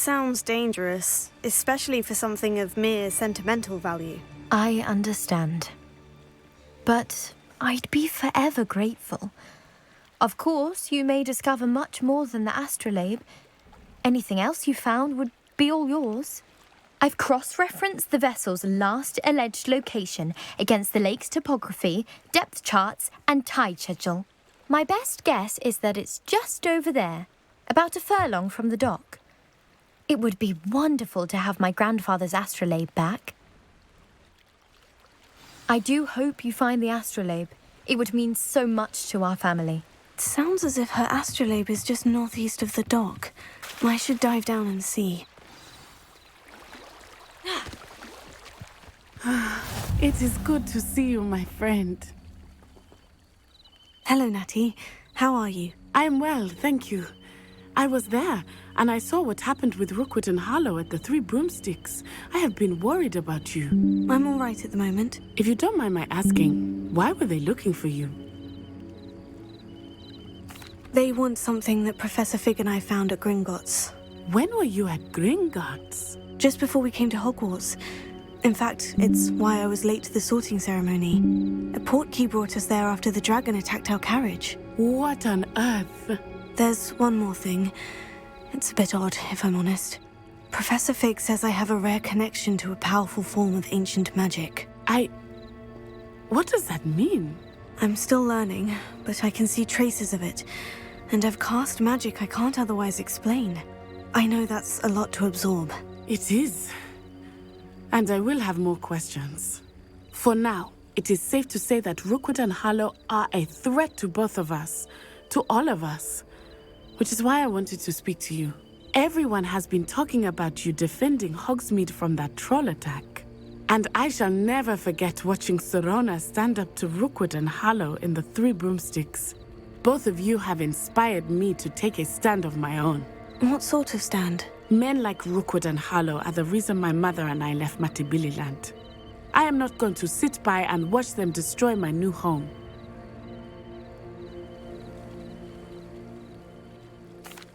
Sounds dangerous, especially for something of mere sentimental value. I understand. But I'd be forever grateful. Of course, you may discover much more than the astrolabe. Anything else you found would be all yours. I've cross-referenced the vessel's last alleged location against the lake's topography, depth charts, and tide schedule. My best guess is that it's just over there, about a furlong from the dock. It would be wonderful to have my grandfather's astrolabe back. I do hope you find the astrolabe. It would mean so much to our family. It sounds as if her astrolabe is just northeast of the dock. I should dive down and see. It is good to see you, my friend. Hello, Natty. How are you? I am well, thank you. I was there, and I saw what happened with Rookwood and Harlow at the Three Broomsticks. I have been worried about you. I'm all right at the moment. If you don't mind my asking, why were they looking for you? They want something that Professor Fig and I found at Gringotts. When were you at Gringotts? Just before we came to Hogwarts. In fact, it's why I was late to the sorting ceremony. A portkey brought us there after the dragon attacked our carriage. What on earth? There's one more thing. It's a bit odd, if I'm honest. Professor Fig says I have a rare connection to a powerful form of ancient magic. What does that mean? I'm still learning, but I can see traces of it. And I've cast magic I can't otherwise explain. I know that's a lot to absorb. It is. And I will have more questions. For now, it is safe to say that Rookwood and Harlow are a threat to both of us. To all of us. Which is why I wanted to speak to you. Everyone has been talking about you defending Hogsmeade from that troll attack. And I shall never forget watching Serona stand up to Rookwood and Harlow in the Three Broomsticks. Both of you have inspired me to take a stand of my own. What sort of stand? Men like Rookwood and Harlow are the reason my mother and I left Matibili-land. I am not going to sit by and watch them destroy my new home.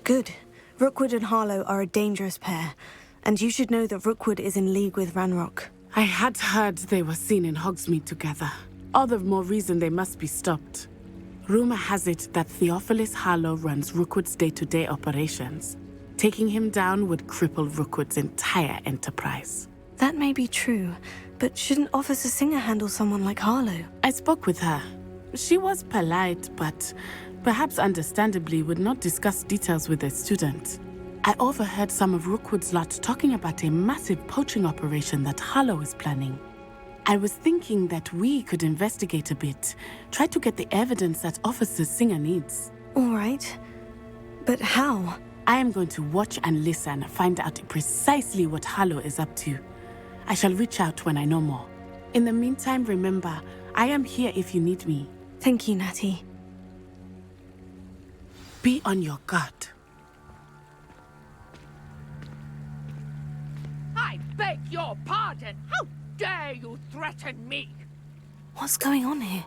Good. Rookwood and Harlow are a dangerous pair, and you should know that Rookwood is in league with Ranrock. I had heard they were seen in Hogsmeade together. All the more reason they must be stopped. Rumor has it that Theophilus Harlow runs Rookwood's day-to-day operations. Taking him down would cripple Rookwood's entire enterprise. That may be true, but shouldn't Officer Singer handle someone like Harlow? I spoke with her. She was polite, but perhaps understandably would not discuss details with a student. I overheard some of Rookwood's lot talking about a massive poaching operation that Harlow is planning. I was thinking that we could investigate a bit, try to get the evidence that Officer Singer needs. All right. But how? I am going to watch and listen, find out precisely what Harlow is up to. I shall reach out when I know more. In the meantime, remember, I am here if you need me. Thank you, Natty. Be on your guard. I beg your pardon! How dare you threaten me? What's going on here?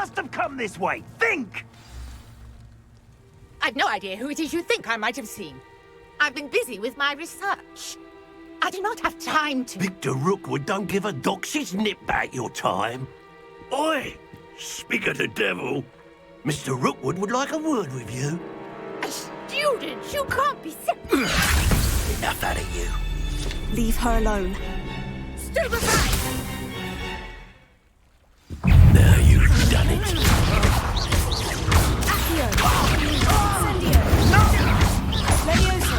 must have come this way. Think! I've no idea who it is you think I might have seen. I've been busy with my research. I do not have time to... Victor Rookwood don't give a doxy's nip back your time. Oi! Speak of the devil. Mr. Rookwood would like a word with you. A student? You can't be sick. Enough out of you. Leave her alone. Stupid aside! Now you've done it. Accio! Incendio! Levioso!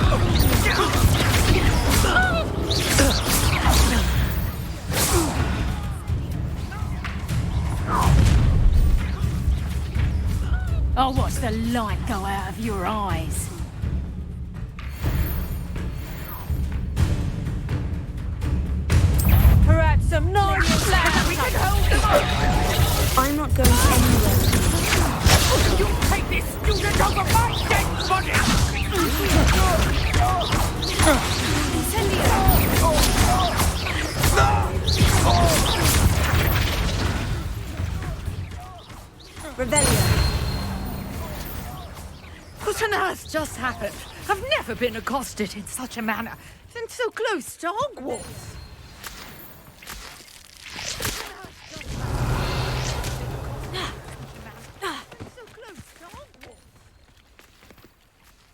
I'll watch the light go out of your eyes. Perhaps some nice lads we can hold them up. I'm not going anywhere. You take this student over my dead body! Revelio. What on earth just happened? I've never been accosted in such a manner, and so close to Hogwarts.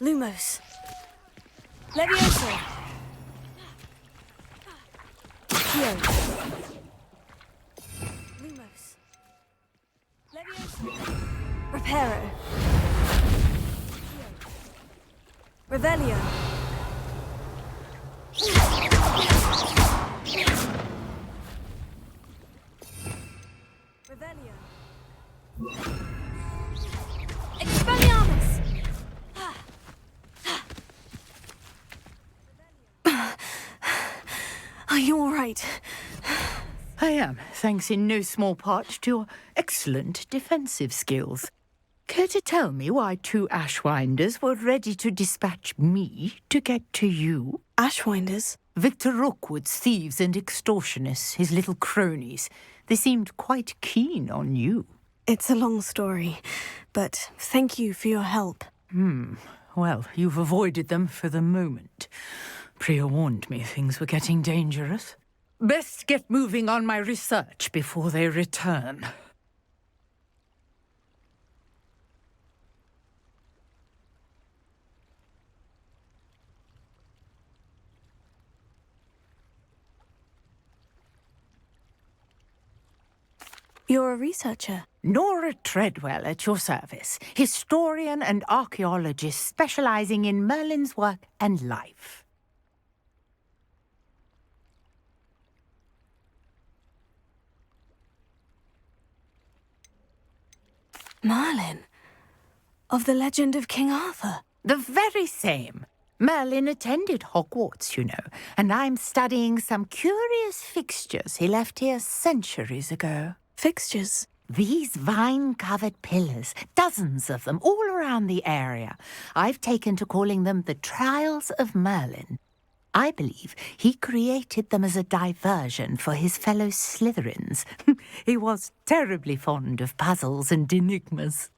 Lumos. Levioso. Accio. Lumos. Levioso. Reparo. Revelio. Revelio. Expelliarmus! Are you all right? I am, thanks in no small part to your excellent defensive skills. Care to tell me why two Ashwinders were ready to dispatch me to get to you? Ashwinders? Victor Rookwood's thieves and extortionists, his little cronies. They seemed quite keen on you. It's a long story, but thank you for your help. Well, you've avoided them for the moment. Priya warned me things were getting dangerous. Best get moving on my research before they return. You're a researcher. Nora Treadwell at your service, historian and archaeologist specializing in Merlin's work and life. Merlin? Of the legend of King Arthur? The very same. Merlin attended Hogwarts, you know, and I'm studying some curious fixtures he left here centuries ago. Fixtures? These vine-covered pillars, dozens of them, all around the area. I've taken to calling them the Trials of Merlin. I believe he created them as a diversion for his fellow Slytherins. He was terribly fond of puzzles and enigmas.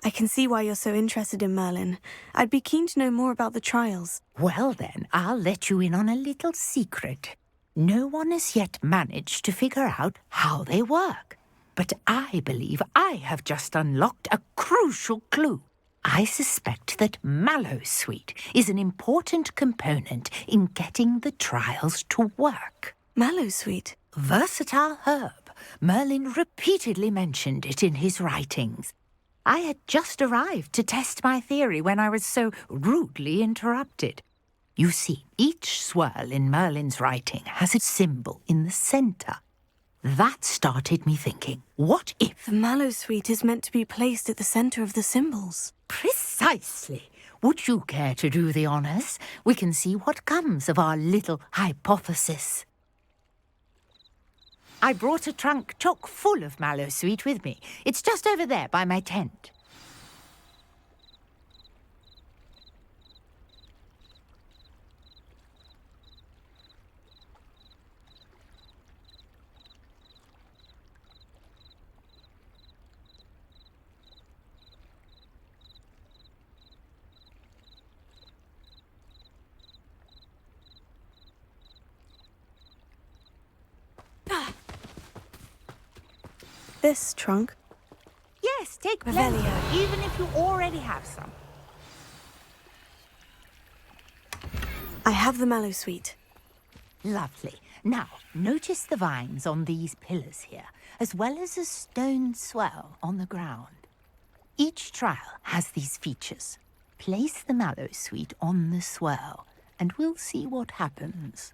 I can see why you're so interested in Merlin. I'd be keen to know more about the trials. Well then, I'll let you in on a little secret. No one has yet managed to figure out how they work. But I believe I have just unlocked a crucial clue. I suspect that Mallowsweet is an important component in getting the trials to work. Mallowsweet? Versatile herb. Merlin repeatedly mentioned it in his writings. I had just arrived to test my theory when I was so rudely interrupted. You see, each swirl in Merlin's writing has a symbol in the centre. That started me thinking, what if... The Mallowsweet is meant to be placed at the centre of the symbols. Precisely. Would you care to do the honours? We can see what comes of our little hypothesis. I brought a trunk chock full of Mallowsweet with me. It's just over there by my tent. this trunk? Yes, take plenty, Revelio. even if you already have some. I have the Mallow Suite. Lovely. Now, notice the vines on these pillars here, as well as a stone swell on the ground. Each trial has these features. Place the Mallow Suite on the swell, and we'll see what happens.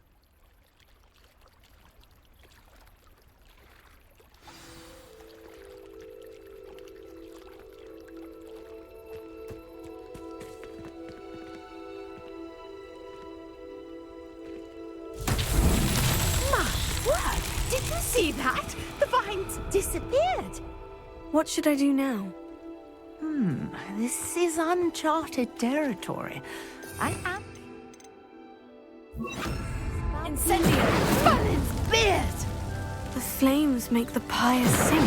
What? Did you see that? The vines disappeared. What should I do now? This is uncharted territory. I am... Incendio! Merlin's beard! The flames make the pyre sink.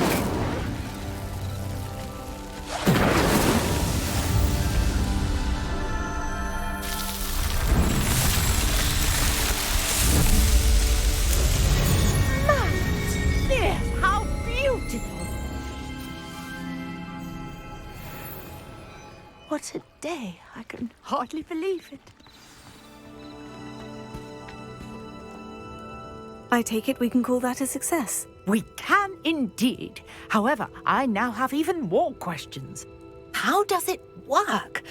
Merlin's beard! How beautiful! What a day. I can hardly believe it. I take it we can call that a success. We can indeed. However, I now have even more questions. How does it work?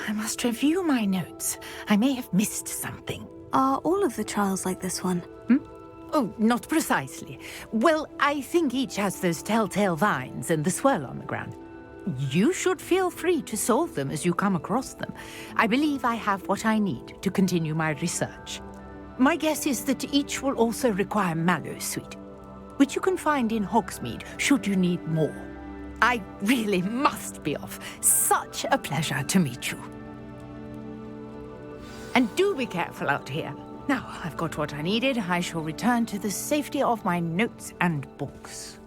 I must review my notes. I may have missed something. Are all of the trials like this one? Oh, not precisely. Well, I think each has those telltale vines and the swirl on the ground. You should feel free to solve them as you come across them. I believe I have what I need to continue my research. My guess is that each will also require Mallow Suite, which you can find in Hogsmeade should you need more. I really must be off. Such a pleasure to meet you. And do be careful out here. Now I've got what I needed, I shall return to the safety of my notes and books.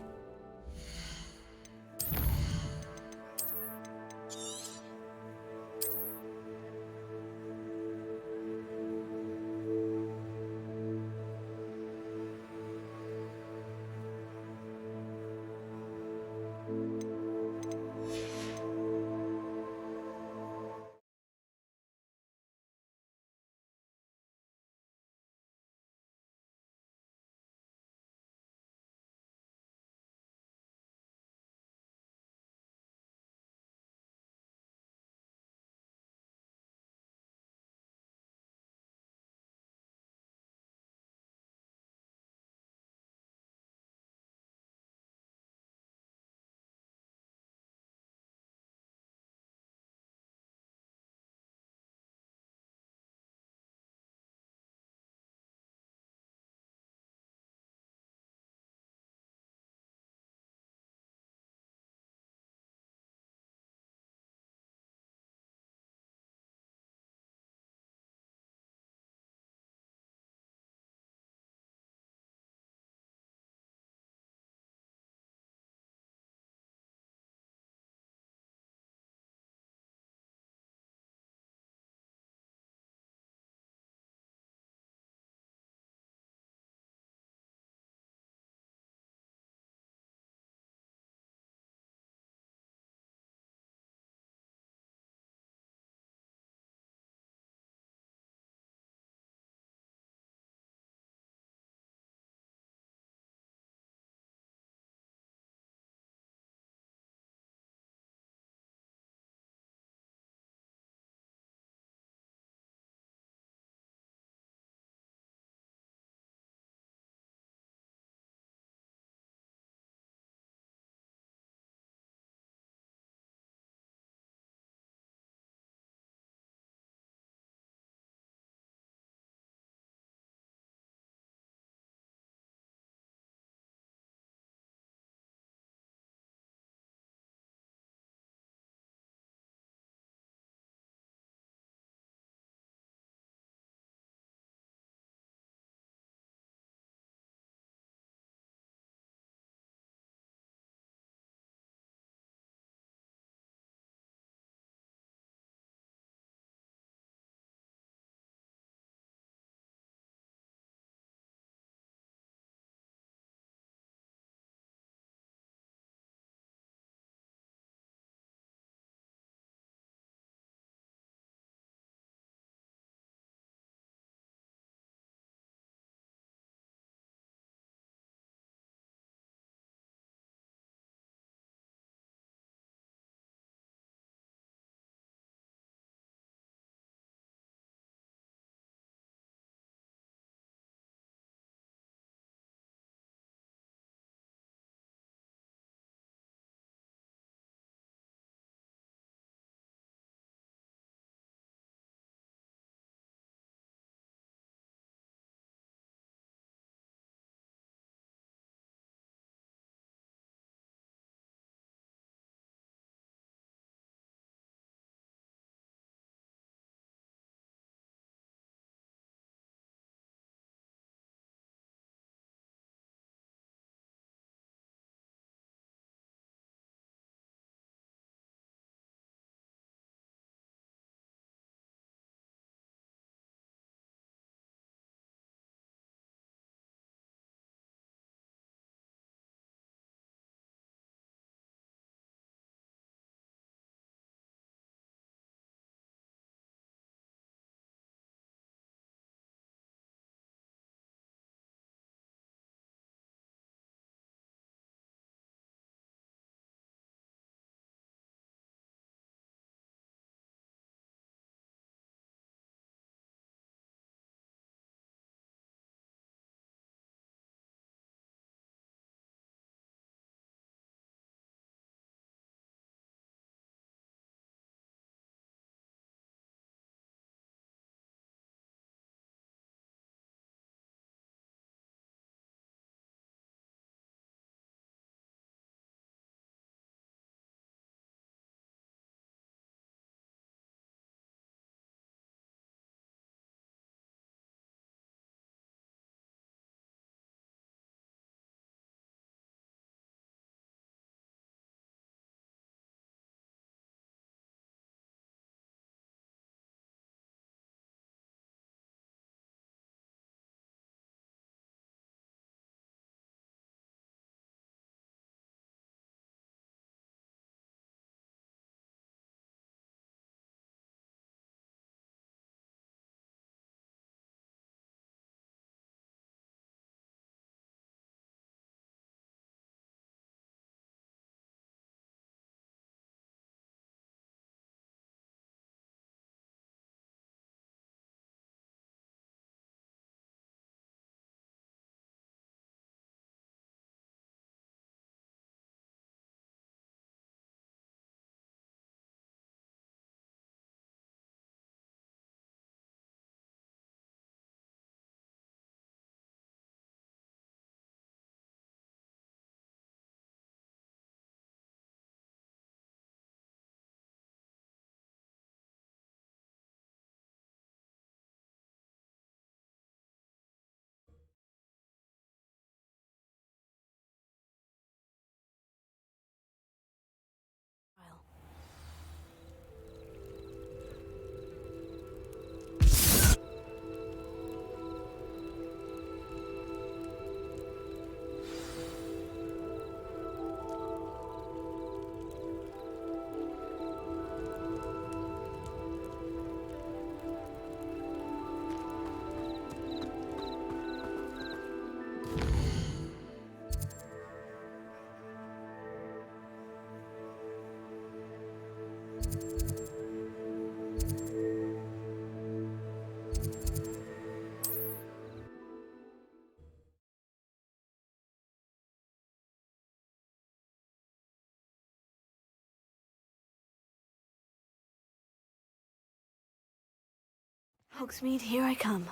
Hogsmeade, here I come.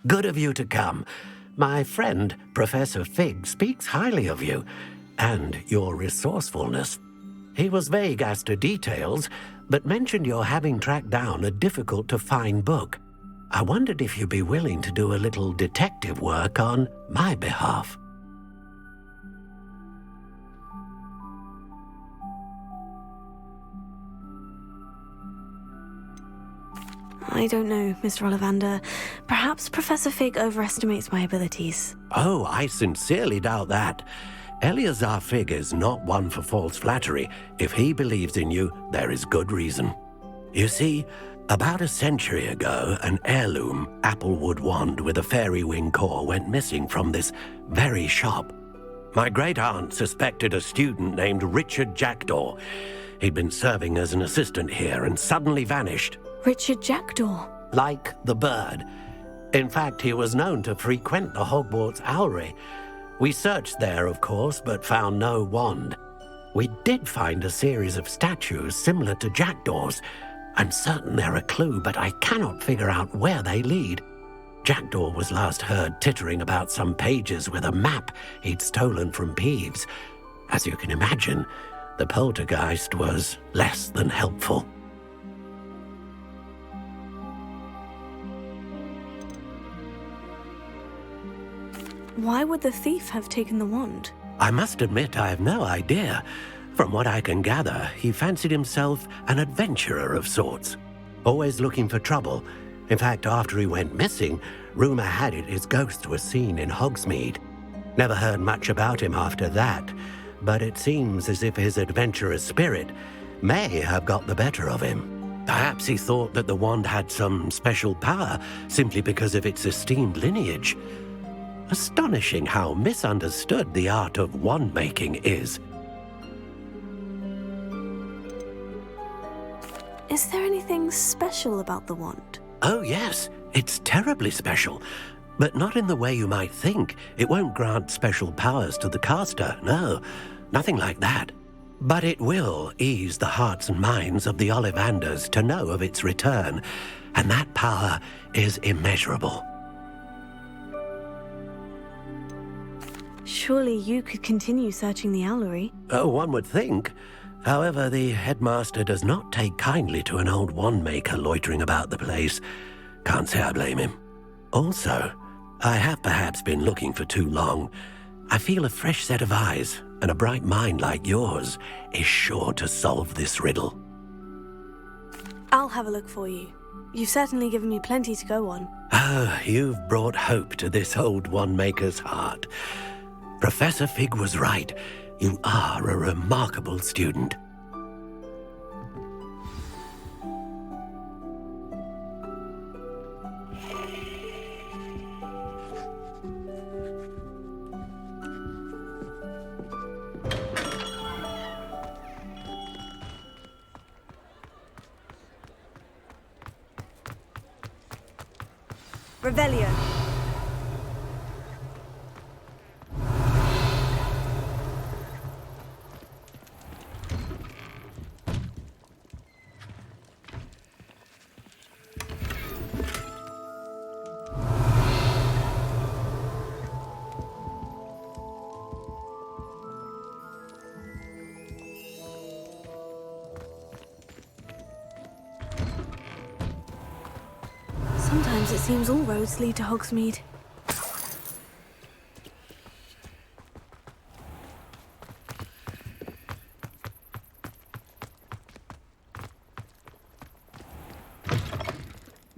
Good of you to come. My friend, Professor Fig, speaks highly of you and your resourcefulness. He was vague as to details, but mentioned your having tracked down a difficult-to-find book. I wondered if you'd be willing to do a little detective work on my behalf. I don't know, Mr. Ollivander. Perhaps Professor Fig overestimates my abilities. Oh, I sincerely doubt that. Eleazar Fig is not one for false flattery. If he believes in you, there is good reason. You see, about a century ago, an heirloom applewood wand with a fairy wing core went missing from this very shop. My great-aunt suspected a student named Richard Jackdaw. He'd been serving as an assistant here and suddenly vanished. Richard Jackdaw? Like the bird. In fact, he was known to frequent the Hogwarts Owlery. We searched there, of course, but found no wand. We did find a series of statues similar to Jackdaw's. I'm certain they're a clue, but I cannot figure out where they lead. Jackdaw was last heard tittering about some pages with a map he'd stolen from Peeves. As you can imagine, the poltergeist was less than helpful. Why would the thief have taken the wand? I must admit I have no idea. From what I can gather, he fancied himself an adventurer of sorts, always looking for trouble. In fact, after he went missing, rumor had it his ghost was seen in Hogsmeade. Never heard much about him after that, but it seems as if his adventurous spirit may have got the better of him. Perhaps he thought that the wand had some special power simply because of its esteemed lineage. Astonishing how misunderstood the art of wand-making is. Is there anything special about the wand? Oh yes, it's terribly special. But not in the way you might think. It won't grant special powers to the caster, no. Nothing like that. But it will ease the hearts and minds of the Ollivanders to know of its return, and that power is immeasurable. Surely you could continue searching the owlery. Oh, one would think. However, the headmaster does not take kindly to an old wand-maker loitering about the place. Can't say I blame him. Also, I have perhaps been looking for too long. I feel a fresh set of eyes, and a bright mind like yours is sure to solve this riddle. I'll have a look for you. You've certainly given me plenty to go on. Oh, you've brought hope to this old wand-maker's heart. Professor Fig was right. You are a remarkable student. Revelio. Sometimes it seems all roads lead to Hogsmeade.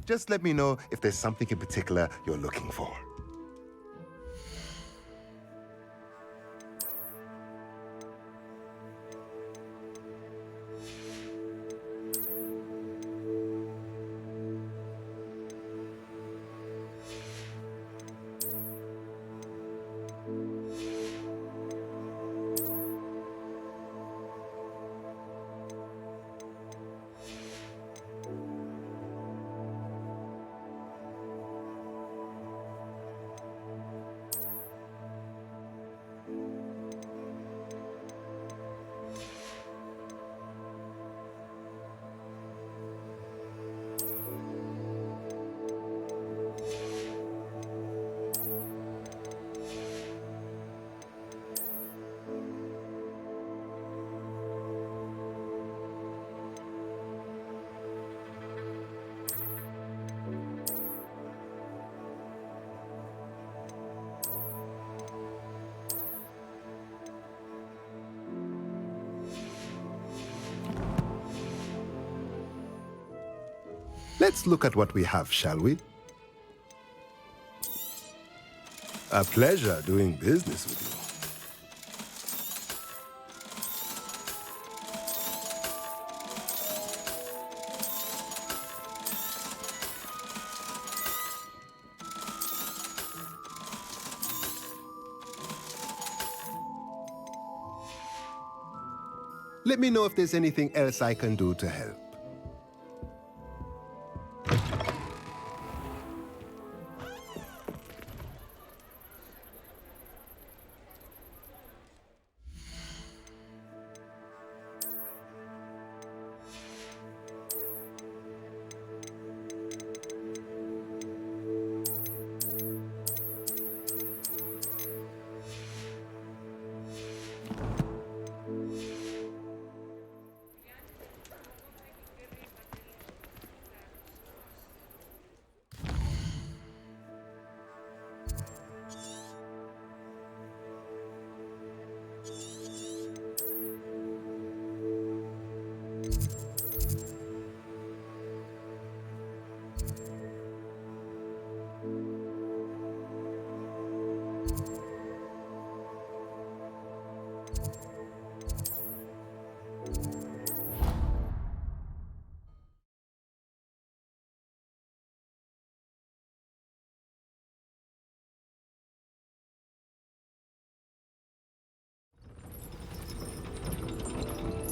Just let me know if there's something in particular you're looking for. Let's look at what we have, shall we? A pleasure doing business with you. Let me know if there's anything else I can do to help.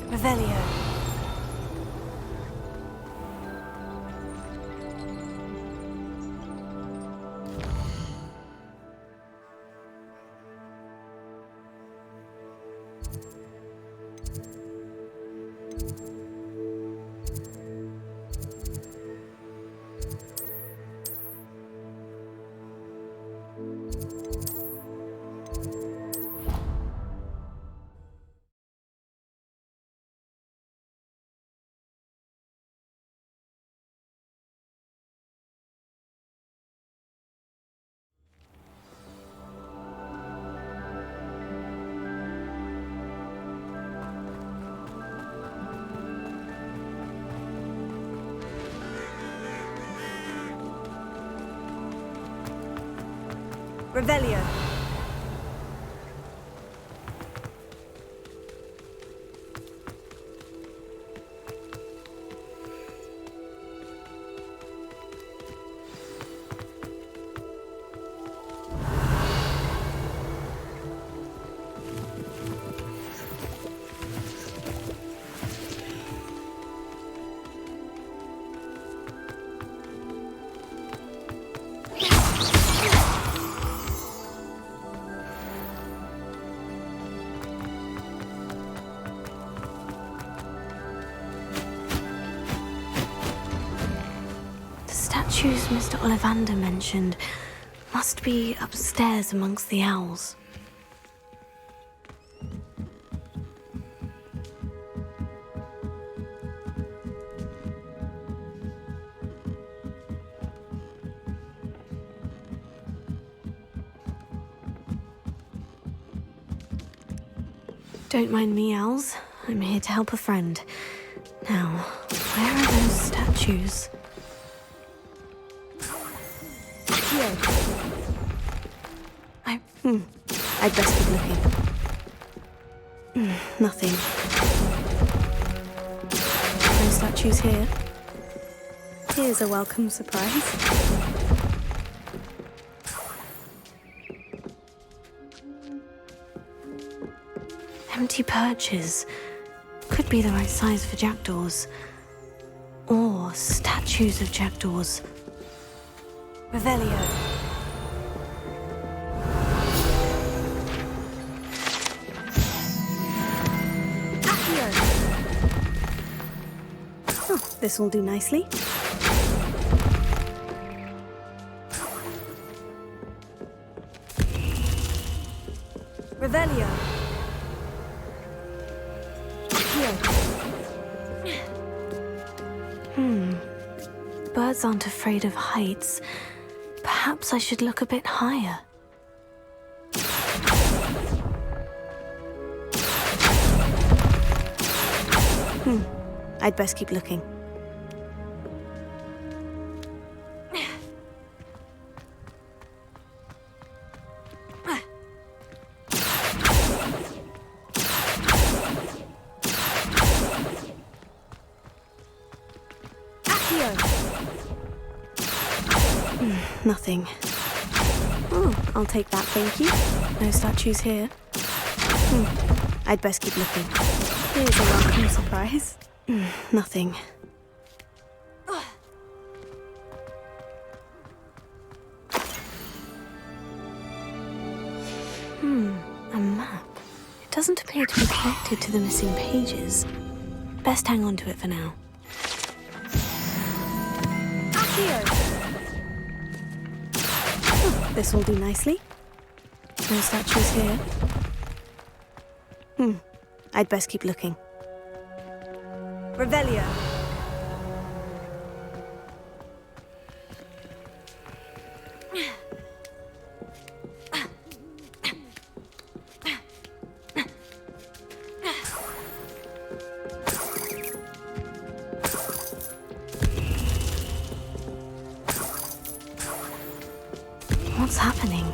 Revelio. Revelio. Statues Mr. Ollivander mentioned must be upstairs amongst the owls. Don't mind me, owls. I'm here to help a friend. Now, where are those statues? I'd best keep looking. Nothing. No statues here. Here's a welcome surprise. Empty perches. Could be the right size for jackdaws. Or statues of jackdaws. Revelio. This will do nicely. Revelio. Birds aren't afraid of heights. Perhaps I should look a bit higher. I'd best keep looking. Nothing. Oh, I'll take that, thank you. No statues here. I'd best keep looking. Here's a welcome surprise. Nothing. A map. It doesn't appear to be connected to the missing pages. Best hang on to it for now. This will do nicely. No statues here. I'd best keep looking. Revelio. What's happening?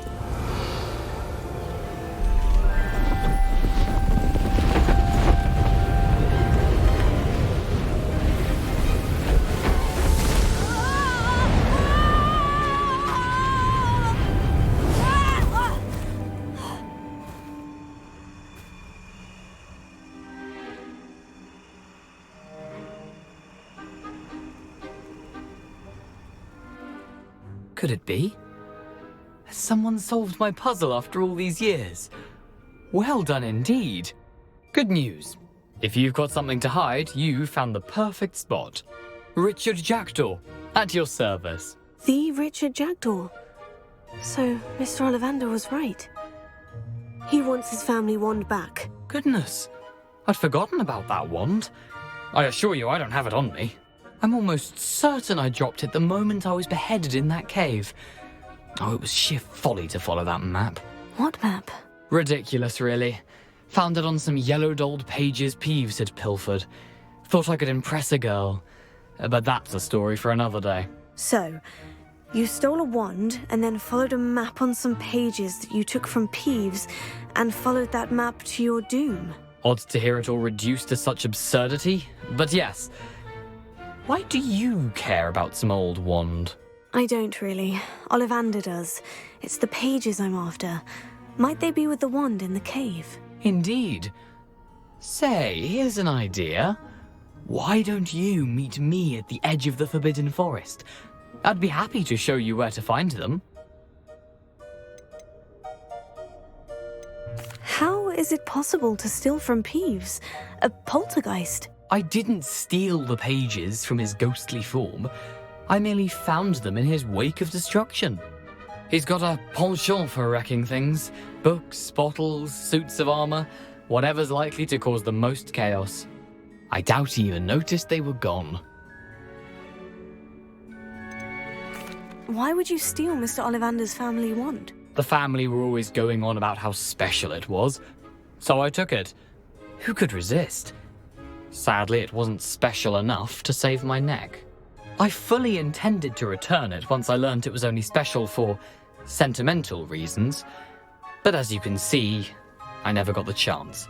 Could it be? Has someone solved my puzzle after all these years? Well done indeed. Good news. If you've got something to hide, you found the perfect spot. Richard Jackdaw, at your service. The Richard Jackdaw. So, Mr. Ollivander was right. He wants his family wand back. Goodness, I'd forgotten about that wand. I assure you I don't have it on me. I'm almost certain I dropped it the moment I was beheaded in that cave. Oh, it was sheer folly to follow that map. What map? Ridiculous, really. Found it on some yellowed old pages Peeves had pilfered. Thought I could impress a girl. But that's a story for another day. So, you stole a wand and then followed a map on some pages that you took from Peeves and followed that map to your doom. Odd to hear it all reduced to such absurdity, but yes. Why do you care about some old wand? I don't really. Ollivander does. It's the pages I'm after. Might they be with the wand in the cave? Indeed. Say, here's an idea. Why don't you meet me at the edge of the Forbidden Forest? I'd be happy to show you where to find them. How is it possible to steal from Peeves? A poltergeist? I didn't steal the pages from his ghostly form. I merely found them in his wake of destruction. He's got a penchant for wrecking things. Books, bottles, suits of armor, whatever's likely to cause the most chaos. I doubt he even noticed they were gone. Why would you steal Mr. Ollivander's family wand? The family were always going on about how special it was, so I took it. Who could resist? Sadly, it wasn't special enough to save my neck. I fully intended to return it once I learned it was only special for sentimental reasons, but as you can see, I never got the chance.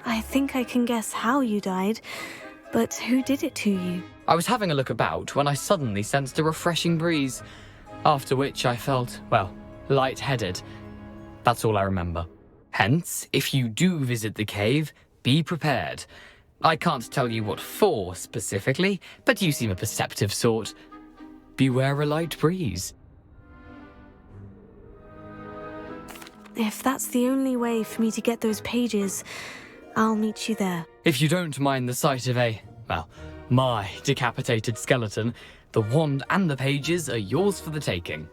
I think I can guess how you died, but who did it to you? I was having a look about when I suddenly sensed a refreshing breeze, after which I felt, well, lightheaded. That's all I remember. Hence, if you do visit the cave, be prepared. I can't tell you what for specifically, but you seem a perceptive sort. Beware a light breeze. If that's the only way for me to get those pages, I'll meet you there. If you don't mind the sight of my decapitated skeleton, the wand and the pages are yours for the taking.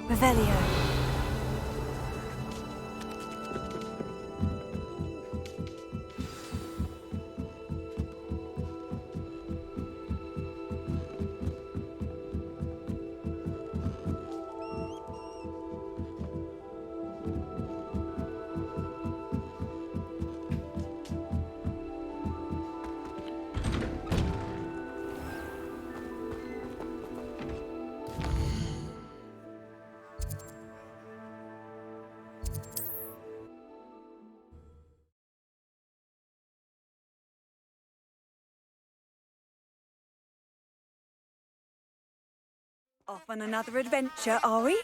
Revelio. Off on another adventure, are we?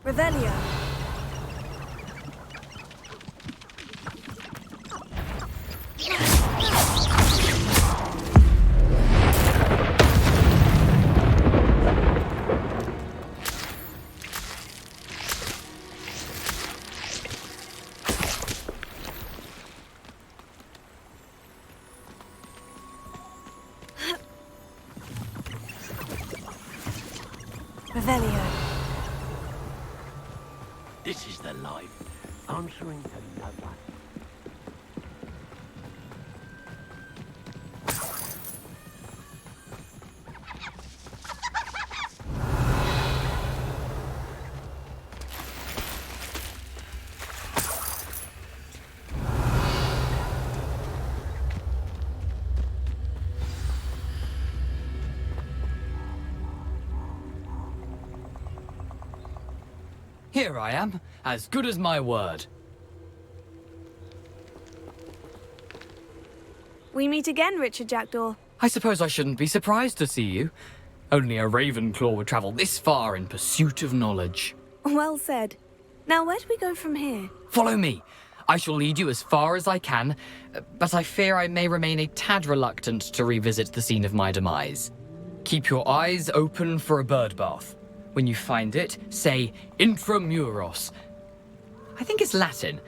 Revelio. Revelio. This is the life. Answering to no one. Here I am, as good as my word. We meet again, Richard Jackdaw. I suppose I shouldn't be surprised to see you. Only a Ravenclaw would travel this far in pursuit of knowledge. Well said. Now, where do we go from here? Follow me. I shall lead you as far as I can, but I fear I may remain a tad reluctant to revisit the scene of my demise. Keep your eyes open for a bird bath. When you find it, say intramuros. I think it's Latin.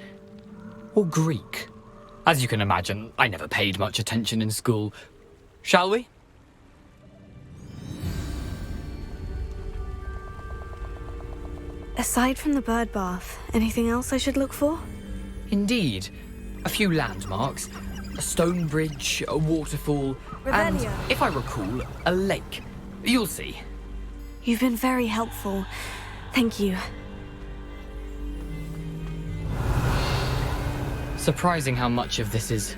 Or Greek. As you can imagine, I never paid much attention in school. Shall we? Aside from the bird bath, anything else I should look for? Indeed. A few landmarks. A stone bridge, a waterfall, and, Revelio. if I recall, a lake. You'll see. You've been very helpful. Thank you. Surprising how much of this is,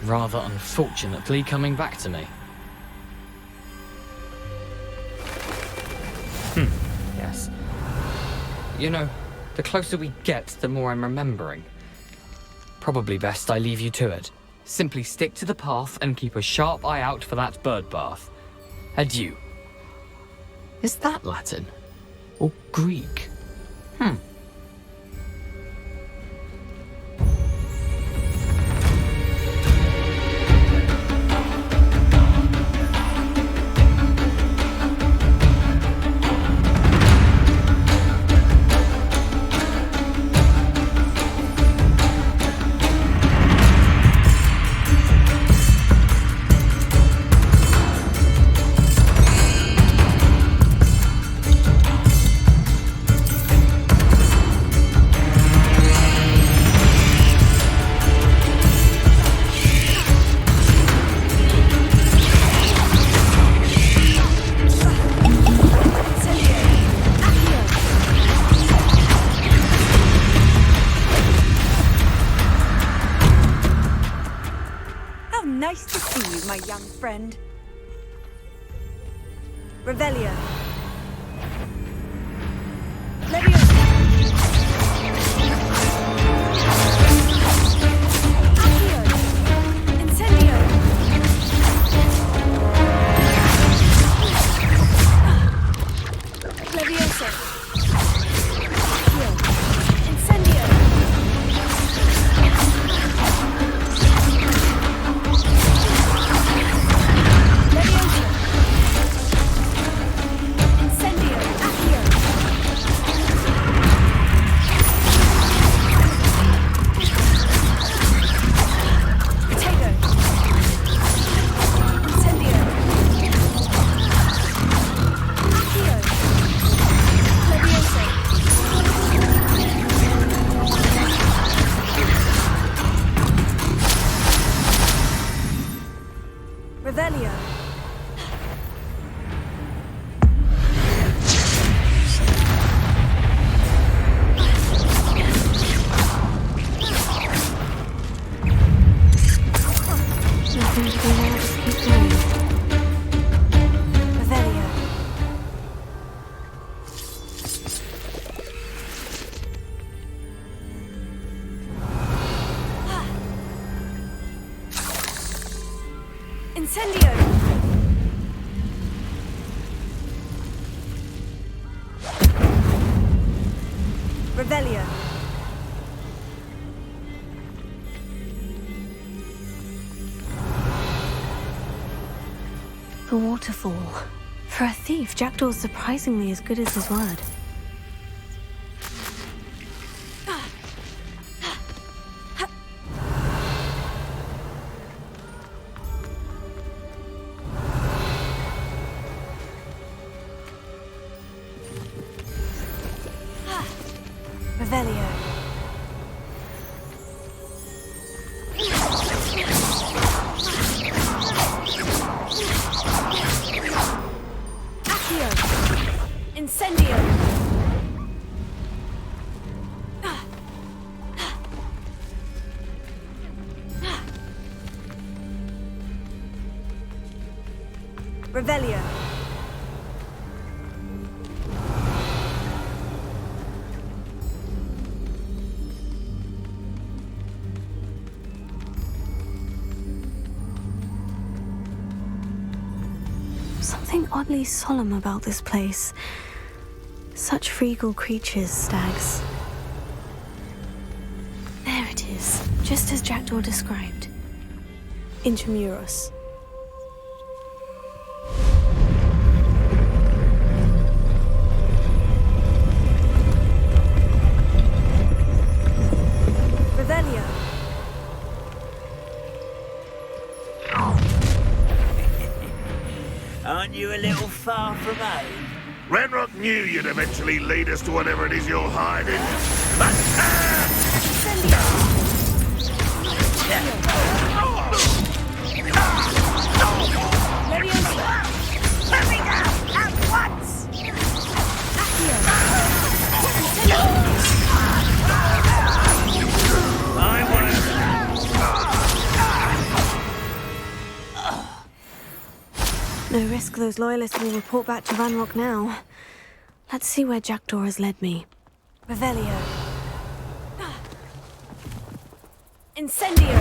rather unfortunately, coming back to me. Yes. You know, the closer we get, the more I'm remembering. Probably best I leave you to it. Simply stick to the path and keep a sharp eye out for that bird bath. Adieu. Is that Latin? Or Greek? Nice to see you, my young friend. Revelio. Leviosa. Accio. Incendio. Leviosa. Accio. Incendio. Leviosa. Incendio. Accio. Incendio! Revelio. The waterfall. For a thief, Jackdaw's surprisingly as good as his word. Revelio. Accio. Incendio. Revelio. Something oddly solemn about this place. Such regal creatures, stags. There it is, just as Jackdaw described. Intramuros. Revelio. Aren't you a little far from home? Renrock knew you'd eventually lead us to whatever it is you're hiding. But, Let me go! At once! No risk those loyalists will report back to Ranrock now. Let's see where Jackdaw has led me. Revelio. Incendio.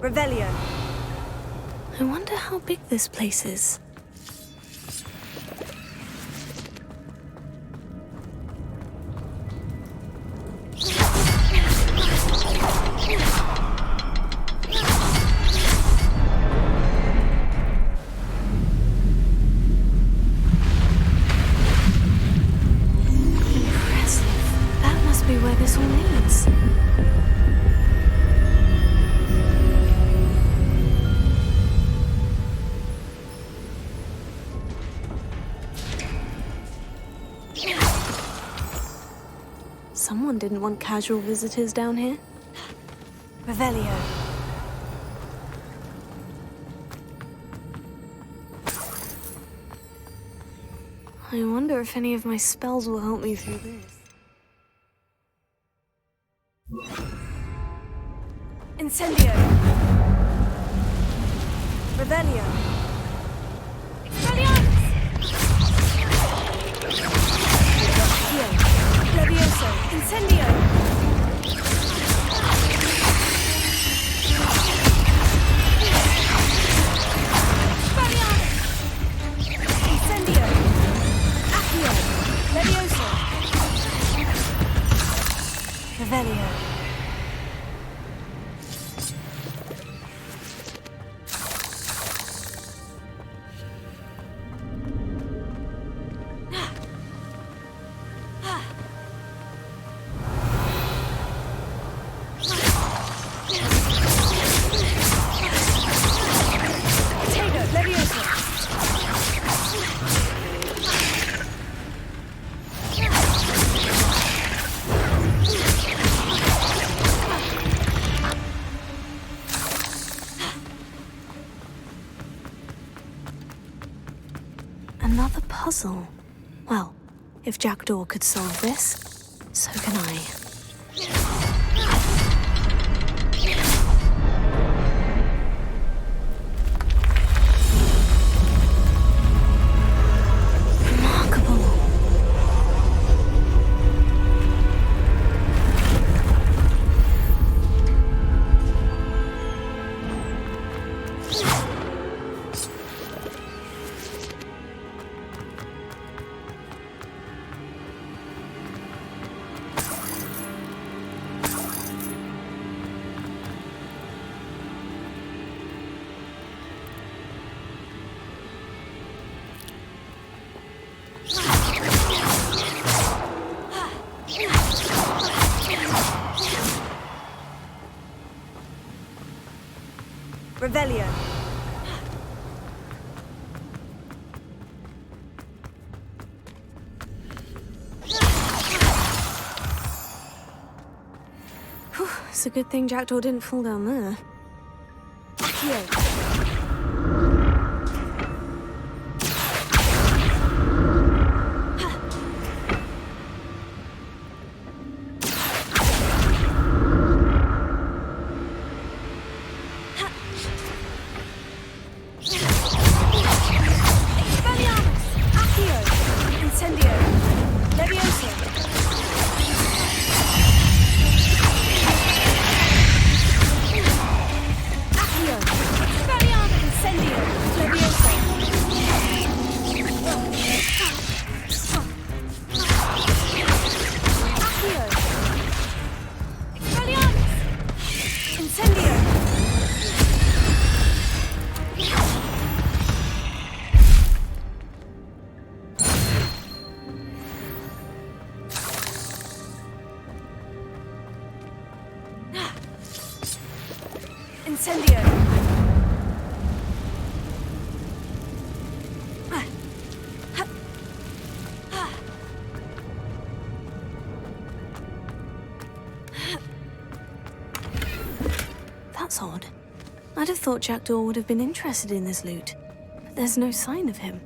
Revelio. I wonder how big this place is. Impressive. That must be where this all leads. Someone didn't want casual visitors down here. Revelio. I wonder if any of my spells will help me through this. Incendio. Revelio. Accio. Levioso. Incendio. Incendio. Accio. Levioso. Revelio. Another puzzle. Well, if Jackdaw could solve this, so can I. Remarkable. Revelio. Whew, it's a good thing Jackdaw didn't fall down there. Accio. Incendio! That's odd. I'd have thought Jackdaw would have been interested in this loot, but there's no sign of him.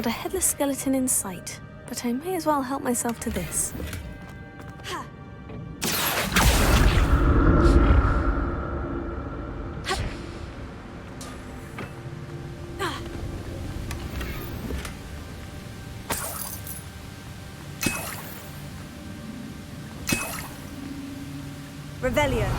Not a headless skeleton in sight, but I may as well help myself to this. Revelio.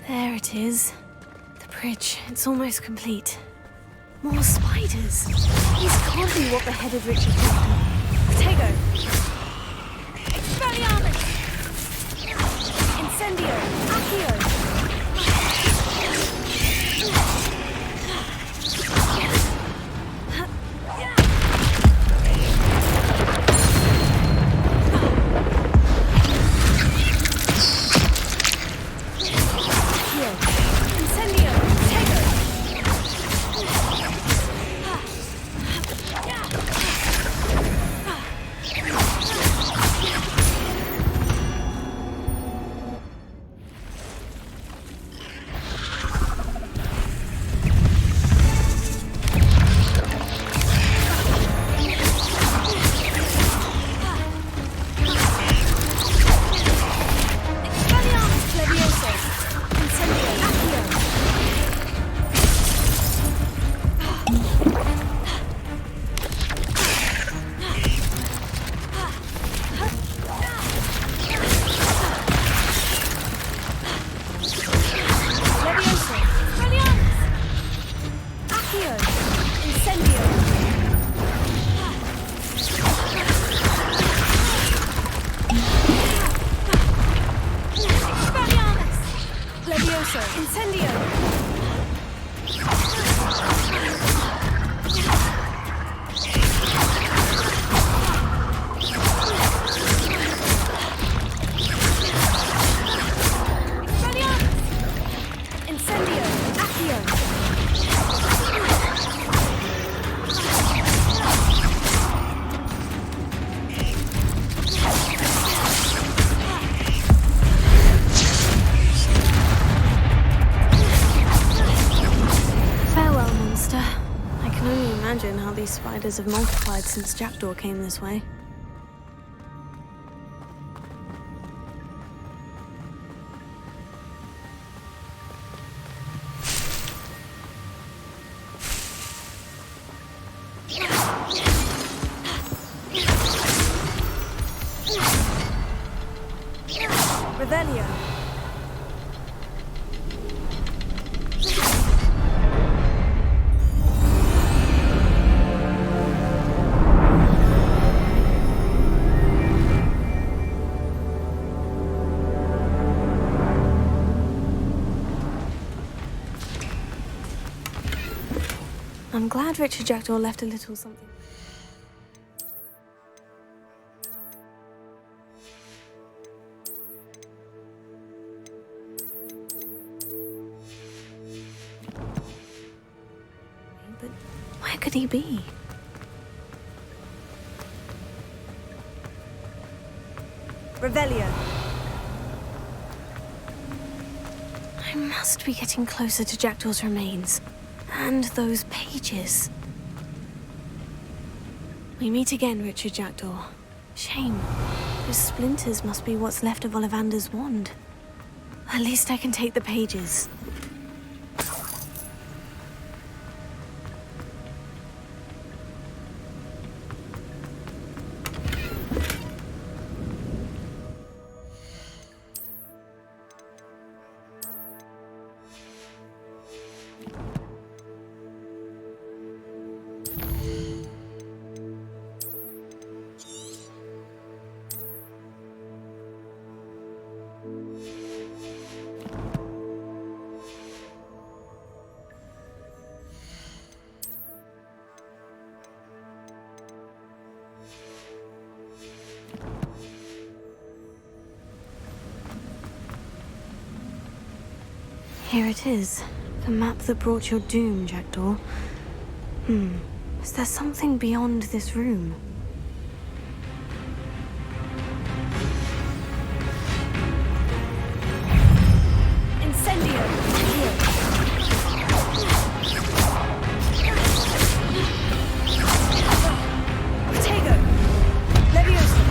There it is. The bridge. It's almost complete. More spiders. These can't be what beheaded Richard Clifton. Protego. Expelliarmus. Incendio. Accio. These spiders have multiplied since Jackdaw came this way. I'm glad Richard Jackdaw left a little something. But where could he be? Revelio. I must be getting closer to Jackdaw's remains. And those pages. We meet again, Richard Jackdaw. Shame. Those splinters must be what's left of Ollivander's wand. At least I can take the pages. Here it is. The map that brought your doom, Jackdaw. Is there something beyond this room? Incendio. Here. Protego. Leviosa.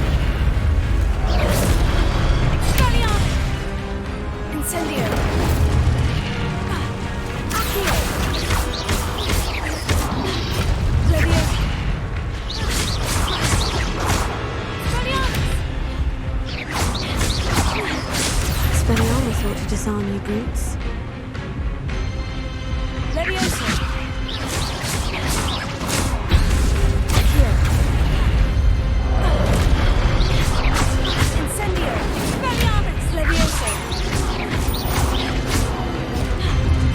Expelliarmus. Incendio. Accio. Leviosa. Expelliarmus. Expelliarmus thought to disarm you brutes. Leviosa. Accio. Incendio. Expelliarmus. Leviosa.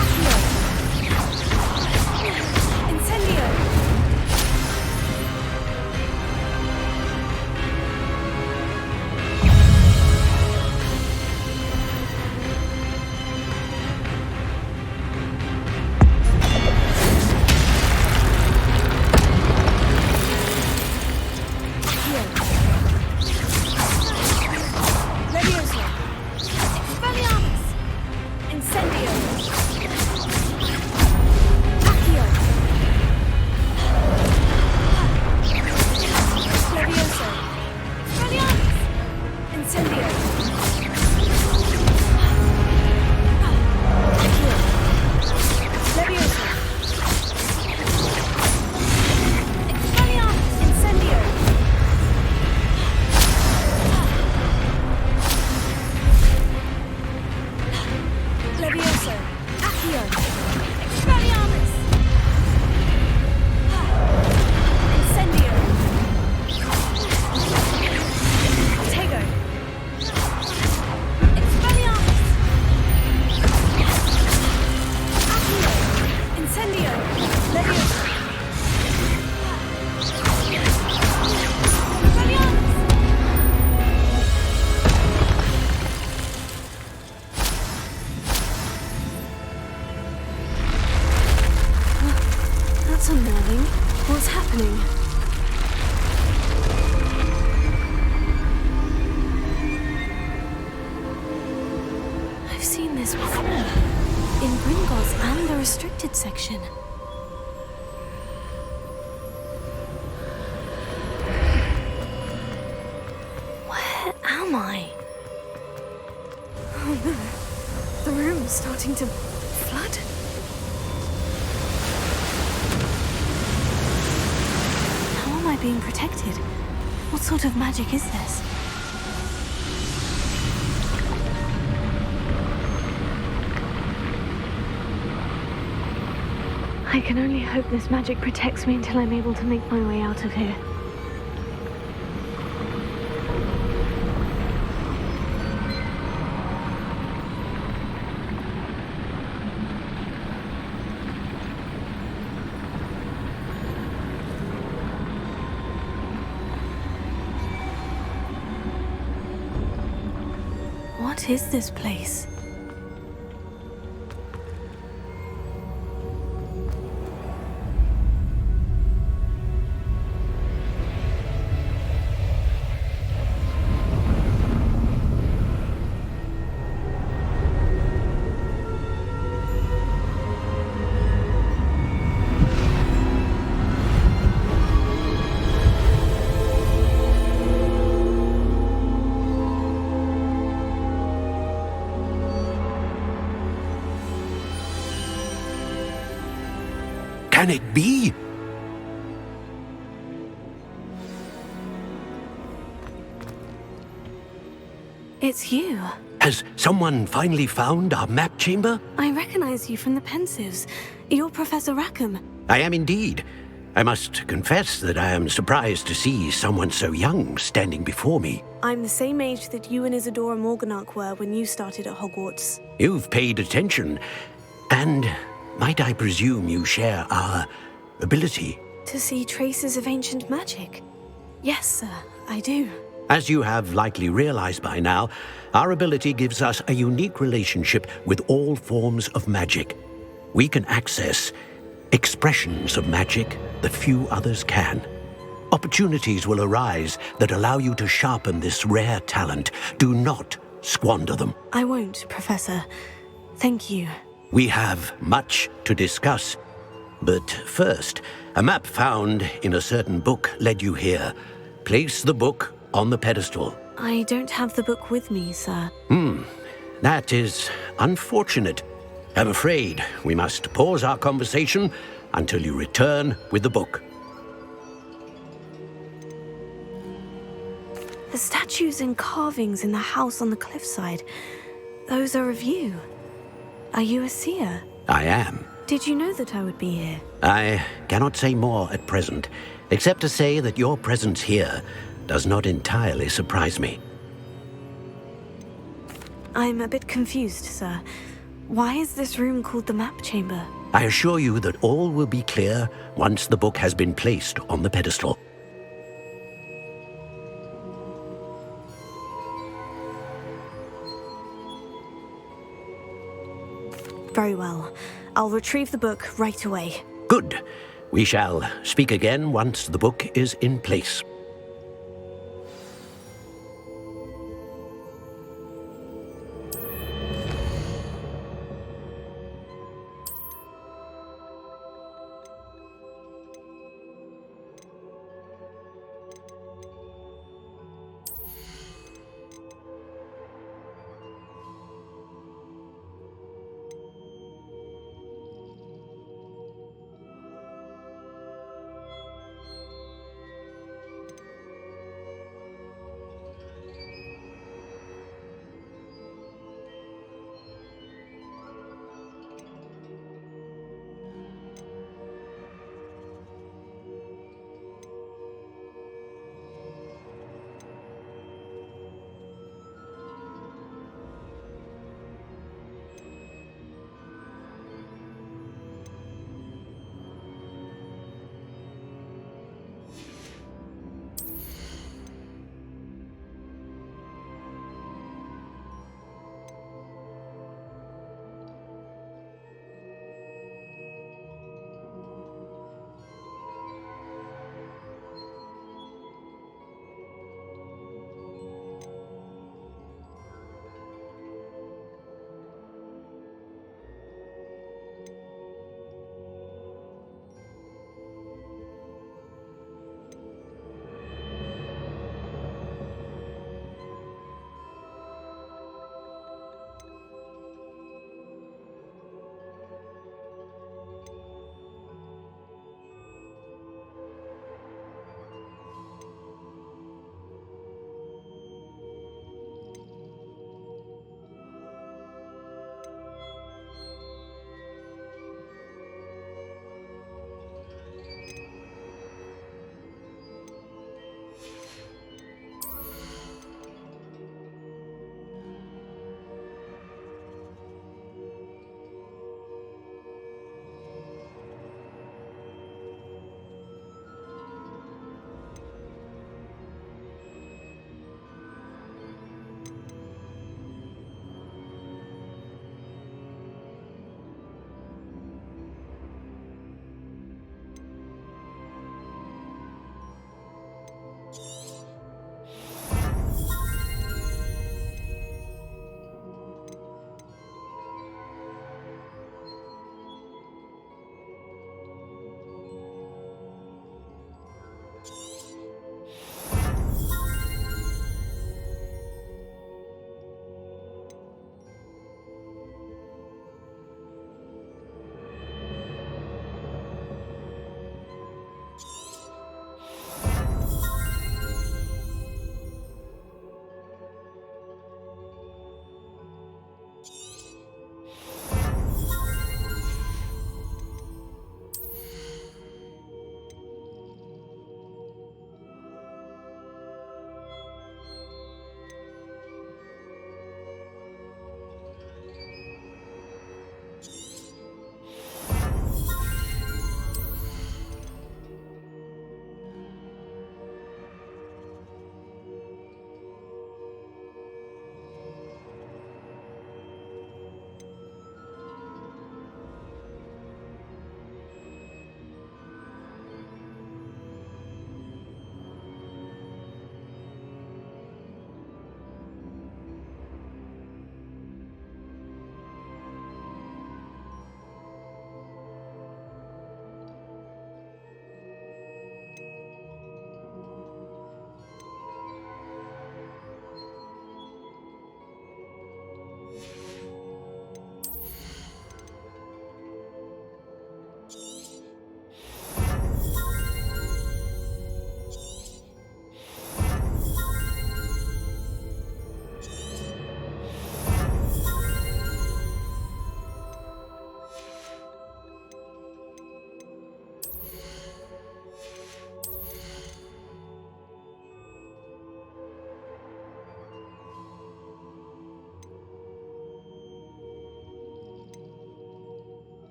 Accio. Incendio. Leviosa. Expelliarmus. Incendio. Accio. Leviosa. Expelliarmus. Incendio. Accio. Leviosa. Expelliarmus. Incendio. Leviosa. Accio. Expelliarmus. Incendio. Protego. Expelliarmus. Accio. Incendio. Leviosa. Expelliarmus. That's unnerving. What's happening? I've seen this before. In Gringotts and the restricted section. Where am I? Oh no. The room's starting to flood. How am I being protected? What sort of magic is this? I can only hope this magic protects me until I'm able to make my way out of here. What is this place? Can it be? It's you. Has someone finally found our map chamber? I recognize you from the Pensives. You're Professor Rackham. I am indeed. I must confess that I am surprised to see someone so young standing before me. I'm the same age that you and Isadora Morganach were when you started at Hogwarts. You've paid attention, and might I presume you share our ability? To see traces of ancient magic? Yes, sir, I do. As you have likely realized by now, our ability gives us a unique relationship with all forms of magic. We can access expressions of magic that few others can. Opportunities will arise that allow you to sharpen this rare talent. Do not squander them. I won't, Professor. Thank you. We have much to discuss. But first, a map found in a certain book led you here. Place the book on the pedestal. I don't have the book with me, sir. That is unfortunate. I'm afraid we must pause our conversation until you return with the book. The statues and carvings in the house on the cliffside, those are of you. Are you a seer? I am. Did you know that I would be here? I cannot say more at present, except to say that your presence here does not entirely surprise me. I'm a bit confused, sir. Why is this room called the map chamber? I assure you that all will be clear once the book has been placed on the pedestal. Very well. I'll retrieve the book right away. Good. We shall speak again once the book is in place.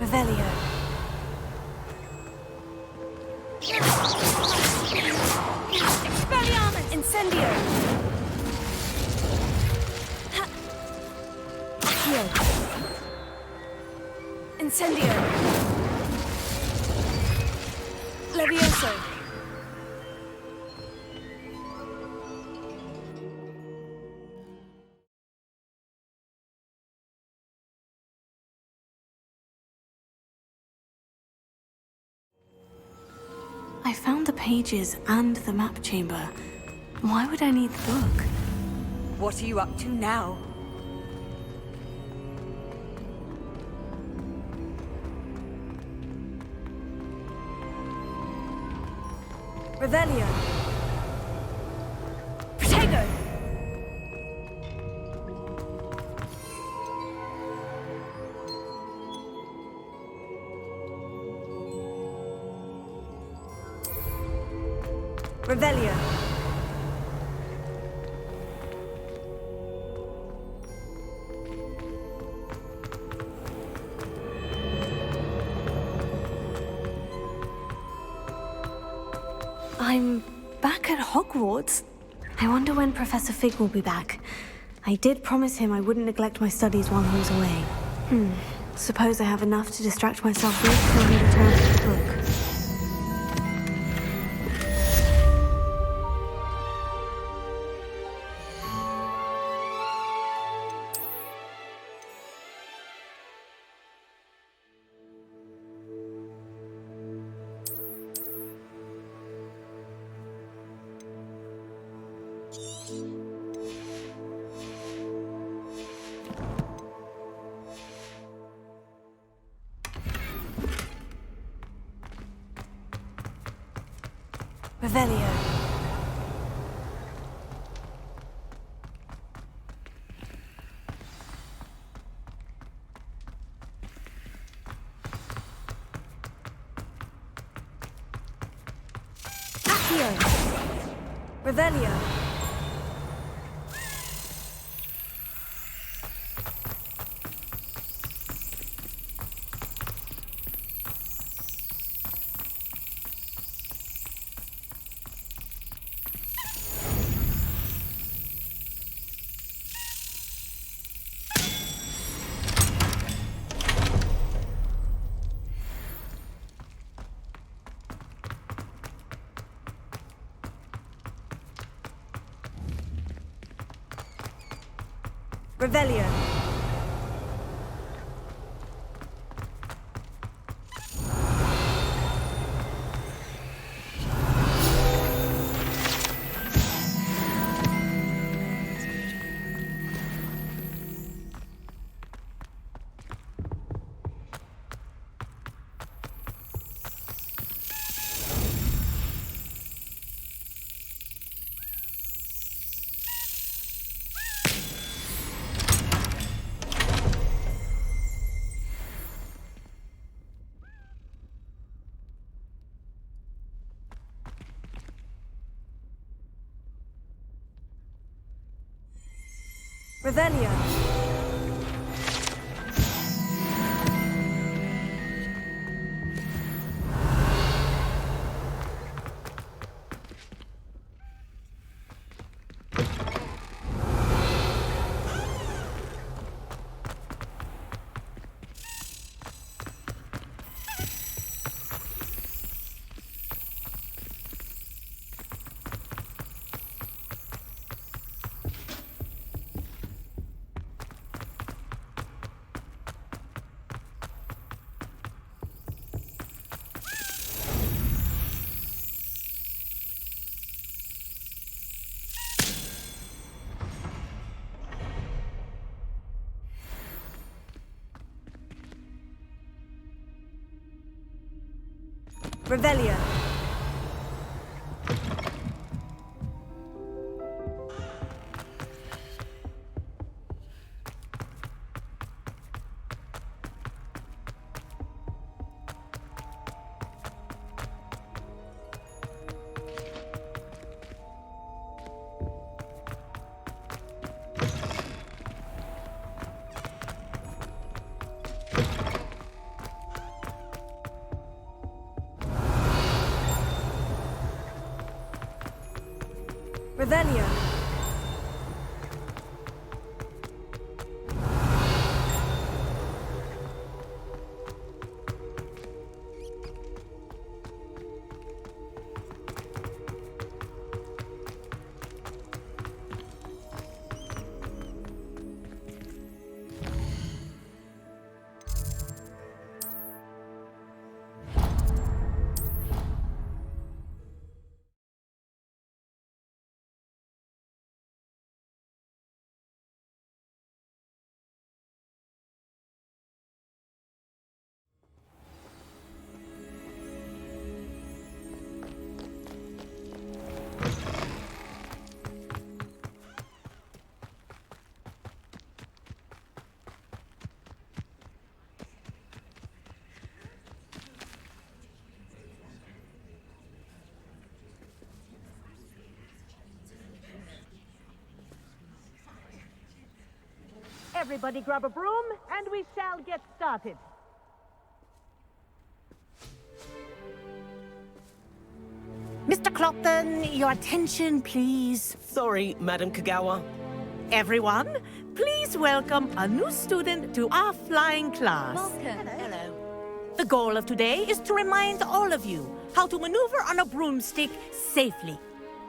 Revelio. Expelliarmus! Incendio! Accio! Incendio! Levioso! I found the pages and the map chamber. Why would I need the book? What are you up to now? Revelio. Protego. Revelio. I'm back at Hogwarts. I wonder when Professor Fig will be back. I did promise him I wouldn't neglect my studies while he was away. Suppose I have enough to distract myself with till he returns to the book. Revelio. Accio. Revelio. Revelio. Revelio. Revelio. Revelio. Everybody grab a broom, and we shall get started. Mr. Clopton, your attention, please. Sorry, Madam Kagawa. Everyone, please welcome a new student to our flying class. Welcome. Hello. The goal of today is to remind all of you how to maneuver on a broomstick safely,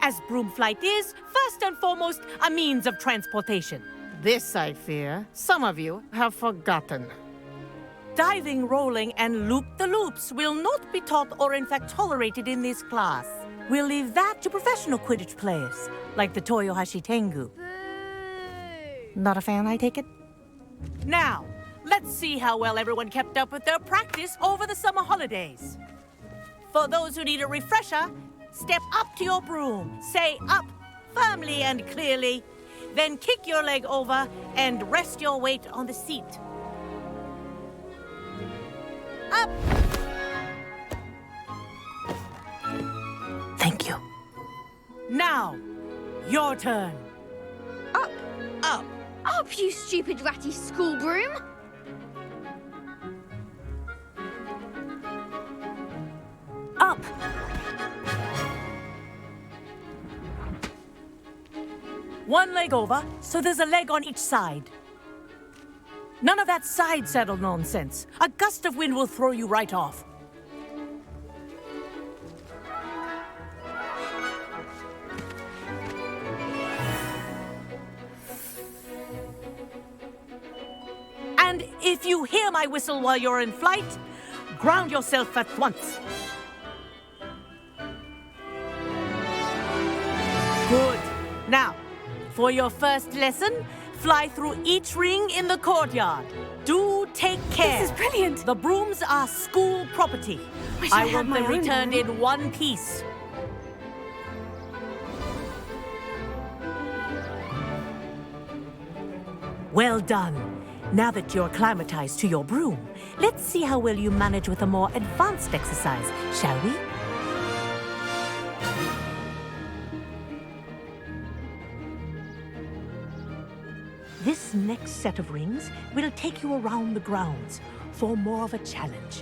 as broom flight is, first and foremost, a means of transportation. This, I fear, some of you have forgotten. Diving, rolling, and loop-the-loops will not be taught or in fact tolerated in this class. We'll leave that to professional Quidditch players, like the Toyohashi Tengu. Not a fan, I take it? Now, let's see how well everyone kept up with their practice over the summer holidays. For those who need a refresher, step up to your broom, say up firmly and clearly, then kick your leg over and rest your weight on the seat. Up! Thank you. Now, your turn. Up! Up! Up, you stupid ratty school broom! Up! One leg over, so there's a leg on each side. None of that side saddle nonsense. A gust of wind will throw you right off. And if you hear my whistle while you're in flight, ground yourself at once. Good. Now, for your first lesson, fly through each ring in the courtyard. Do take care. This is brilliant. The brooms are school property. Wish I had want my them own returned broom. in one piece. Well done. Now that you're acclimatized to your broom, let's see how well you manage with a more advanced exercise, shall we? This next set of rings will take you around the grounds for more of a challenge.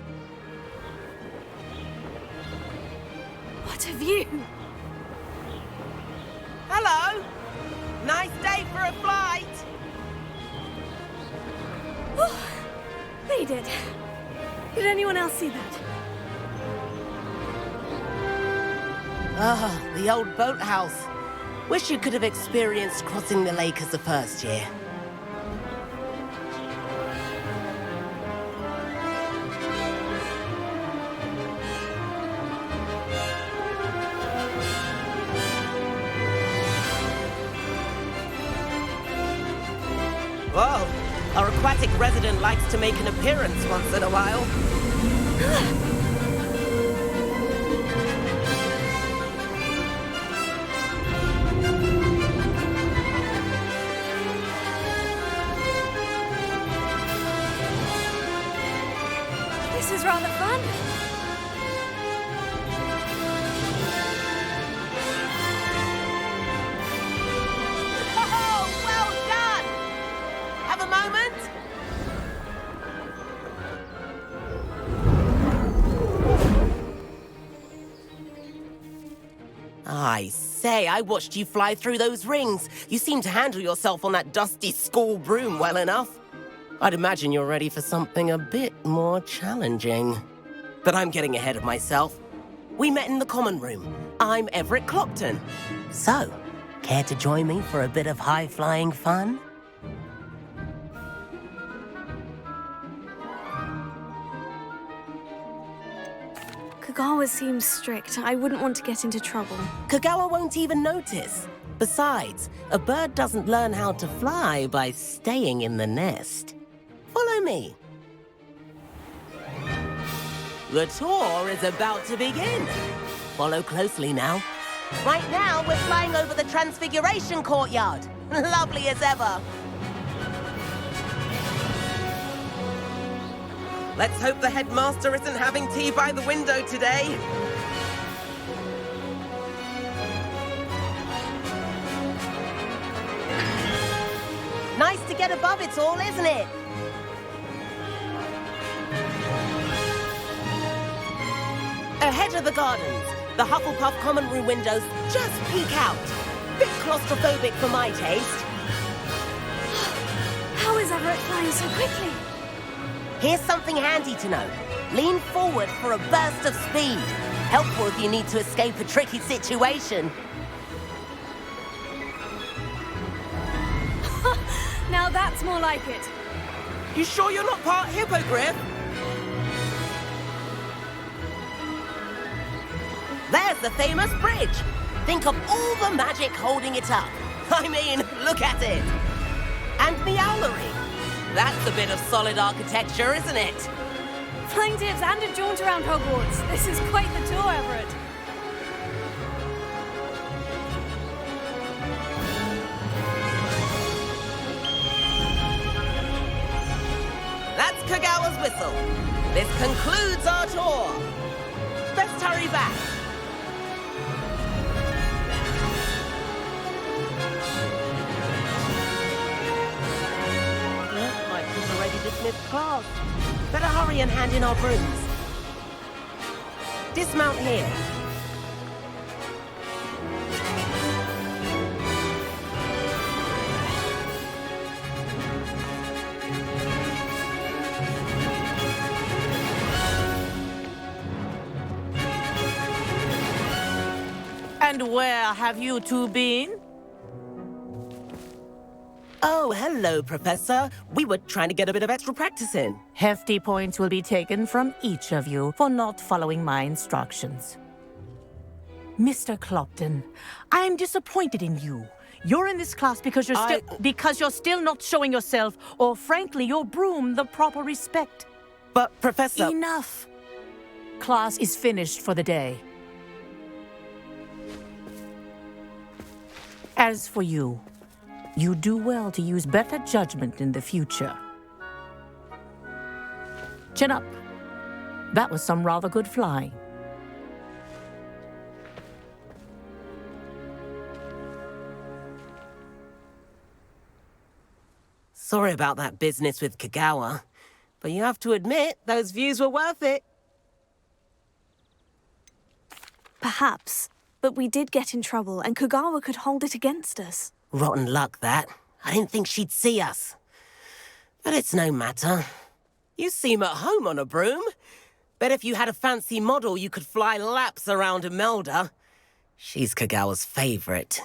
What a view! Hello! Nice day for a flight! Oh, they did. Did anyone else see that? Ah, the old boathouse. Wish you could have experienced crossing the lake as a first year. Whoa! Our aquatic resident likes to make an appearance once in a while. This is rather fun. Oh, well done! Have a moment? I say, I watched you fly through those rings. You seem to handle yourself on that dusty school broom well enough. I'd imagine you're ready for something a bit more challenging. But I'm getting ahead of myself. We met in the common room. I'm Everett Clopton. So, care to join me for a bit of high-flying fun? Kagawa seems strict. I wouldn't want to get into trouble. Kagawa won't even notice. Besides, a bird doesn't learn how to fly by staying in the nest. Follow me. The tour is about to begin. Follow closely now. Right now, we're flying over the Transfiguration Courtyard. Lovely as ever. Let's hope the headmaster isn't having tea by the window today. Nice to get above it all, isn't it? Ahead of the gardens, the Hufflepuff common room windows just peek out. Bit claustrophobic for my taste. How is Everett flying so quickly? Here's something handy to know. Lean forward for a burst of speed. Helpful if you need to escape a tricky situation. Now that's more like it. You sure you're not part hippogriff? There's the famous bridge. Think of all the magic holding it up. I mean, look at it. And the owlery. That's a bit of solid architecture, isn't it? Flying tips and a jaunt around Hogwarts. This is quite the tour, Everett. That's Kagawa's whistle. This concludes our tour. Best hurry back. Already dismissed class. Better hurry and hand in our brooms. Dismount here. And where have you two been? Oh, hello, Professor. We were trying to get a bit of extra practice in. Hefty points will be taken from each of you for not following my instructions. Mr. Clopton, I am disappointed in you. You're in this class because you're still not showing yourself, or frankly, your broom the proper respect. But, Professor... Enough. Class is finished for the day. As for you, you do well to use better judgment in the future. Chin up. That was some rather good flying. Sorry about that business with Kagawa, but you have to admit, those views were worth it. Perhaps, but we did get in trouble and Kagawa could hold it against us. Rotten luck, that. I didn't think she'd see us. But it's no matter. You seem at home on a broom. Bet if you had a fancy model, you could fly laps around Imelda. She's Kagawa's favorite.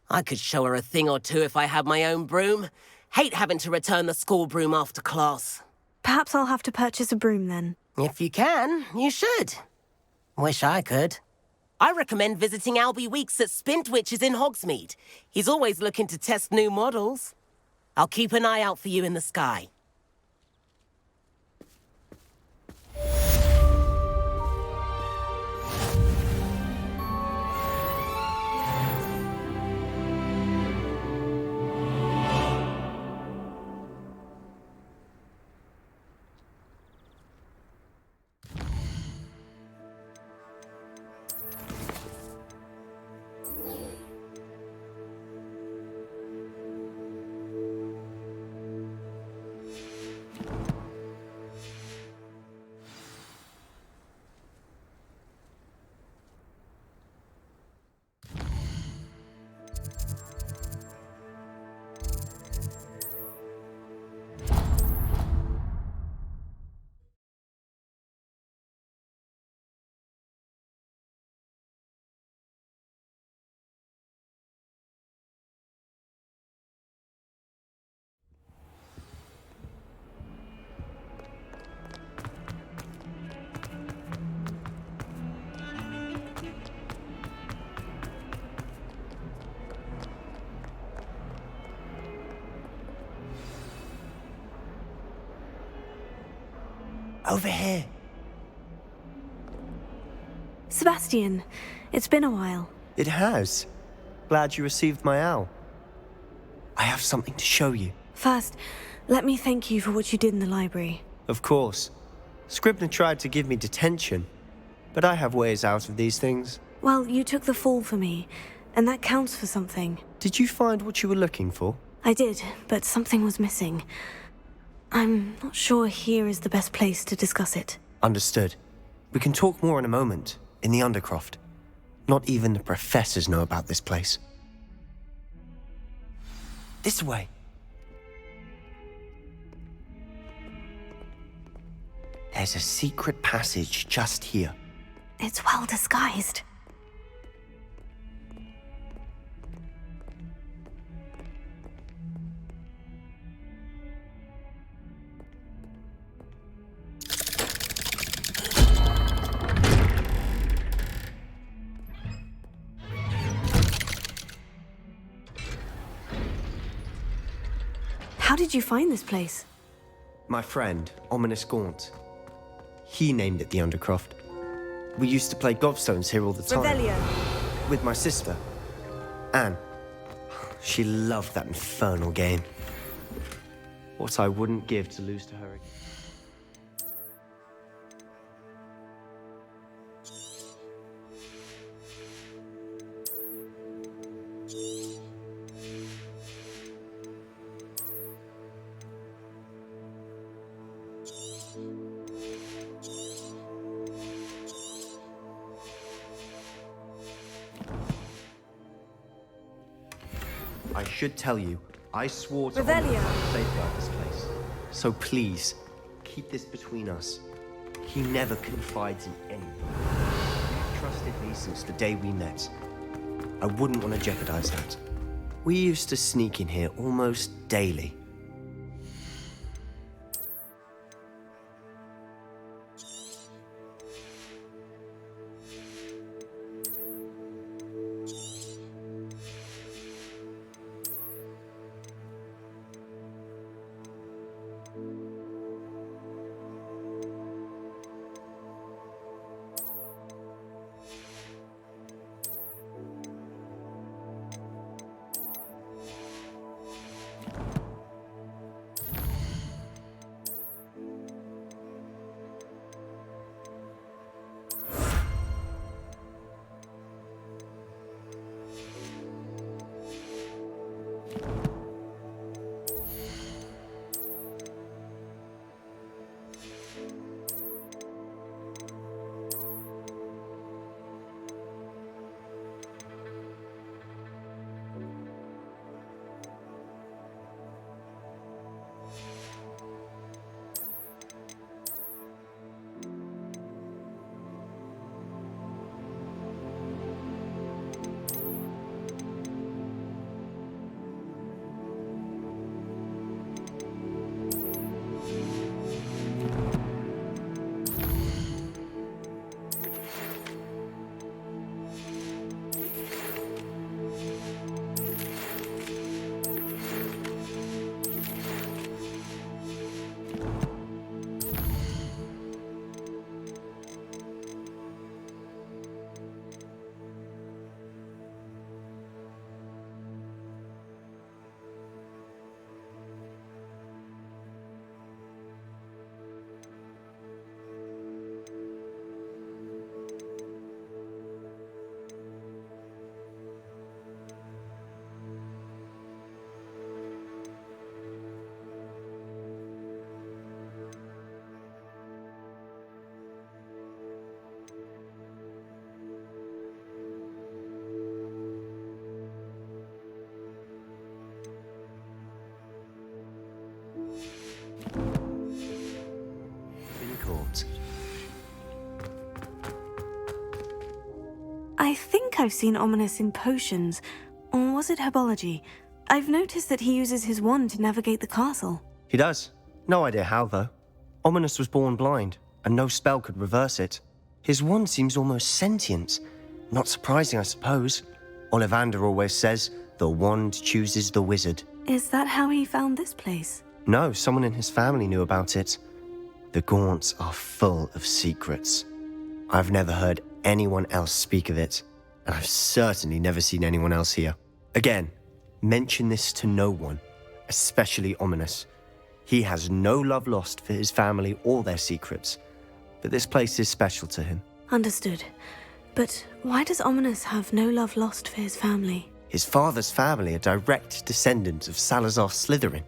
I could show her a thing or two if I had my own broom. Hate having to return the school broom after class. Perhaps I'll have to purchase a broom then. If you can, you should. Wish I could. I recommend visiting Albie Weeks at Spintwitches in Hogsmeade. He's always looking to test new models. I'll keep an eye out for you in the sky. Over here. Sebastian, it's been a while. It has. Glad you received my owl. I have something to show you. First, let me thank you for what you did in the library. Of course. Scribner tried to give me detention, but I have ways out of these things. Well, you took the fall for me, and that counts for something. Did you find what you were looking for? I did, but something was missing. I'm not sure here is the best place to discuss it. Understood. We can talk more in a moment, in the Undercroft. Not even the professors know about this place. This way. There's a secret passage just here. It's well disguised. How did you find this place? My friend, Ominous Gaunt. He named it the Undercroft. We used to play gobstones here all the time. Revelio. With my sister, Anne. She loved that infernal game. What I wouldn't give to lose to her again. I should tell you, I swore to Revelio. safeguard this place. So please, keep this between us. He never confides in anyone. You've trusted me since the day we met. I wouldn't want to jeopardize that. We used to sneak in here almost daily. I think I've seen Ominous in potions, or was it herbology? I've noticed that he uses his wand to navigate the castle. He does. No idea how, though. Ominous was born blind, and no spell could reverse it. His wand seems almost sentient. Not surprising, I suppose. Ollivander always says, the wand chooses the wizard. Is that how he found this place? No, someone in his family knew about it. The Gaunts are full of secrets. I've never heard anyone else speak of it, and I've certainly never seen anyone else here. Again, mention this to no one, especially Ominous. He has no love lost for his family or their secrets, but this place is special to him. Understood. But why does Ominous have no love lost for his family? His father's family are direct descendants of Salazar Slytherin,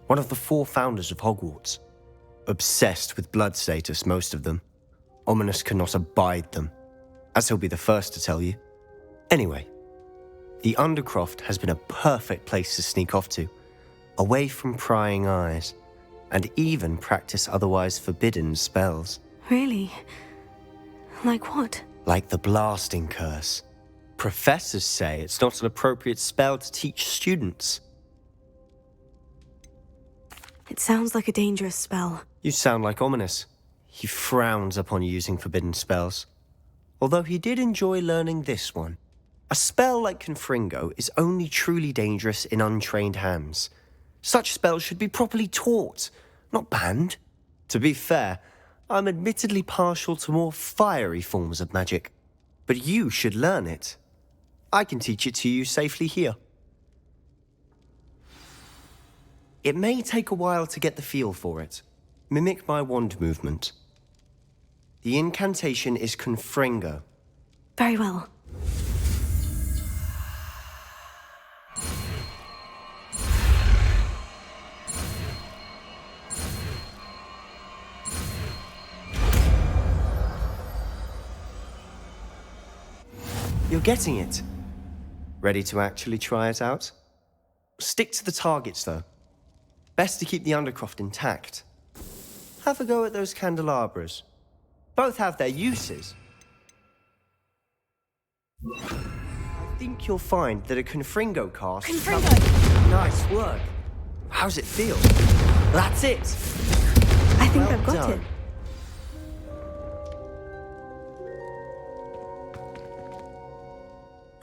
one of the 4 founders of Hogwarts. Obsessed with blood status, most of them. Ominous cannot abide them, as he'll be the first to tell you. Anyway, the Undercroft has been a perfect place to sneak off to, away from prying eyes, and even practice otherwise forbidden spells. Really? Like what? Like the blasting curse. Professors say it's not an appropriate spell to teach students. It sounds like a dangerous spell. You sound like Ominous. He frowns upon using forbidden spells. Although he did enjoy learning this one. A spell like Confringo is only truly dangerous in untrained hands. Such spells should be properly taught, not banned. To be fair, I'm admittedly partial to more fiery forms of magic. But you should learn it. I can teach it to you safely here. It may take a while to get the feel for it. Mimic my wand movement. The incantation is Confringo. Very well. You're getting it. Ready to actually try it out? Stick to the targets, though. Best to keep the Undercroft intact. Have a go at those candelabras. Both have their uses. I think you'll find that a Confringo cast... Confringo! Nice work. How's it feel? That's it! I think Well I've got done. it.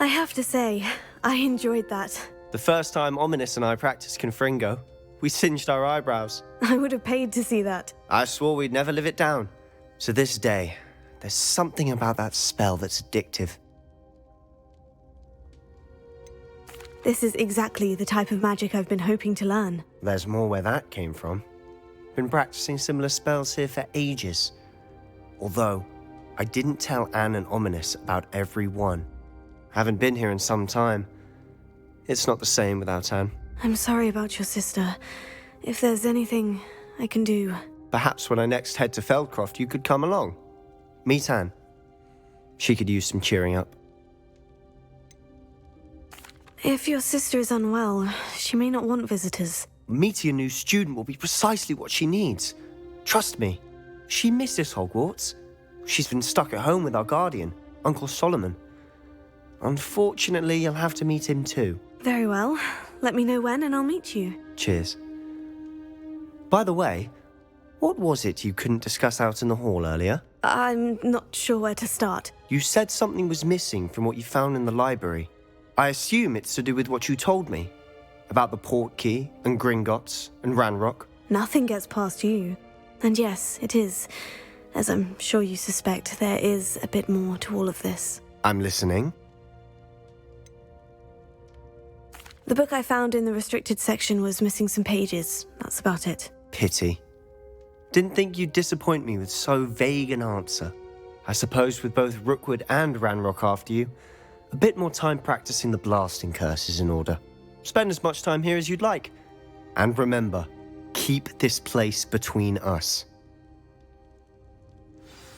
I have to say, I enjoyed that. The first time Ominous and I practiced Confringo, we singed our eyebrows. I would have paid to see that. I swore we'd never live it down. To this day, there's something about that spell that's addictive. This is exactly the type of magic I've been hoping to learn. There's more where that came from. Been practicing similar spells here for ages. Although, I didn't tell Anne and Ominous about every one. Haven't been here in some time. It's not the same without Anne. I'm sorry about your sister. If there's anything I can do... Perhaps when I next head to Feldcroft, you could come along. Meet Anne. She could use some cheering up. If your sister is unwell, she may not want visitors. Meeting a new student will be precisely what she needs. Trust me. She misses Hogwarts. She's been stuck at home with our guardian, Uncle Solomon. Unfortunately, you'll have to meet him too. Very well. Let me know when and I'll meet you. Cheers. By the way, what was it you couldn't discuss out in the hall earlier? I'm not sure where to start. You said something was missing from what you found in the library. I assume it's to do with what you told me. About the Portkey and Gringotts and Ranrock. Nothing gets past you. And yes, it is. As I'm sure you suspect, there is a bit more to all of this. I'm listening. The book I found in the restricted section was missing some pages. That's about it. Pity. Didn't think you'd disappoint me with so vague an answer. I suppose with both Rookwood and Ranrock after you, a bit more time practicing the blasting curse is in order. Spend as much time here as you'd like. And remember, keep this place between us.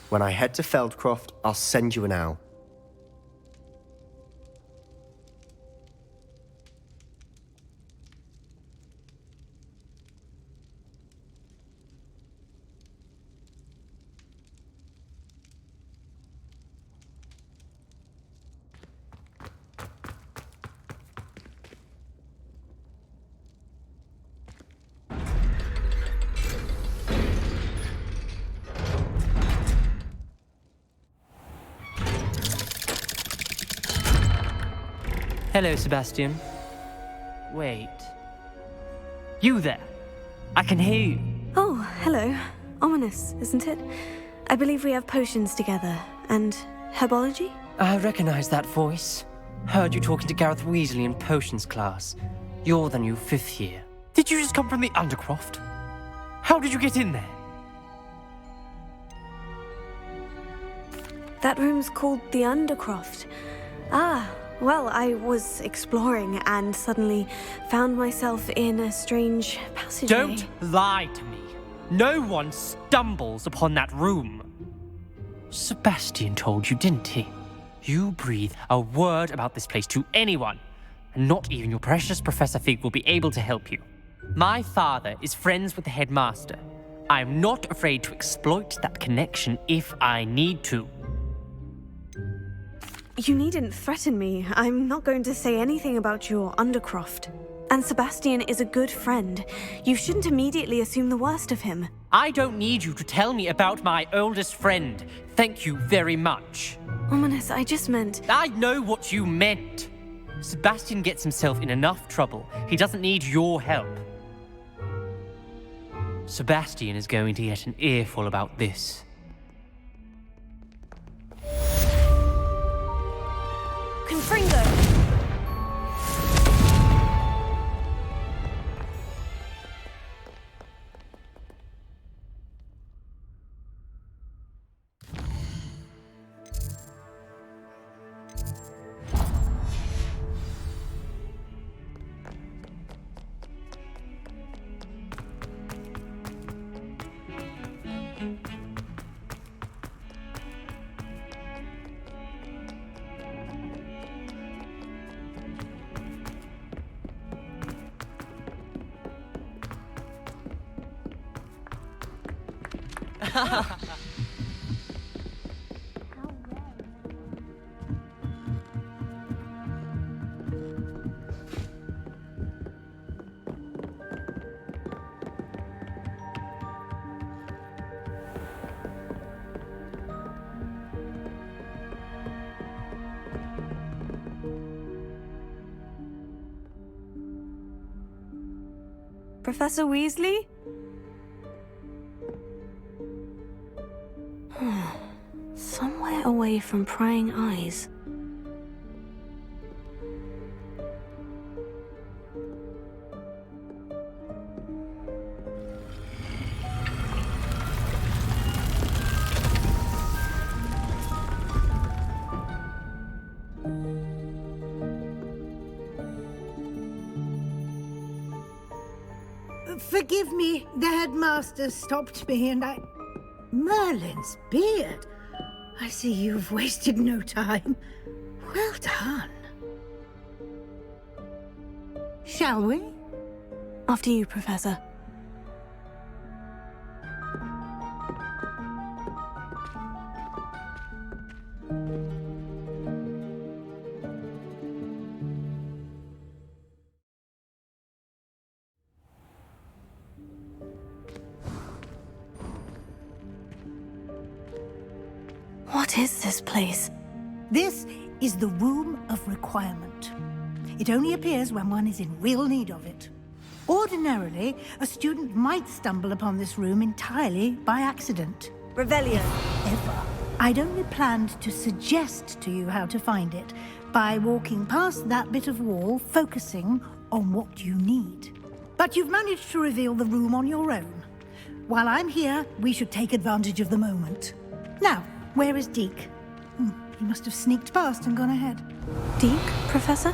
When I head to Feldcroft, I'll send you an owl. Hello, Sebastian. Wait. You there! I can hear you. Oh, hello. Ominous, isn't it? I believe we have potions together. And herbology? I recognize that voice. Heard you talking to Gareth Weasley in potions class. You're the new 5th year. Did you just come from the Undercroft? How did you get in there? That room's called the Undercroft. Ah, well, I was exploring and suddenly found myself in a strange passageway. Don't lie to me. No one stumbles upon that room. Sebastian told you, didn't he? You breathe a word about this place to anyone, and not even your precious Professor Fig will be able to help you. My father is friends with the headmaster. I'm not afraid to exploit that connection if I need to. You needn't threaten me. I'm not going to say anything about your Undercroft. And Sebastian is a good friend. You shouldn't immediately assume the worst of him. I don't need you to tell me about my oldest friend. Thank you very much. Ominous, I just meant... I know what you meant. Sebastian gets himself in enough trouble. He doesn't need your help. Sebastian is going to get an earful about this. Confringo! Professor Weasley? Somewhere away from prying eyes. Forgive me, the headmaster stopped me and I... Merlin's beard. I see you've wasted no time. Well done. Shall we? After you, Professor. What is this place? This is the Room of Requirement. It only appears when one is in real need of it. Ordinarily, a student might stumble upon this room entirely by accident. Revelio. Ever. I'd only planned to suggest to you how to find it by walking past that bit of wall, focusing on what you need. But you've managed to reveal the room on your own. While I'm here, we should take advantage of the moment. Now, where is Deke? He must have sneaked past and gone ahead. Deke, Professor?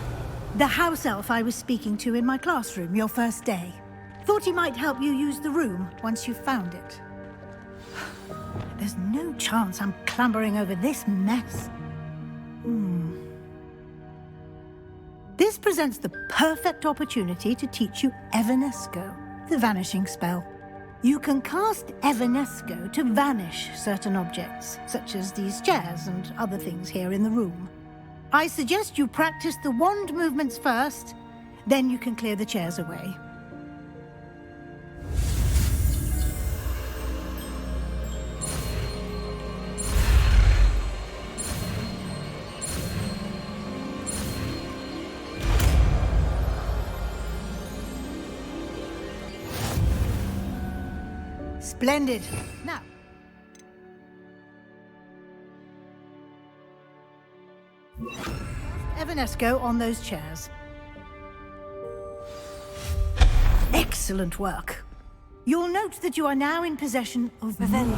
The house elf I was speaking to in my classroom your first day. Thought he might help you use the room once you've found it. There's no chance I'm clambering over this mess. This presents the perfect opportunity to teach you Evanesco, the vanishing spell. You can cast Evanesco to vanish certain objects, such as these chairs and other things here in the room. I suggest you practice the wand movements first, then you can clear the chairs away. Splendid. Now, Evanesco on those chairs. Excellent work. You'll note that you are now in possession of Revelio.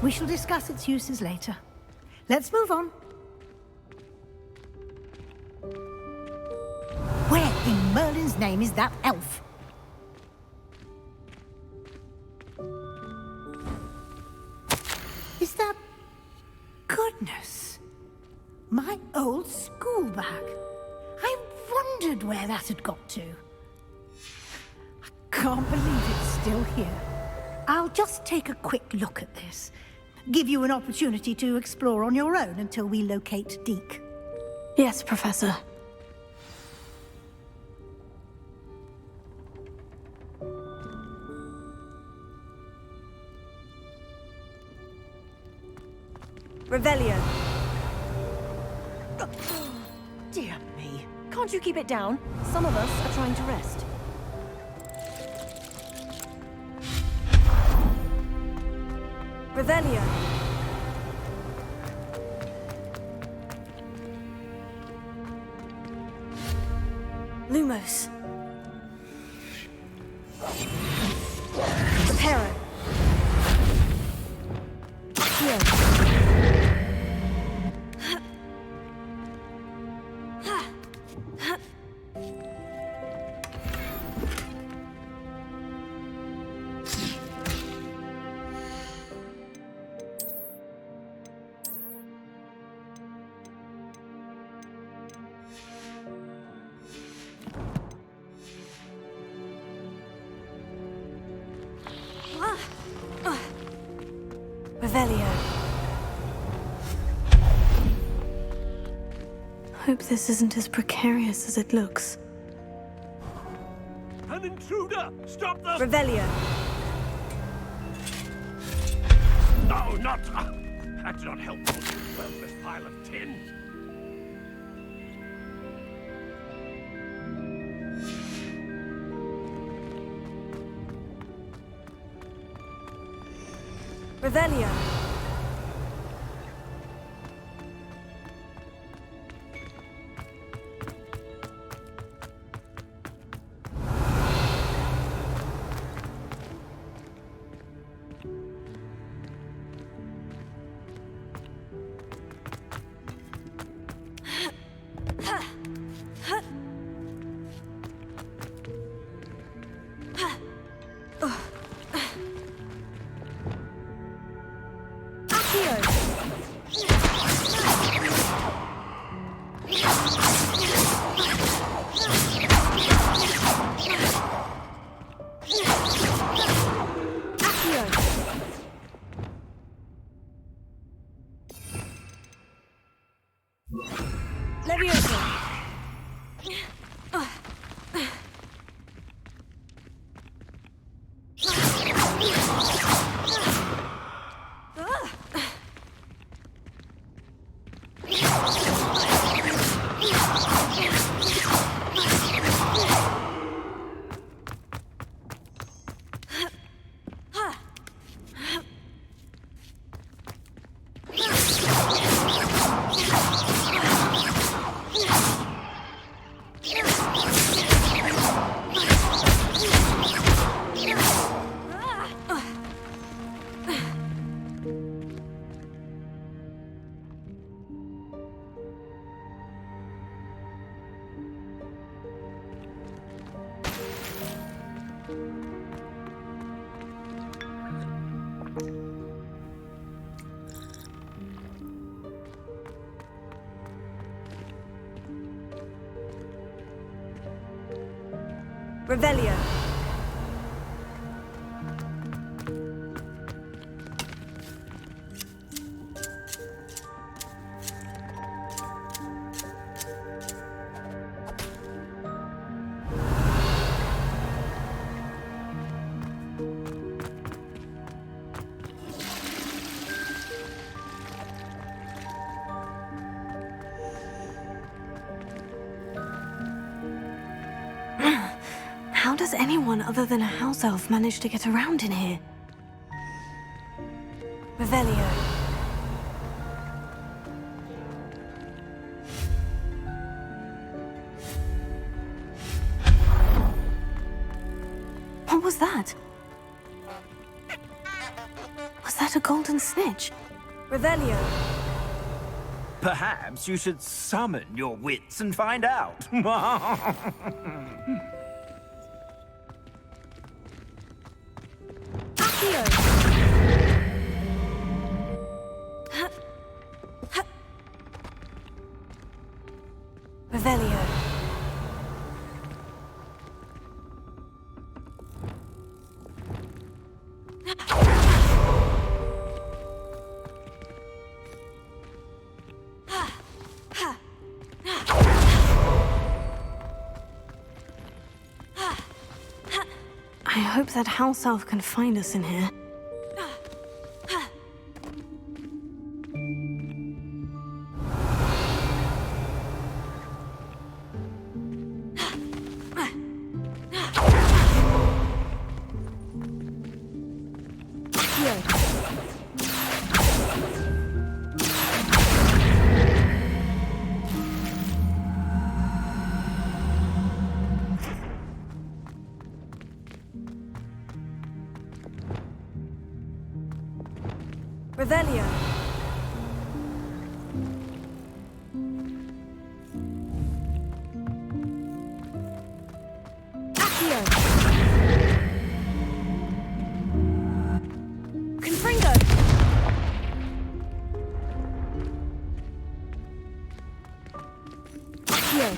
We shall discuss its uses later. Let's move on. Where in Merlin's name is that elf? Is that... Goodness. My old school bag. I wondered where that had got to. I can't believe it's still here. I'll just take a quick look at this. Give you an opportunity to explore on your own until we locate Deke. Yes, Professor. Revelio. Dear me. Can't you keep it down? Some of us are trying to rest. Revelio. Lumos. Reparo. Here. Revelio. Hope this isn't as precarious as it looks. An intruder! Stop them! Revelio. No, not... that's not helpful. Worthless pile of tin. Revelio. Revelio. How does anyone other than a house elf manage to get around in here? Revelio. What was that? Was that a golden snitch? Revelio. Perhaps you should summon your wits and find out. Revelio. I hope that house elf can find us in here. Revelio. Accio. Confringo. Accio.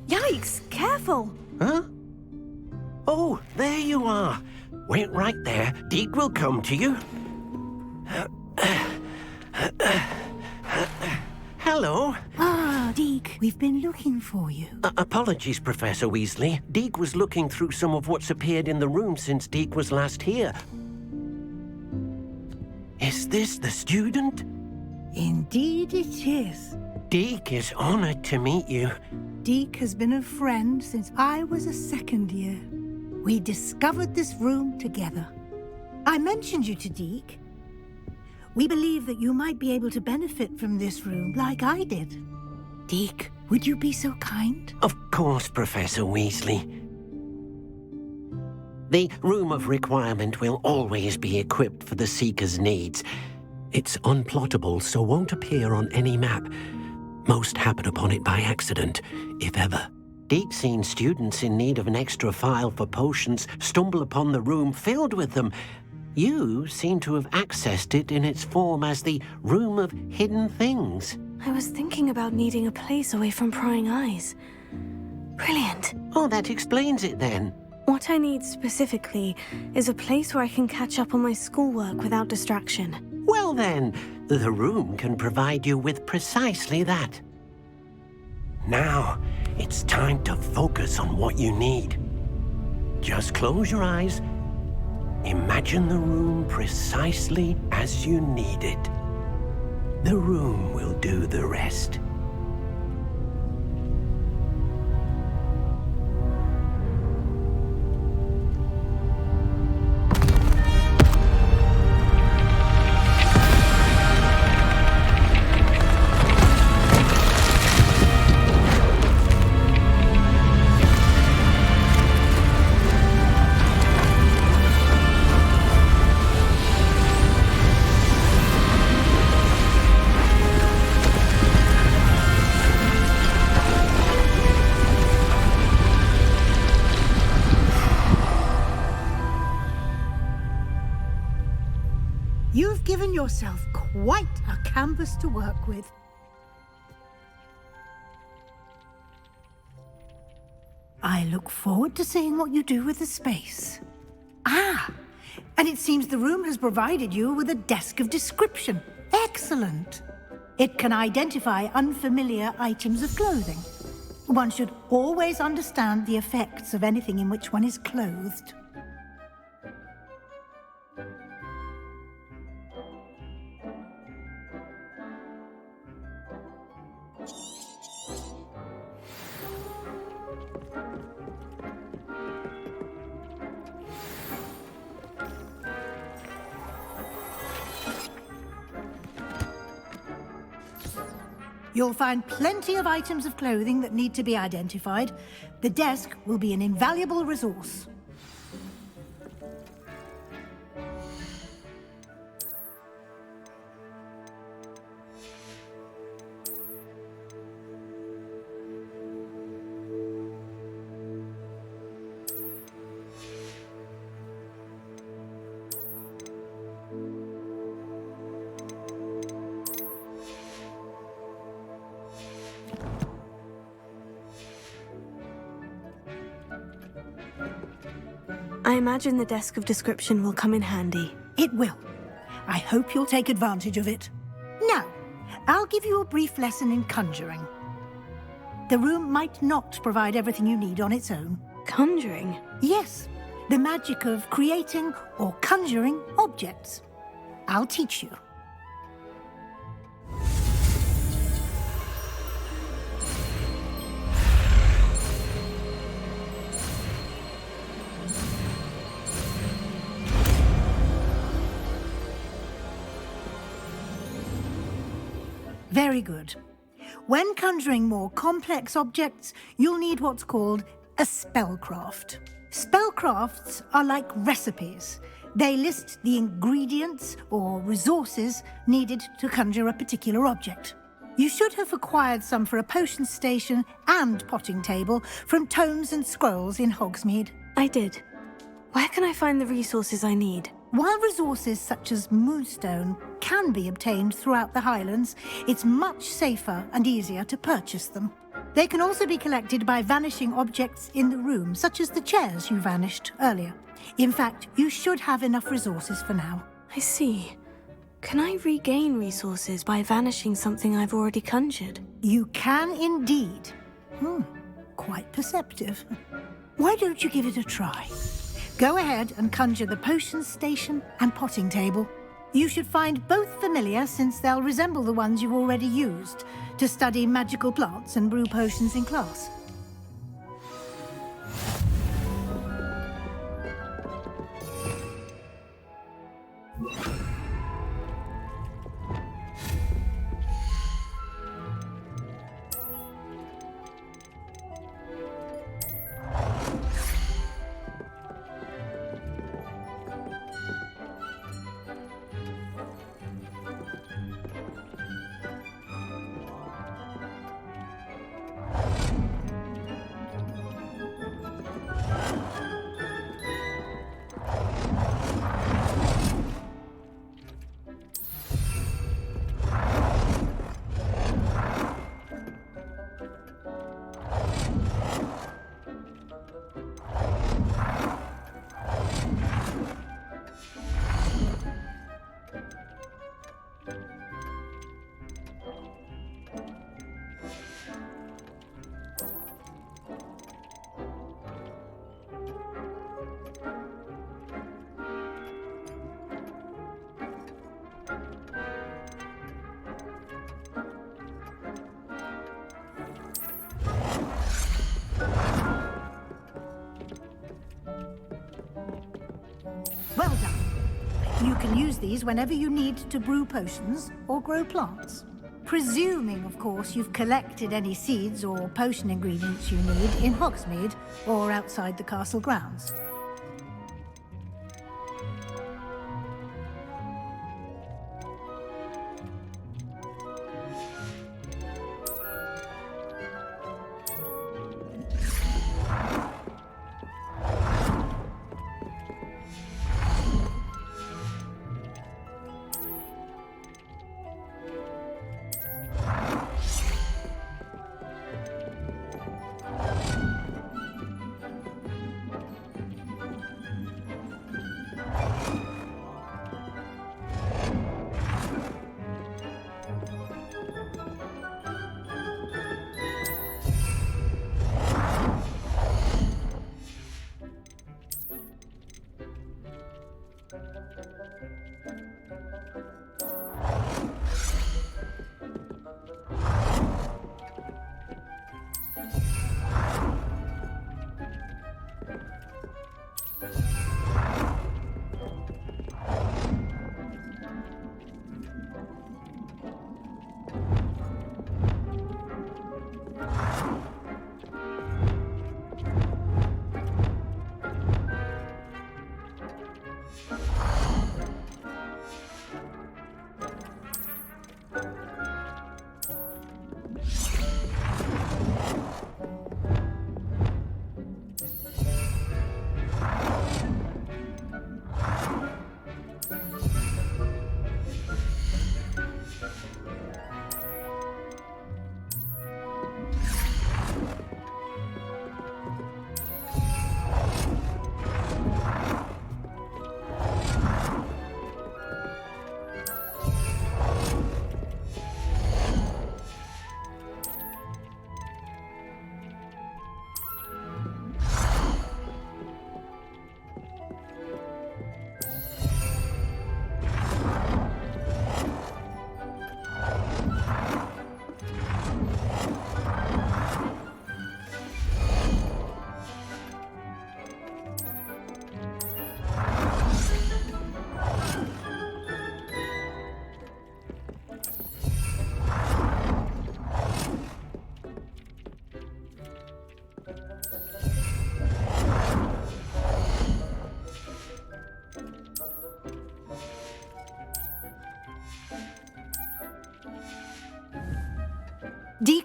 Yikes! Careful! Huh? Oh, there you are. Wait right there. Deke will come to you. Hello. Ah, Deke, we've been looking for you. Apologies, Professor Weasley. Deke was looking through some of what's appeared in the room since Deke was last here. Is this the student? Indeed it is. Deke is honored to meet you. Deke has been a friend since I was a second year. We discovered this room together. I mentioned you to Deke. We believe that you might be able to benefit from this room like I did. Deke, would you be so kind? Of course, Professor Weasley. The Room of Requirement will always be equipped for the Seeker's needs. It's unplottable, so won't appear on any map. Most happen upon it by accident, if ever. Deep-seen students in need of an extra file for potions stumble upon the room filled with them. You seem to have accessed it in its form as the Room of Hidden Things. I was thinking about needing a place away from prying eyes. Brilliant. Oh, that explains it then. What I need specifically is a place where I can catch up on my schoolwork without distraction. Well then, the room can provide you with precisely that. Now, it's time to focus on what you need. Just close your eyes. Imagine the room precisely as you need it. The room will do the rest. yourself quite a canvas to work with. I look forward to seeing what you do with the space. Ah, and it seems the room has provided you with a desk of description. Excellent. It can identify unfamiliar items of clothing. One should always understand the effects of anything in which one is clothed. You'll find plenty of items of clothing that need to be identified. The desk will be an invaluable resource. I imagine the desk of description will come in handy. It will. I hope you'll take advantage of it. Now, I'll give you a brief lesson in conjuring. The room might not provide everything you need on its own. Conjuring? Yes, the magic of creating or conjuring objects. I'll teach you. Very good. When conjuring more complex objects, you'll need what's called a spellcraft. Spellcrafts are like recipes. They list the ingredients or resources needed to conjure a particular object. You should have acquired some for a potion station and potting table from tomes and scrolls in Hogsmeade. I did. Where can I find the resources I need? While resources such as moonstone can be obtained throughout the Highlands, it's much safer and easier to purchase them. They can also be collected by vanishing objects in the room, such as the chairs you vanished earlier. In fact, you should have enough resources for now. I see. Can I regain resources by vanishing something I've already conjured? You can indeed. Quite perceptive. Why don't you give it a try? Go ahead and conjure the potion station and potting table. You should find both familiar, since they'll resemble the ones you've already used to study magical plants and brew potions in class. Well done. You can use these whenever you need to brew potions or grow plants. Presuming, of course, you've collected any seeds or potion ingredients you need in Hogsmeade or outside the castle grounds.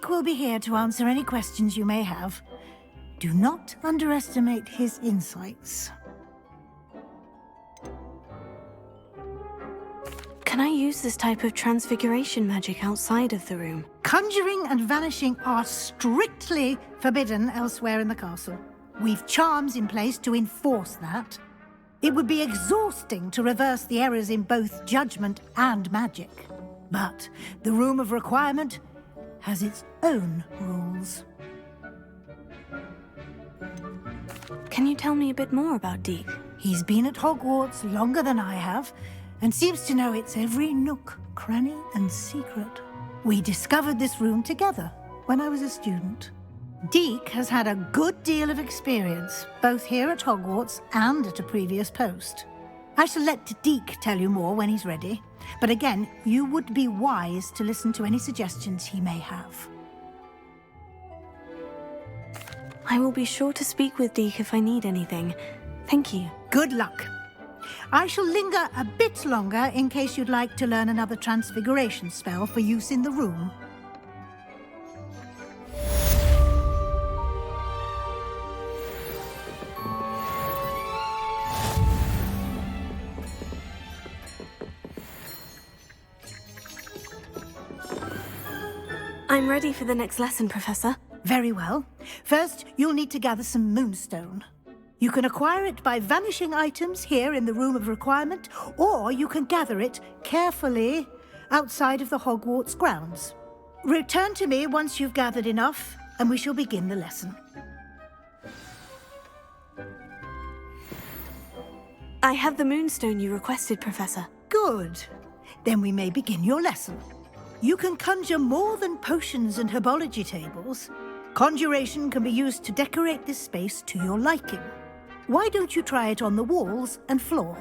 Deek will be here to answer any questions you may have. Do not underestimate his insights. Can I use this type of transfiguration magic outside of the room? Conjuring and vanishing are strictly forbidden elsewhere in the castle. We've charms in place to enforce that. It would be exhausting to reverse the errors in both judgment and magic. But the Room of Requirement has its own rules. Can you tell me a bit more about Deek? He's been at Hogwarts longer than I have, and seems to know its every nook, cranny, and secret. We discovered this room together when I was a student. Deek has had a good deal of experience, both here at Hogwarts and at a previous post. I shall let Deek tell you more when he's ready, but again, you would be wise to listen to any suggestions he may have. I will be sure to speak with Deek if I need anything. Thank you. Good luck. I shall linger a bit longer in case you'd like to learn another transfiguration spell for use in the room. I'm ready for the next lesson, Professor. Very well. First, you'll need to gather some moonstone. You can acquire it by vanishing items here in the Room of Requirement, or you can gather it carefully outside of the Hogwarts grounds. Return to me once you've gathered enough, and we shall begin the lesson. I have the moonstone you requested, Professor. Good. Then we may begin your lesson. You can conjure more than potions and herbology tables. Conjuration can be used to decorate this space to your liking. Why don't you try it on the walls and floor?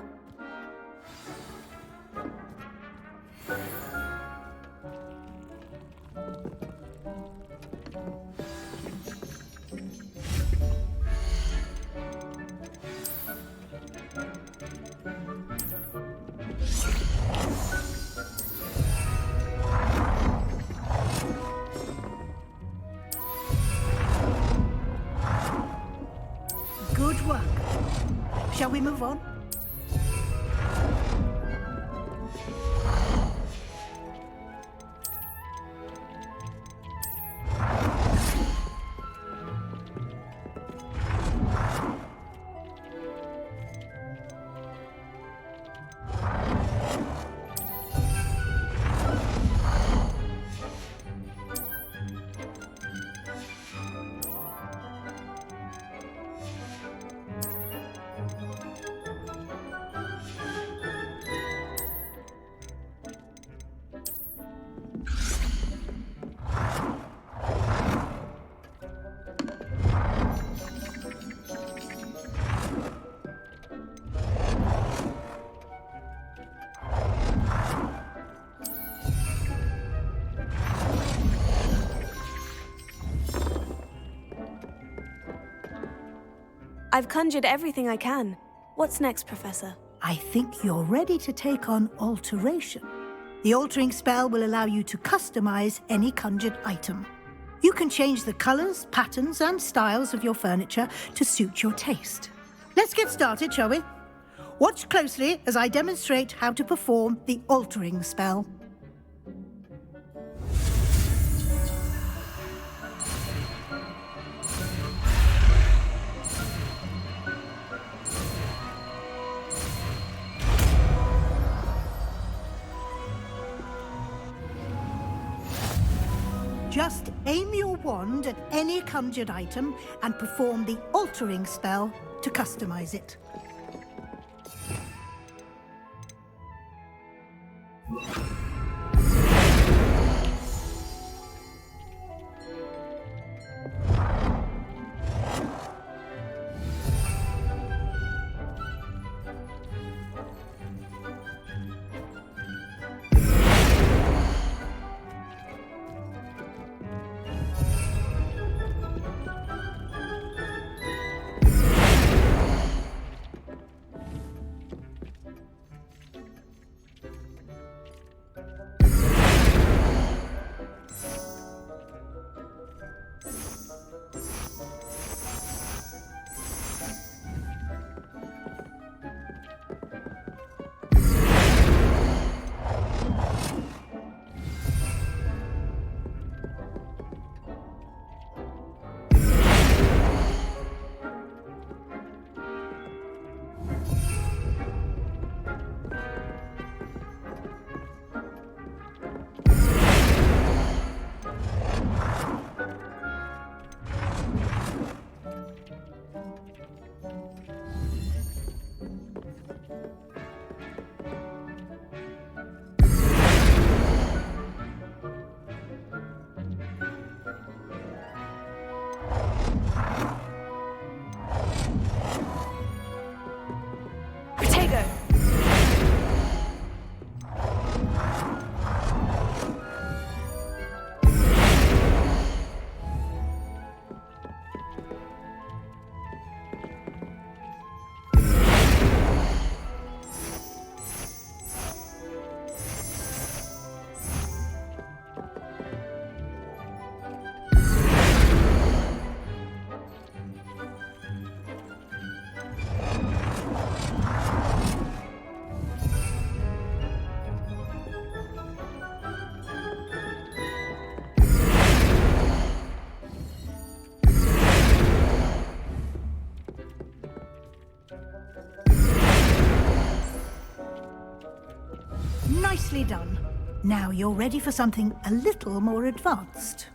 Good work. Shall we move on? I've conjured everything I can. What's next, Professor? I think you're ready to take on alteration. The altering spell will allow you to customize any conjured item. You can change the colors, patterns, and styles of your furniture to suit your taste. Let's get started, shall we? Watch closely as I demonstrate how to perform the altering spell. Just aim your wand at any conjured item and perform the altering spell to customize it. Protego! Nicely done. Now you're ready for something a little more advanced.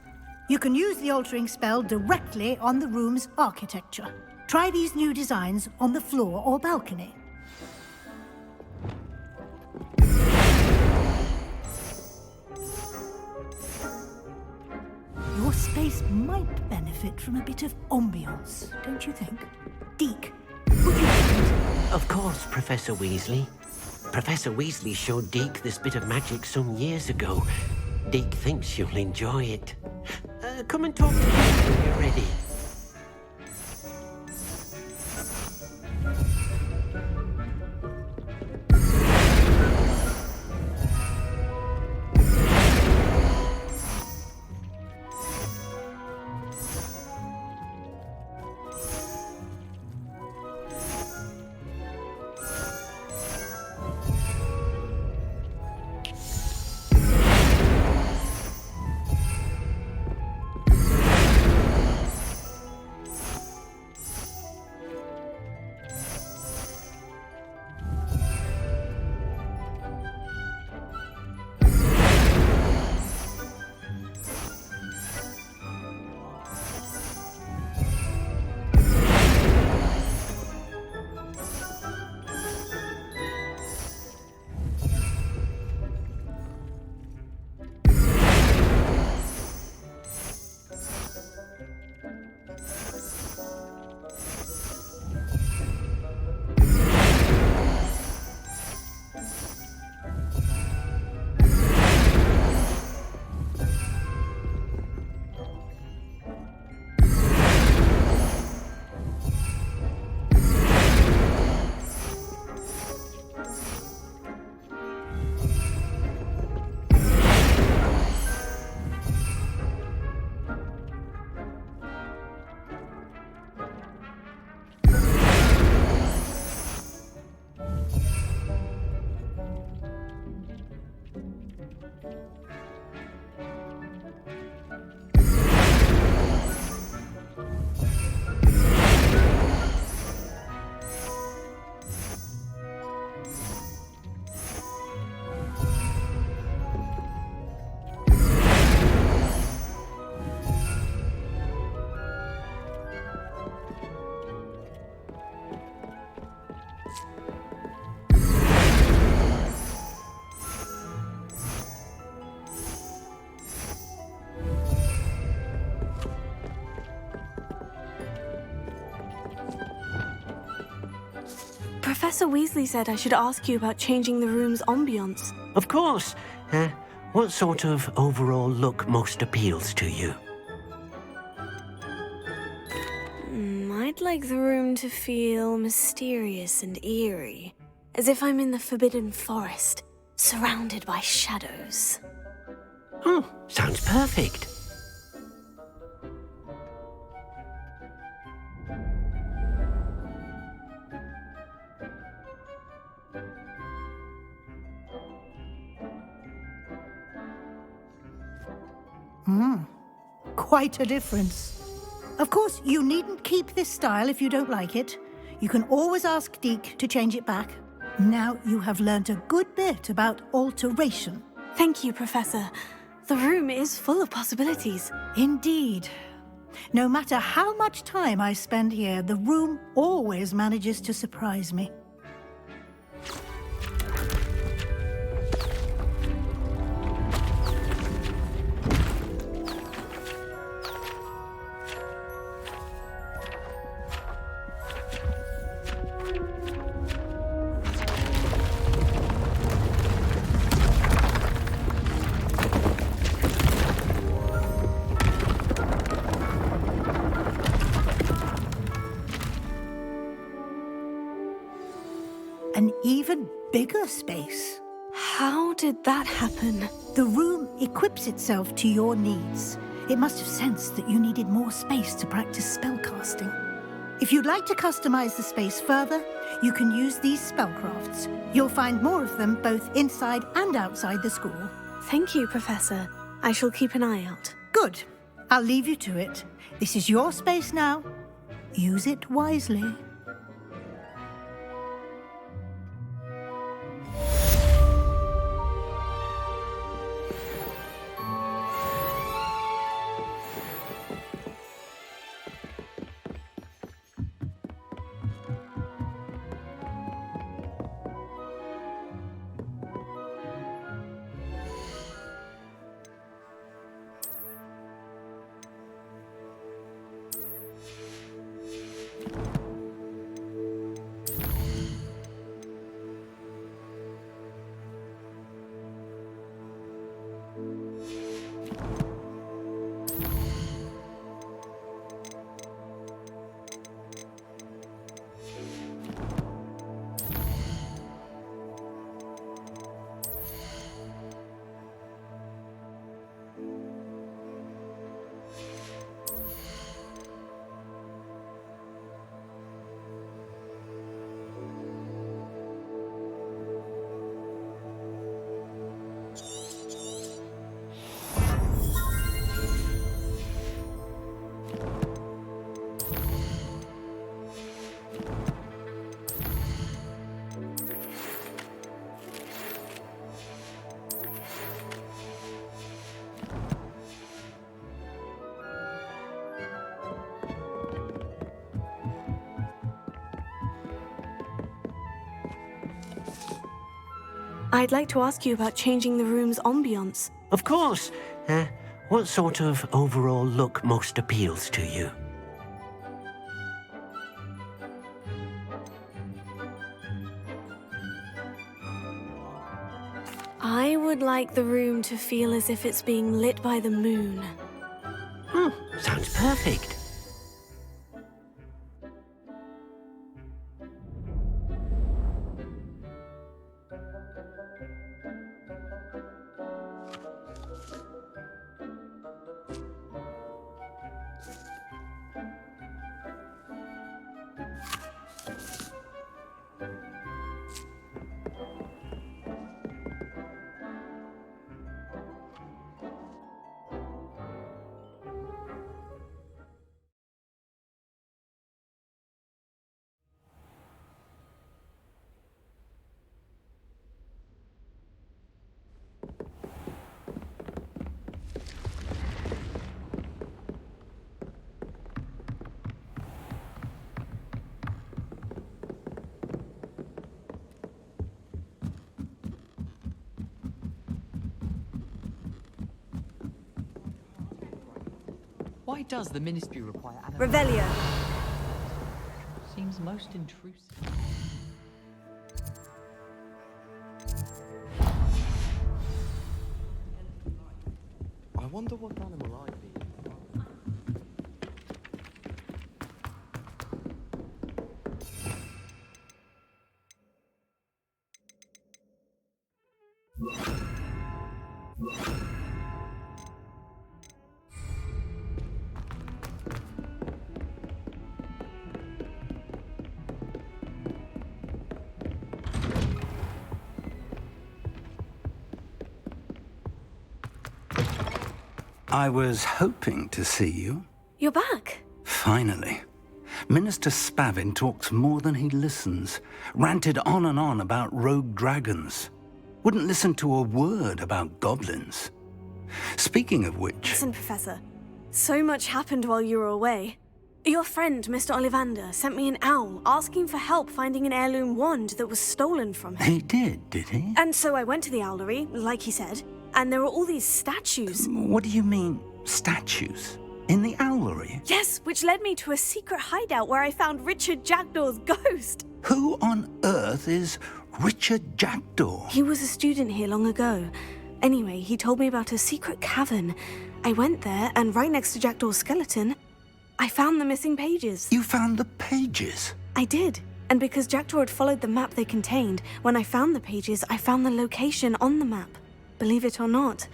You can use the altering spell directly on the room's architecture. Try these new designs on the floor or balcony. Your space might benefit from a bit of ambiance, don't you think? Deke, would you mind? Of course, Professor Weasley. Professor Weasley showed Deke this bit of magic some years ago. Deke thinks you'll enjoy it. Come and talk to Deke when you're ready. Professor Weasley said I should ask you about changing the room's ambiance. Of course. What sort of overall look most appeals to you? I'd like the room to feel mysterious and eerie, as if I'm in the Forbidden Forest, surrounded by shadows. Oh, sounds perfect. Quite a difference. Of course, you needn't keep this style if you don't like it. You can always ask Deke to change it back. Now you have learnt a good bit about alteration. Thank you, Professor. The room is full of possibilities. Indeed. No matter how much time I spend here, the room always manages to surprise me. an even bigger space. How did that happen? The room equips itself to your needs. It must have sensed that you needed more space to practice spellcasting. If you'd like to customize the space further, you can use these spellcrafts. You'll find more of them both inside and outside the school. Thank you, Professor. I shall keep an eye out. Good. I'll leave you to it. This is your space now. Use it wisely. I'd like to ask you about changing the room's ambiance. Of course. What sort of overall look most appeals to you? I would like the room to feel as if it's being lit by the moon. Sounds perfect. Why does the Ministry require Revelio. Seems most intrusive. I wonder what animal I'd be. I was hoping to see you. You're back. Finally. Minister Spavin talks more than he listens. Ranted on and on about rogue dragons. Wouldn't listen to a word about goblins. Speaking of which... Listen, Professor. So much happened while you were away. Your friend, Mr. Ollivander, sent me an owl asking for help finding an heirloom wand that was stolen from him. He did he? And so I went to the owlery, like he said, and there were all these statues. What do you mean, statues? In the owlery? Yes, which led me to a secret hideout where I found Richard Jackdaw's ghost. Who on earth is Richard Jackdaw? He was a student here long ago. Anyway, he told me about a secret cavern. I went there, and right next to Jackdaw's skeleton, I found the missing pages. You found the pages? I did. And because Jackdaw had followed the map they contained, when I found the pages, I found the location on the map. Believe it or not,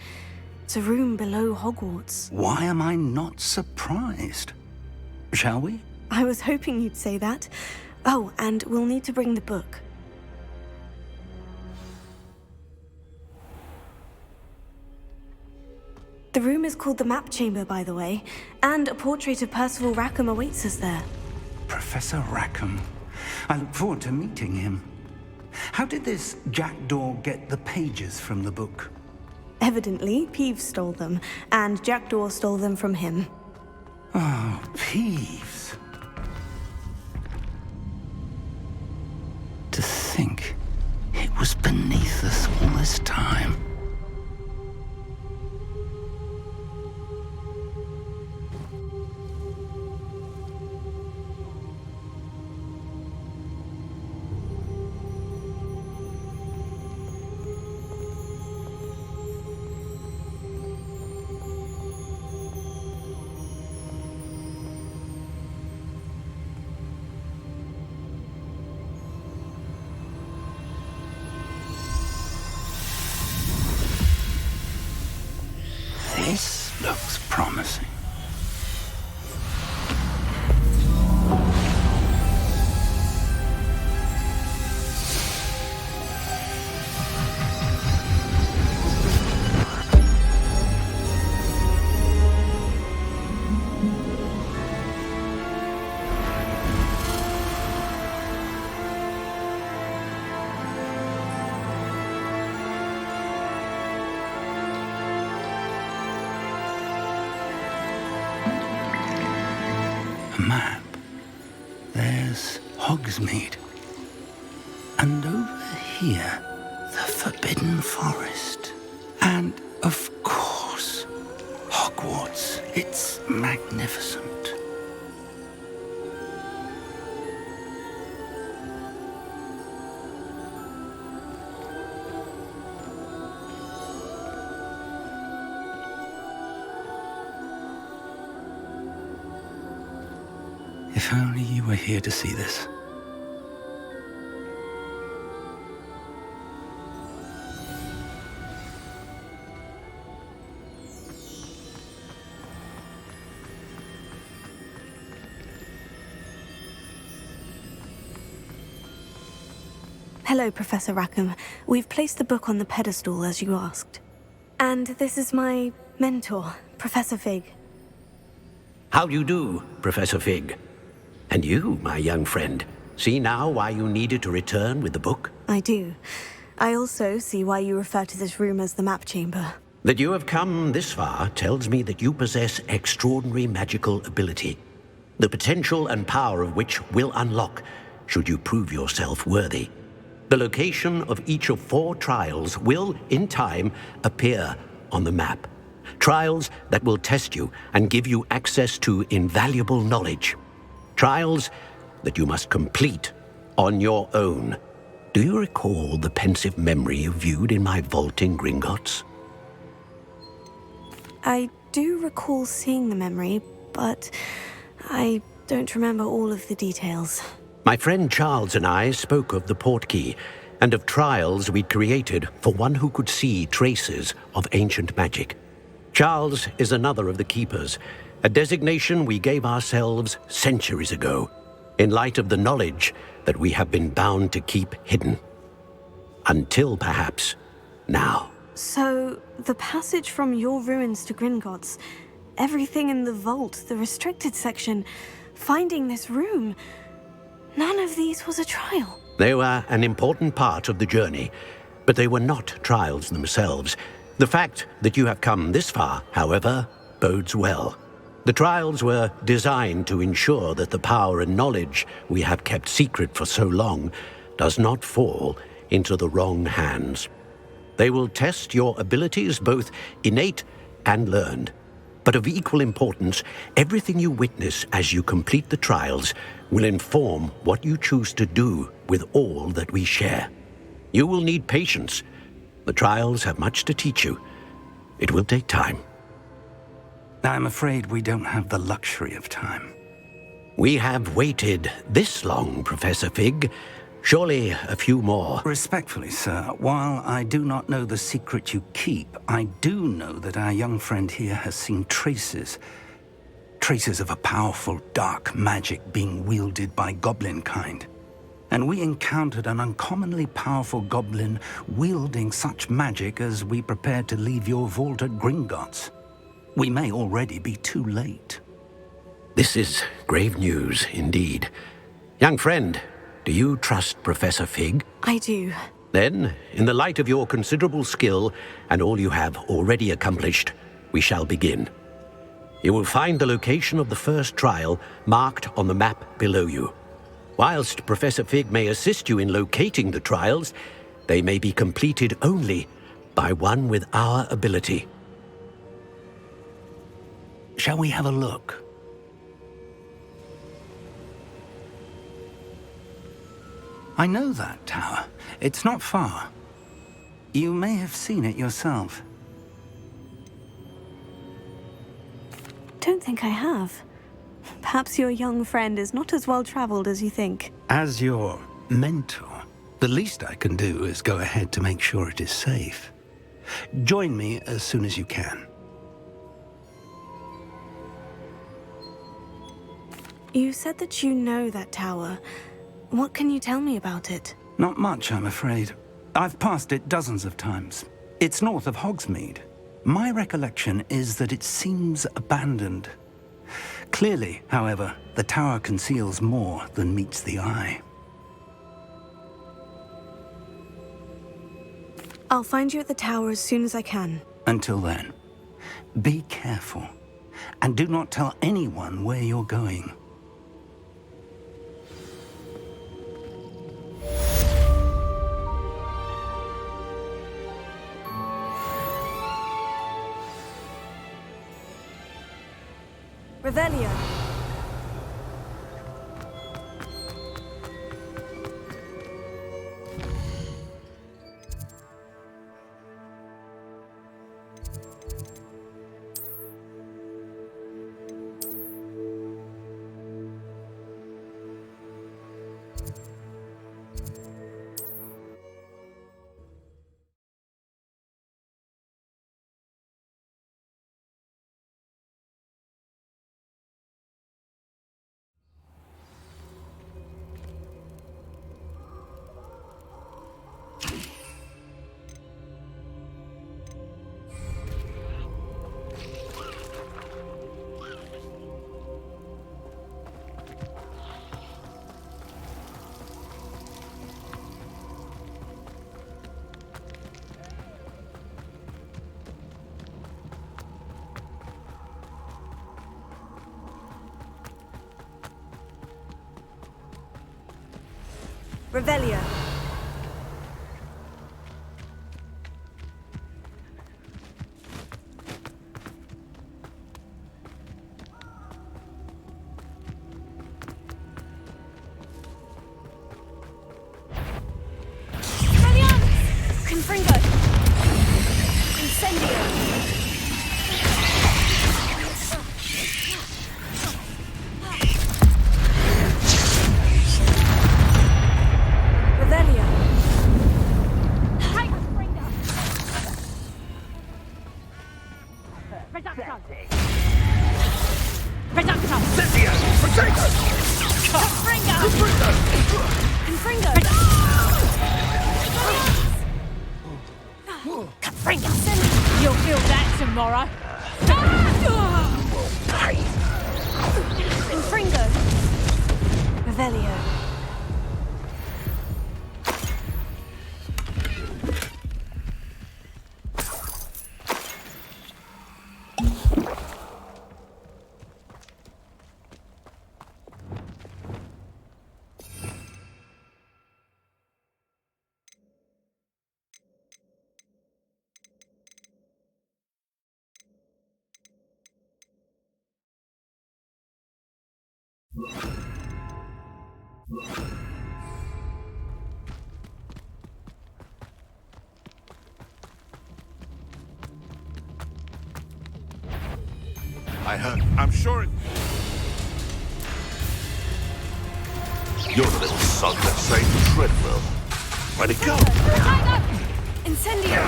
it's a room below Hogwarts. Why am I not surprised? Shall we? I was hoping you'd say that. Oh, and we'll need to bring the book. The room is called the Map Chamber, by the way, and a portrait of Percival Rackham awaits us there. Professor Rackham. I look forward to meeting him. How did this Jackdaw get the pages from the book? Evidently, Peeves stole them, and Jackdaw stole them from him. Oh, Peeves. To think it was beneath us all this time. This looks promising. Map. There's Hogsmeade. And over here, the Forbidden Forest. And, of course, Hogwarts. It's magnificent. If only you were here to see this. Hello, Professor Rackham. We've placed the book on the pedestal as you asked. And this is my mentor, Professor Fig. How do you do, Professor Fig? And you, my young friend, see now why you needed to return with the book? I do. I also see why you refer to this room as the Map Chamber. That you have come this far tells me that you possess extraordinary magical ability, the potential and power of which will unlock should you prove yourself worthy. The location of each of 4 trials will, in time, appear on the map. Trials that will test you and give you access to invaluable knowledge. Trials that you must complete on your own. Do you recall the pensive memory you viewed in my vault in Gringotts? I do recall seeing the memory, but I don't remember all of the details. My friend Charles and I spoke of the portkey and of trials we'd created for one who could see traces of ancient magic. Charles is another of the keepers, a designation we gave ourselves centuries ago, in light of the knowledge that we have been bound to keep hidden. Until perhaps now. So, the passage from your ruins to Gringotts, everything in the vault, the restricted section, finding this room, none of these was a trial. They were an important part of the journey, but they were not trials themselves. The fact that you have come this far, however, bodes well. The trials were designed to ensure that the power and knowledge we have kept secret for so long does not fall into the wrong hands. They will test your abilities, both innate and learned. But of equal importance, everything you witness as you complete the trials will inform what you choose to do with all that we share. You will need patience. The trials have much to teach you. It will take time. I'm afraid we don't have the luxury of time. We have waited this long, Professor Fig. Surely a few more. Respectfully, sir, while I do not know the secret you keep, I do know that our young friend here has seen traces of a powerful dark magic being wielded by goblin kind. And we encountered an uncommonly powerful goblin wielding such magic as we prepared to leave your vault at Gringotts. We may already be too late. This is grave news indeed. Young friend, do you trust Professor Fig? I do. Then, in the light of your considerable skill and all you have already accomplished, we shall begin. You will find the location of the first trial marked on the map below you. Whilst Professor Fig may assist you in locating the trials, they may be completed only by one with our ability. Shall we have a look? I know that tower. It's not far. You may have seen it yourself. Don't think I have. Perhaps your young friend is not as well-traveled as you think. As your mentor, the least I can do is go ahead to make sure it is safe. Join me as soon as you can. You said that you know that tower. What can you tell me about it? Not much, I'm afraid. I've passed it dozens of times. It's north of Hogsmeade. My recollection is that it seems abandoned. Clearly, however, the tower conceals more than meets the eye. I'll find you at the tower as soon as I can. Until then, be careful, and do not tell anyone where you're going. Revelio. Revelio. Confringo. Incendio. You'll feel that tomorrow. Confringo. Revelio. I heard. I'm sure it... You're the little son that saved the Treadwell. Where'd it go? Incendio!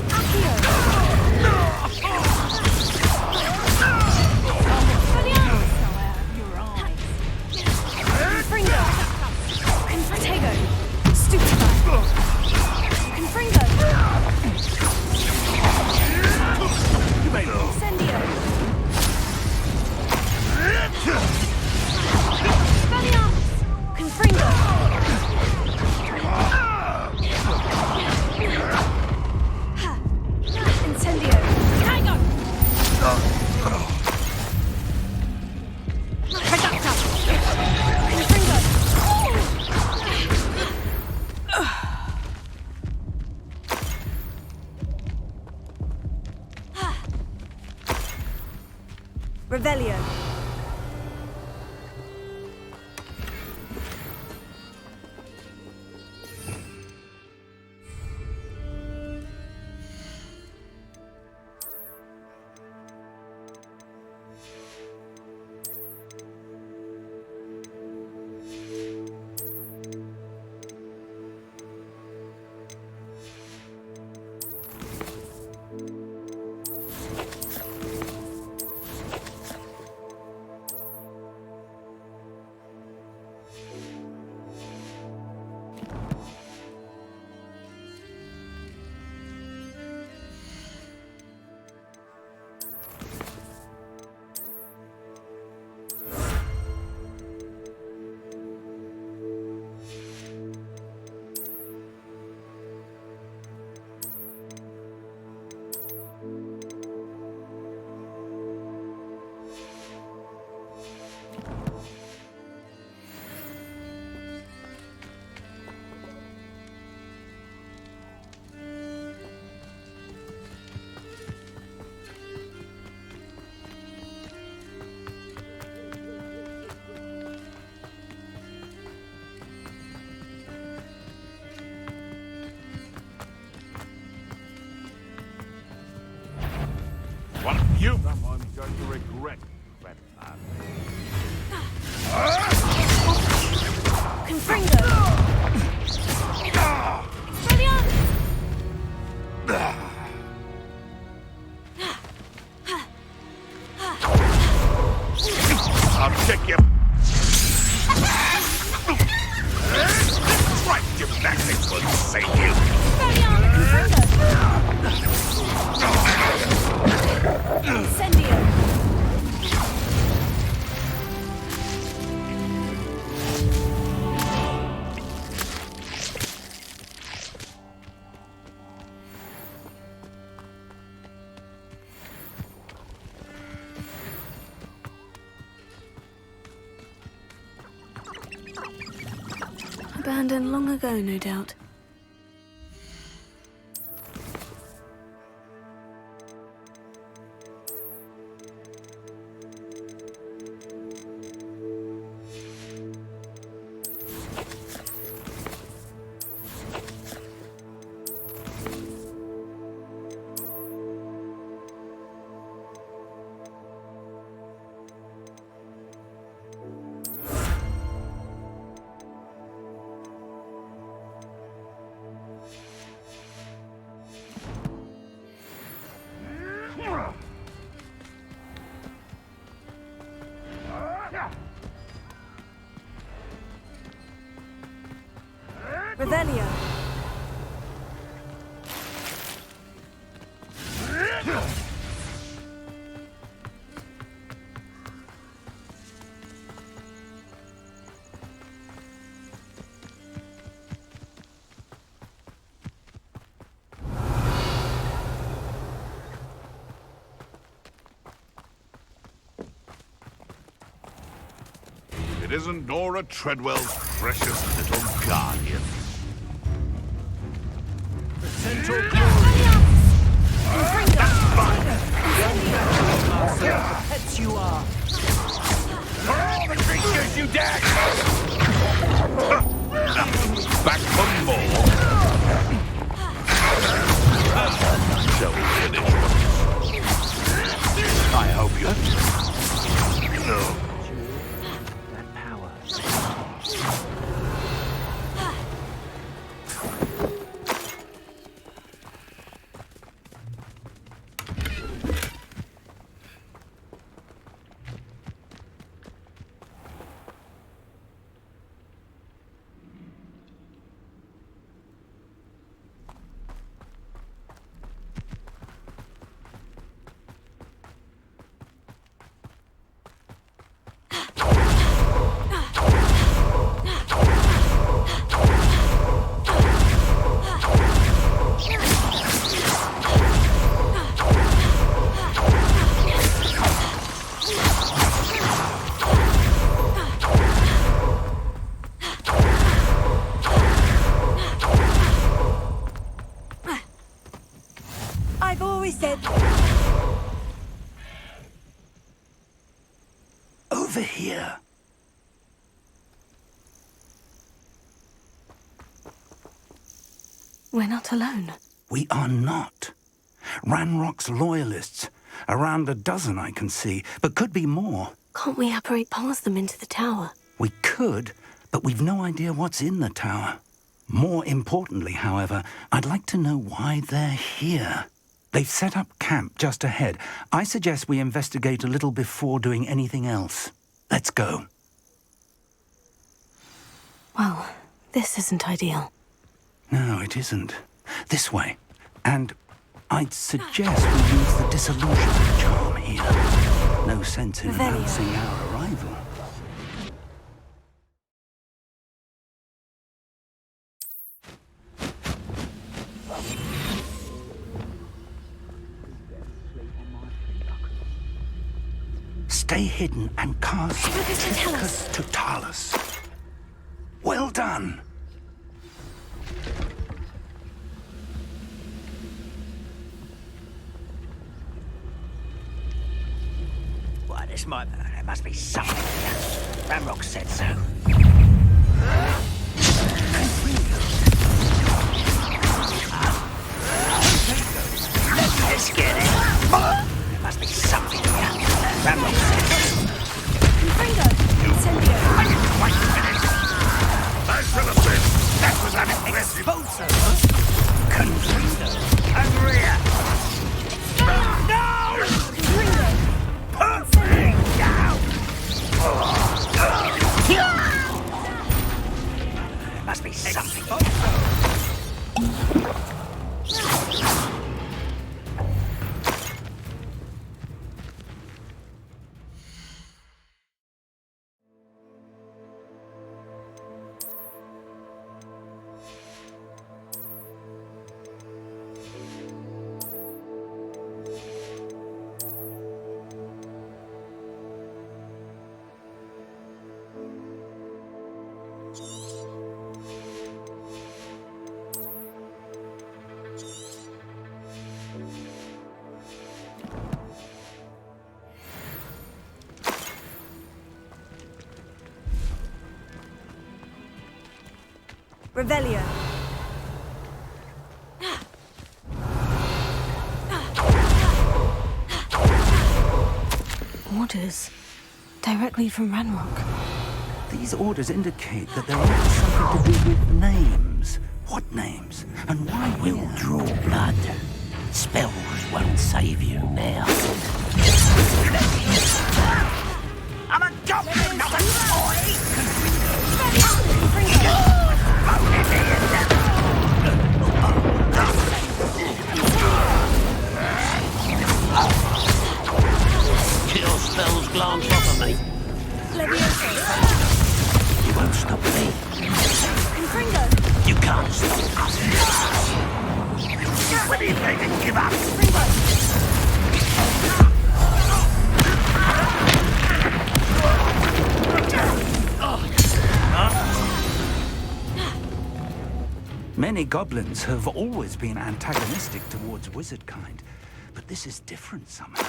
Accio! Confringo! Confratego! Stupefy! Confringo! Incendio! Expelliarmus! Confringo! Incendio! Tiger! Reducta! Confringo! Revelio. Someone's going to regret that. Confringo! Expelliarmus! I'll check you. Right, gymnastics will save you. Incendio! Abandoned long ago, no doubt. Revelio. It isn't Nora Treadwell's precious little guardian. The Centaur pets you are. For all the creatures you dash! Back for more. Shall we finish? I hope you... No. That power. here. We're not alone. We are not. Ranrock's loyalists. Around a dozen I can see, but could be more. Can't we apparate past them into the tower? We could, but we've no idea what's in the tower. More importantly, however, I'd like to know why they're here. They've set up camp just ahead. I suggest we investigate a little before doing anything else. Let's go. Well, this isn't ideal. No, it isn't. This way. And I'd suggest we use the disillusionment charm here. No sense in announcing our arrival. Stay hidden and cast Ticus Totalis. Well done. Why, there must be something here. Ranrock said so. Let's get it. There must be something here. Ranrock said so. Thanks for the bit. That was an impressive. Confringo. And rear. No! Put me down! There must be something. Revelio. Orders. Directly from Ranrock. These orders indicate that there might be something to do with names. What names? And why We'll draw blood. Spells won't save you now. I'm a goblin, not a toy! Kill spells glance off of me. You won't stop me. You can't stop us. When are you going to give up? Many goblins have always been antagonistic towards wizard kind, but this is different somehow.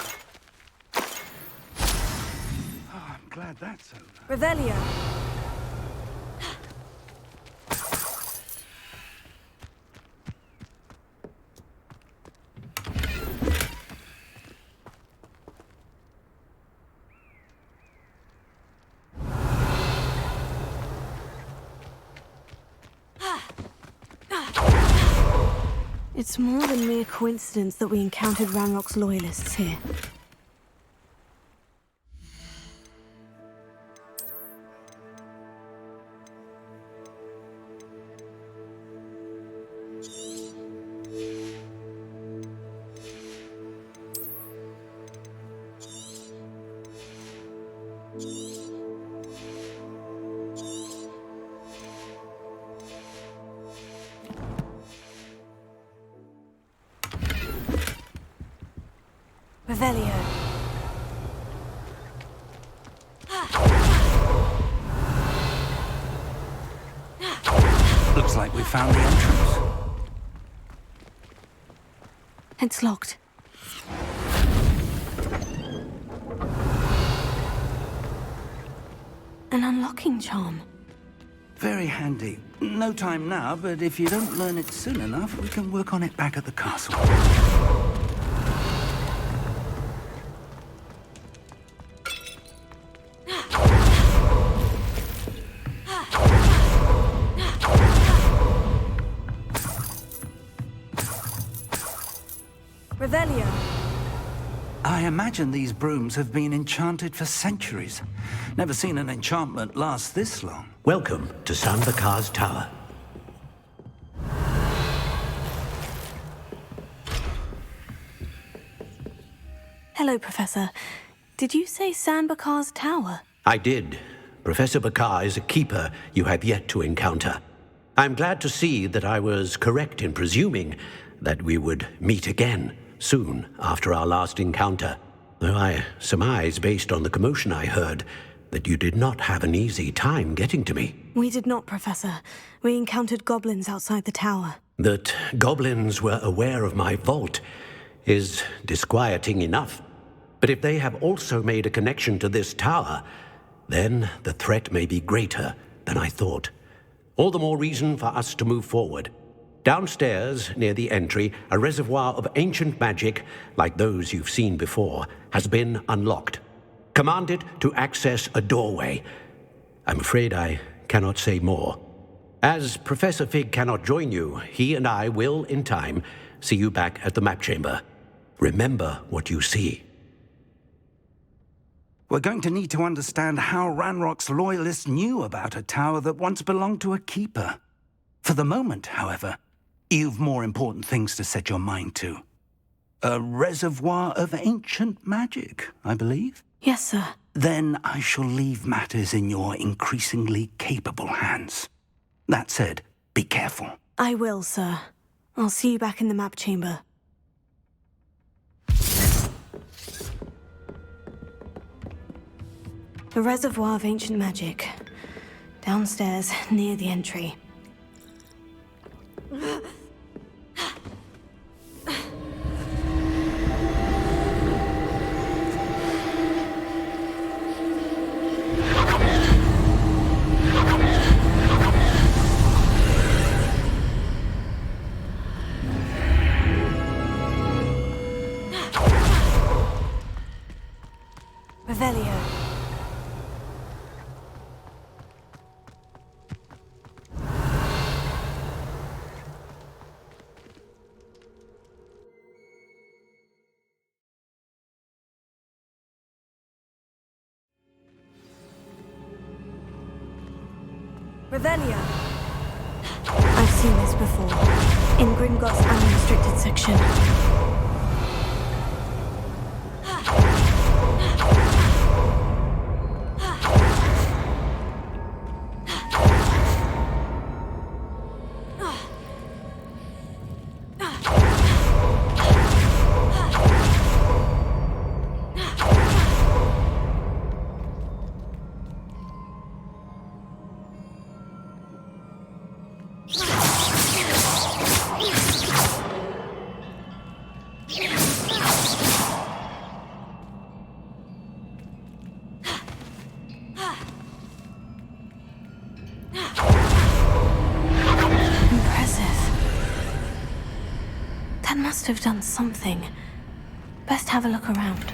Oh, I'm glad that's over. Revelio. It's more than mere coincidence that we encountered Ranrock's loyalists here. Revelio. Looks like we found the entrance. It's locked. An unlocking charm. Very handy. No time now, but if you don't learn it soon enough, we can work on it back at the castle. Revelio. I imagine these brooms have been enchanted for centuries. Never seen an enchantment last this long. Welcome to San Bakar's Tower. Hello, Professor. Did you say San Bakar's Tower? I did. Professor Bakar is a keeper you have yet to encounter. I'm glad to see that I was correct in presuming that we would meet again soon after our last encounter, though I surmise, based on the commotion I heard, that you did not have an easy time getting to me. We did not, Professor. We encountered goblins outside the tower. That goblins were aware of my vault is disquieting enough. But if they have also made a connection to this tower, then the threat may be greater than I thought. All the more reason for us to move forward. Downstairs, near the entry, a reservoir of ancient magic, like those you've seen before, has been unlocked. Commanded to access a doorway. I'm afraid I cannot say more. As Professor Fig cannot join you, he and I will, in time, see you back at the map chamber. Remember what you see. We're going to need to understand how Ranrock's loyalists knew about a tower that once belonged to a keeper. For the moment, however, you've more important things to set your mind to. A reservoir of ancient magic, I believe? Yes, sir. Then I shall leave matters in your increasingly capable hands. That said, be careful. I will, sir. I'll see you back in the map chamber. A reservoir of ancient magic. Downstairs, near the entry. Revelio. Revelio. I've seen this before. In Gringotts' unrestricted section. Must have done something. Best have a look around.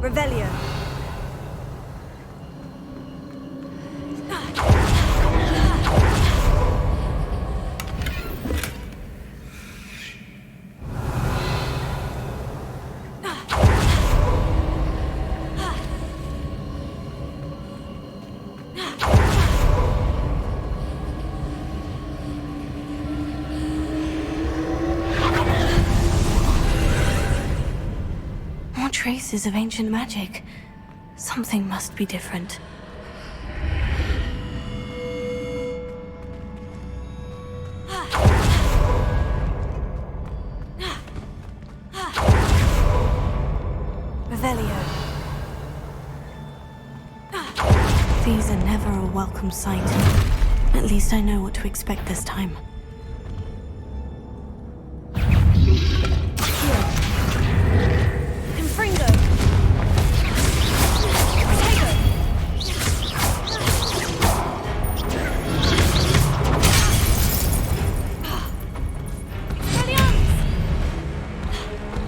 Revelio. More traces of ancient magic. Something must be different. Revelio. These are never a welcome sight. At least I know what to expect this time. Confringo.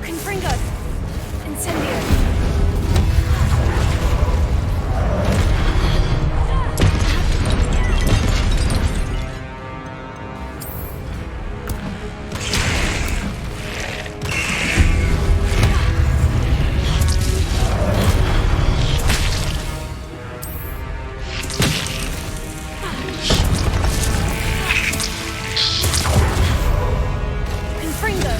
Confringo. Incendio. Confringo.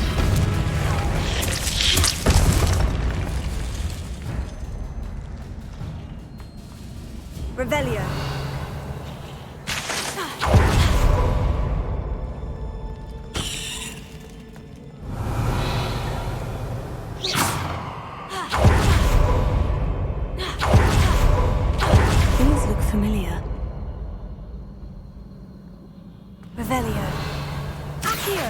Revelio. These look familiar. Revelio. Accio.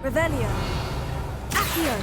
Revelio. Accio.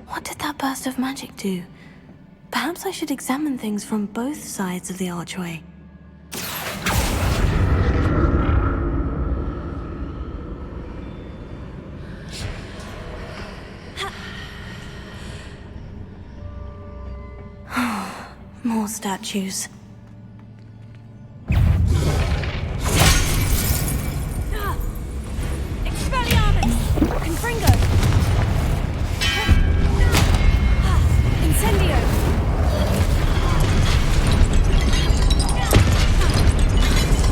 What did that burst of magic do? Perhaps I should examine things from both sides of the archway. More statues. Expelliarmus! Confringo! Incendio!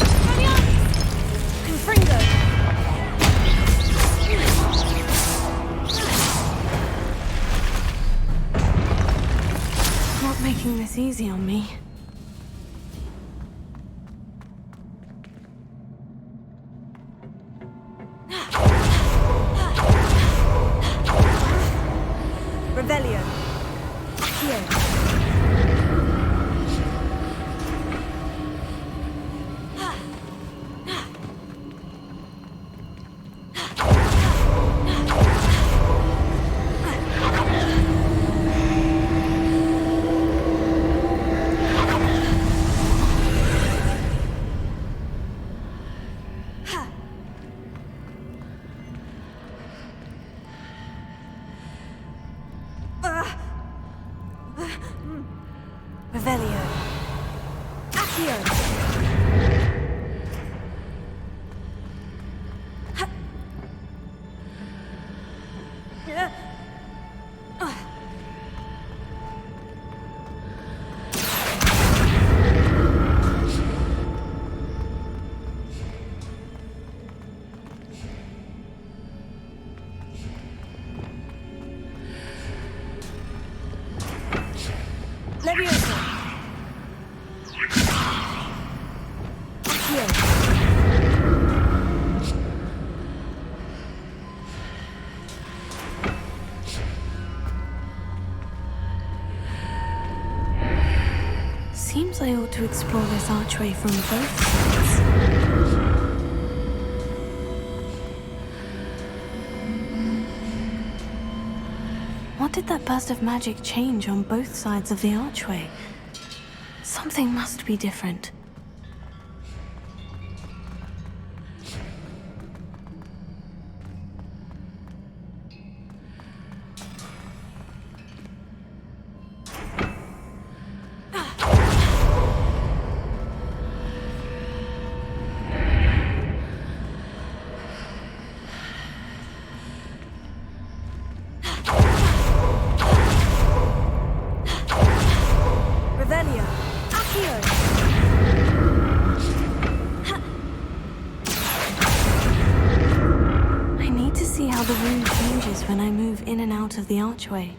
Expelliarmus! Confringo! Not making this easy on me. Revelio! Accio! Revelio. Accio! Leviosa! explore this archway from both sides. What did that burst of magic change on both sides of the archway? Something must be different. When I move in and out of the archway.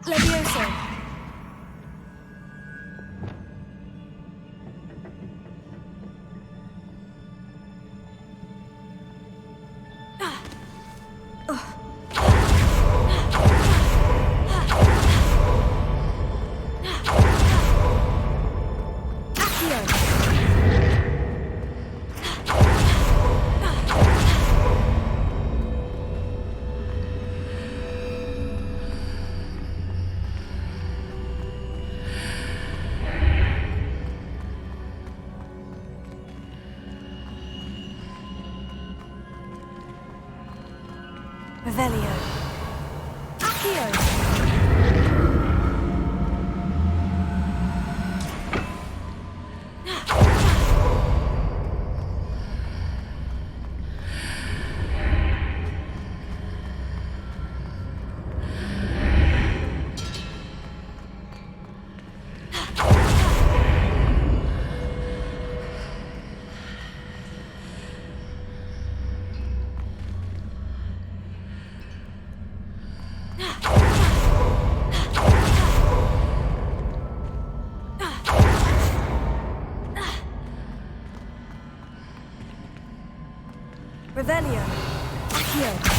Levioso. Revelio. Accio. Revelio. Accio.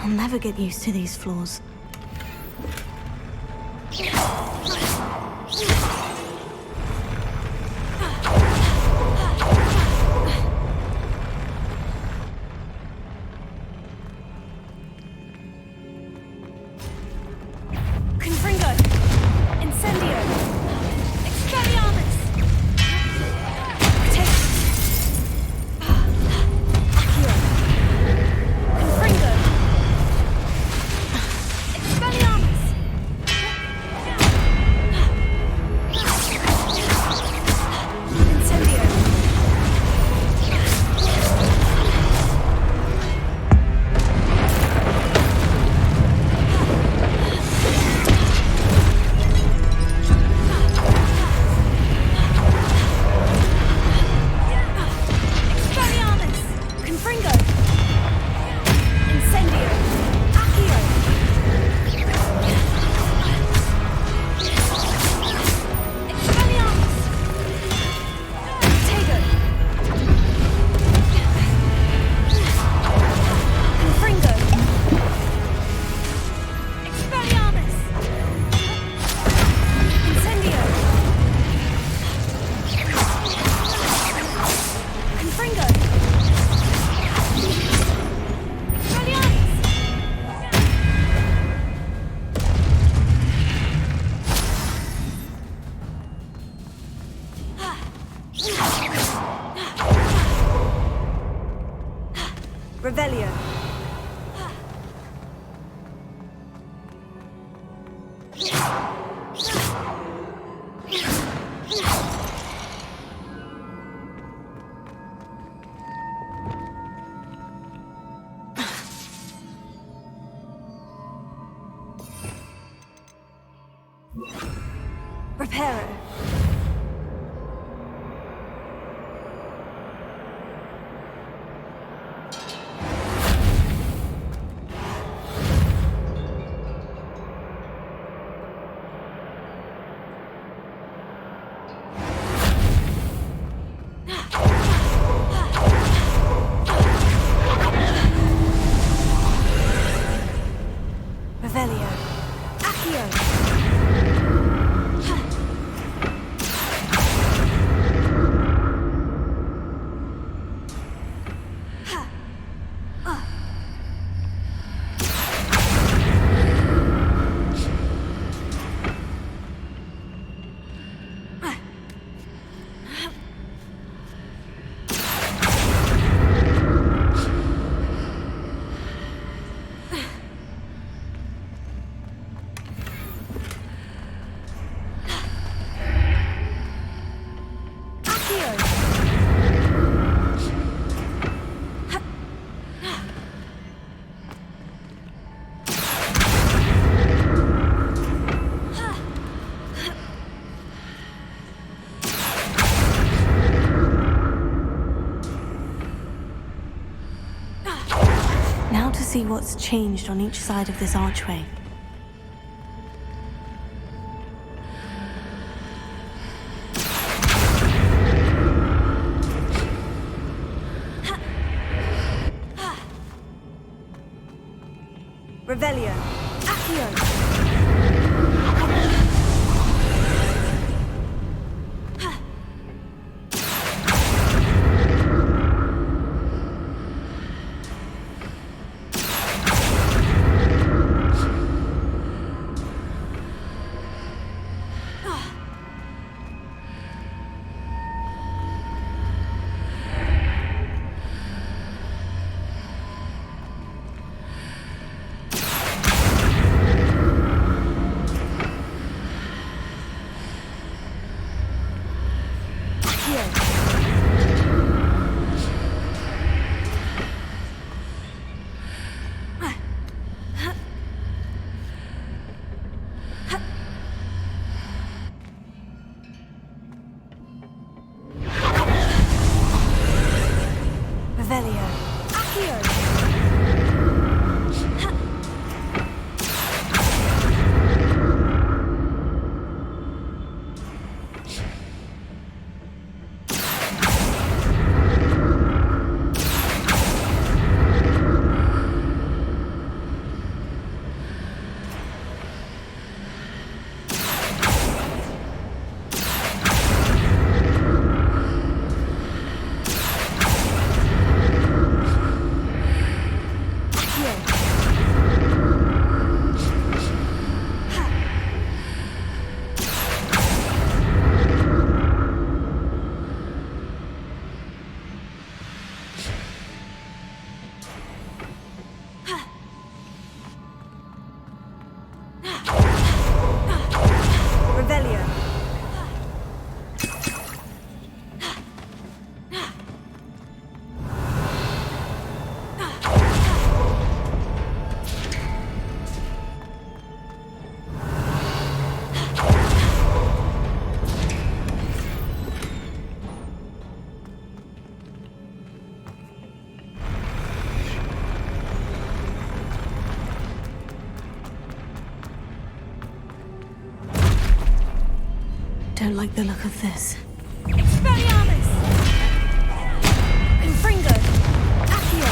I'll never get used to these floors. Revelio. Reparo. Revelio. Accio. Now to see what's changed on each side of this archway. Revelio. Accio. Revelio. Accio. Don't like the look of this. Expelliarmus! Confringo! Accio!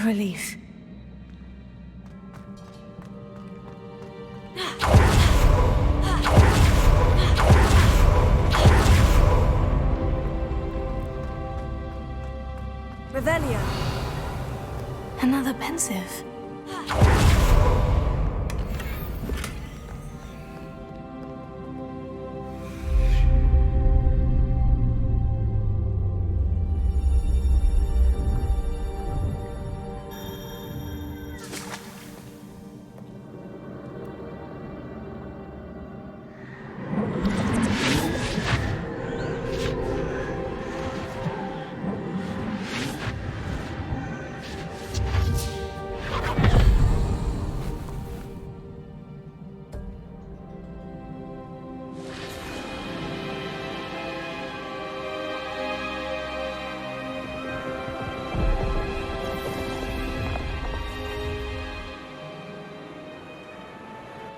a relief. Revelio. Another pensive.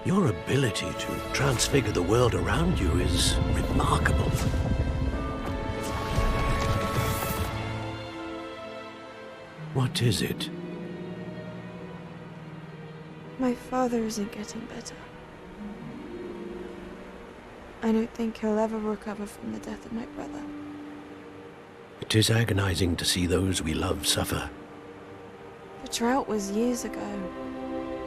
Your ability to transfigure the world around you is remarkable. What is it? My father isn't getting better. I don't think he'll ever recover from the death of my brother. It is agonizing to see those we love suffer. The drought was years ago,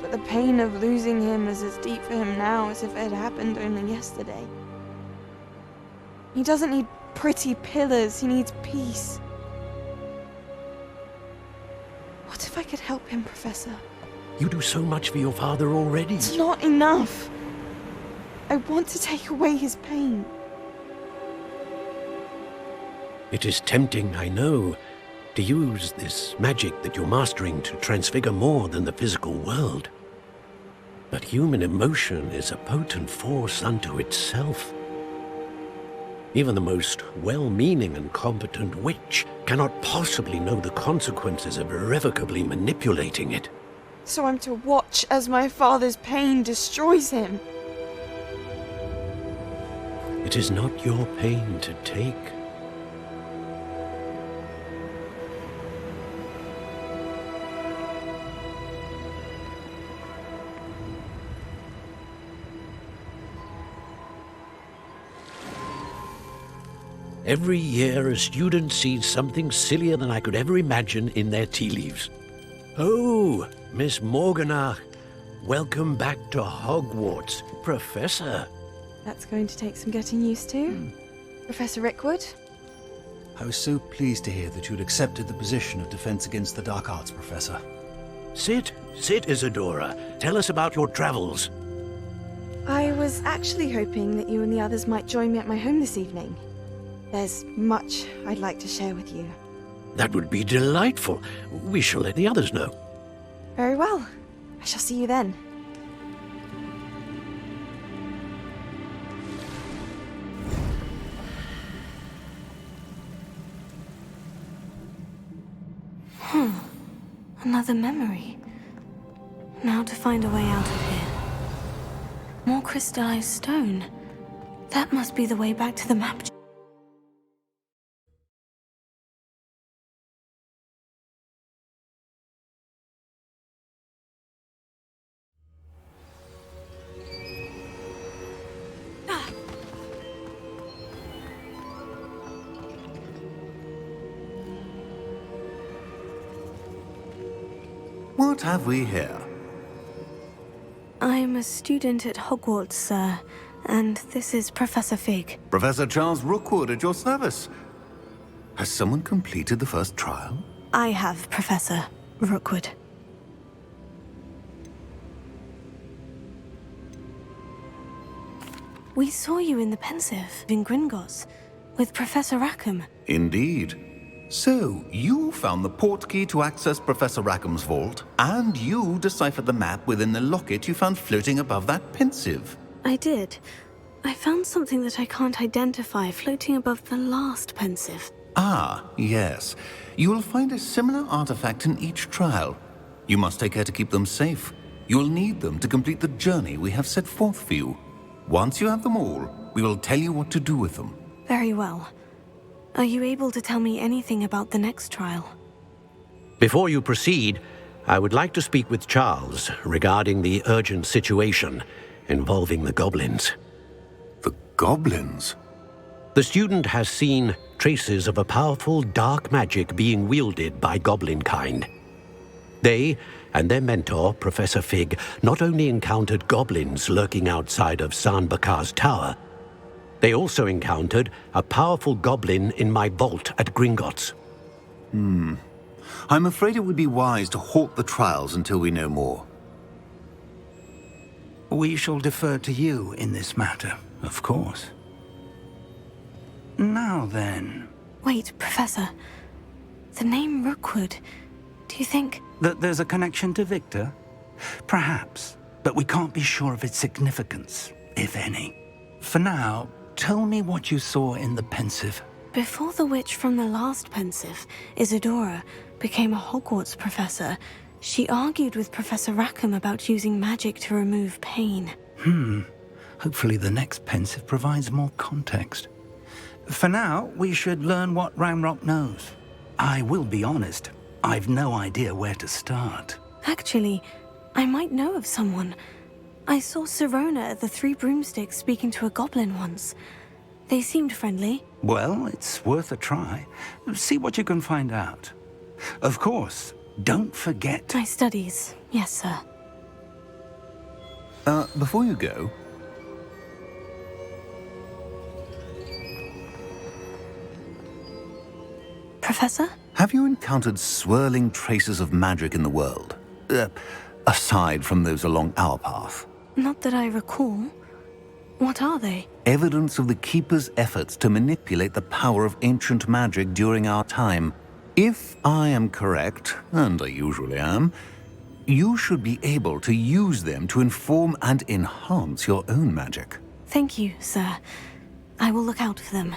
but the pain of losing him is as deep for him now as if it had happened only yesterday. He doesn't need pretty pillars, he needs peace. What if I could help him, Professor? You do so much for your father already. It's not enough. I want to take away his pain. It is tempting, I know, to use this magic that you're mastering to transfigure more than the physical world. But human emotion is a potent force unto itself. Even the most well-meaning and competent witch cannot possibly know the consequences of irrevocably manipulating it. So I'm to watch as my father's pain destroys him. It is not your pain to take. Every year, a student sees something sillier than I could ever imagine in their tea leaves. Oh, Miss Morganach, welcome back to Hogwarts, Professor. That's going to take some getting used to. Professor Rickwood? I was so pleased to hear that you'd accepted the position of Defense Against the Dark Arts, Professor. Sit, Isadora. Tell us about your travels. I was actually hoping that you and the others might join me at my home this evening. There's much I'd like to share with you. That would be delightful. We shall let the others know. Very well. I shall see you then. Another memory. Now to find a way out of here. More crystallized stone. That must be the way back to the map. What have we here? I'm a student at Hogwarts, sir, and this is Professor Fig. Professor Charles Rookwood at your service. Has someone completed the first trial? I have, Professor Rookwood. We saw you in the Pensive in Gringotts with Professor Rackham. Indeed. So, you found the portkey to access Professor Rackham's vault, and you deciphered the map within the locket you found floating above that Pensive. I did. I found something that I can't identify floating above the last Pensive. Ah, yes. You will find a similar artifact in each trial. You must take care to keep them safe. You will need them to complete the journey we have set forth for you. Once you have them all, we will tell you what to do with them. Very well. Are you able to tell me anything about the next trial? Before you proceed, I would like to speak with Charles regarding the urgent situation involving the goblins. The goblins? The student has seen traces of a powerful dark magic being wielded by goblin kind. They and their mentor, Professor Fig, not only encountered goblins lurking outside of San Bakar's tower, they also encountered a powerful goblin in my vault at Gringotts. I'm afraid it would be wise to halt the trials until we know more. We shall defer to you in this matter, of course. Now then... Wait, Professor. The name Rookwood. Do you think... That there's a connection to Victor? Perhaps, but we can't be sure of its significance, if any. For now, tell me what you saw in the pensive. Before the witch from the last pensive, Isadora, became a Hogwarts professor, she argued with Professor Rackham about using magic to remove pain. Hopefully the next pensive provides more context. For now, we should learn what Ranrock knows. I will be honest, I've no idea where to start. Actually, I might know of someone. I saw Sirona at the Three Broomsticks speaking to a goblin once. They seemed friendly. Well, it's worth a try. See what you can find out. Of course, don't forget... My studies, yes, sir. Before you go... Professor? Have you encountered swirling traces of magic in the world? Aside from those along our path? Not that I recall. What are they? Evidence of the Keeper's efforts to manipulate the power of ancient magic during our time. If I am correct, and I usually am, you should be able to use them to inform and enhance your own magic. Thank you, sir. I will look out for them.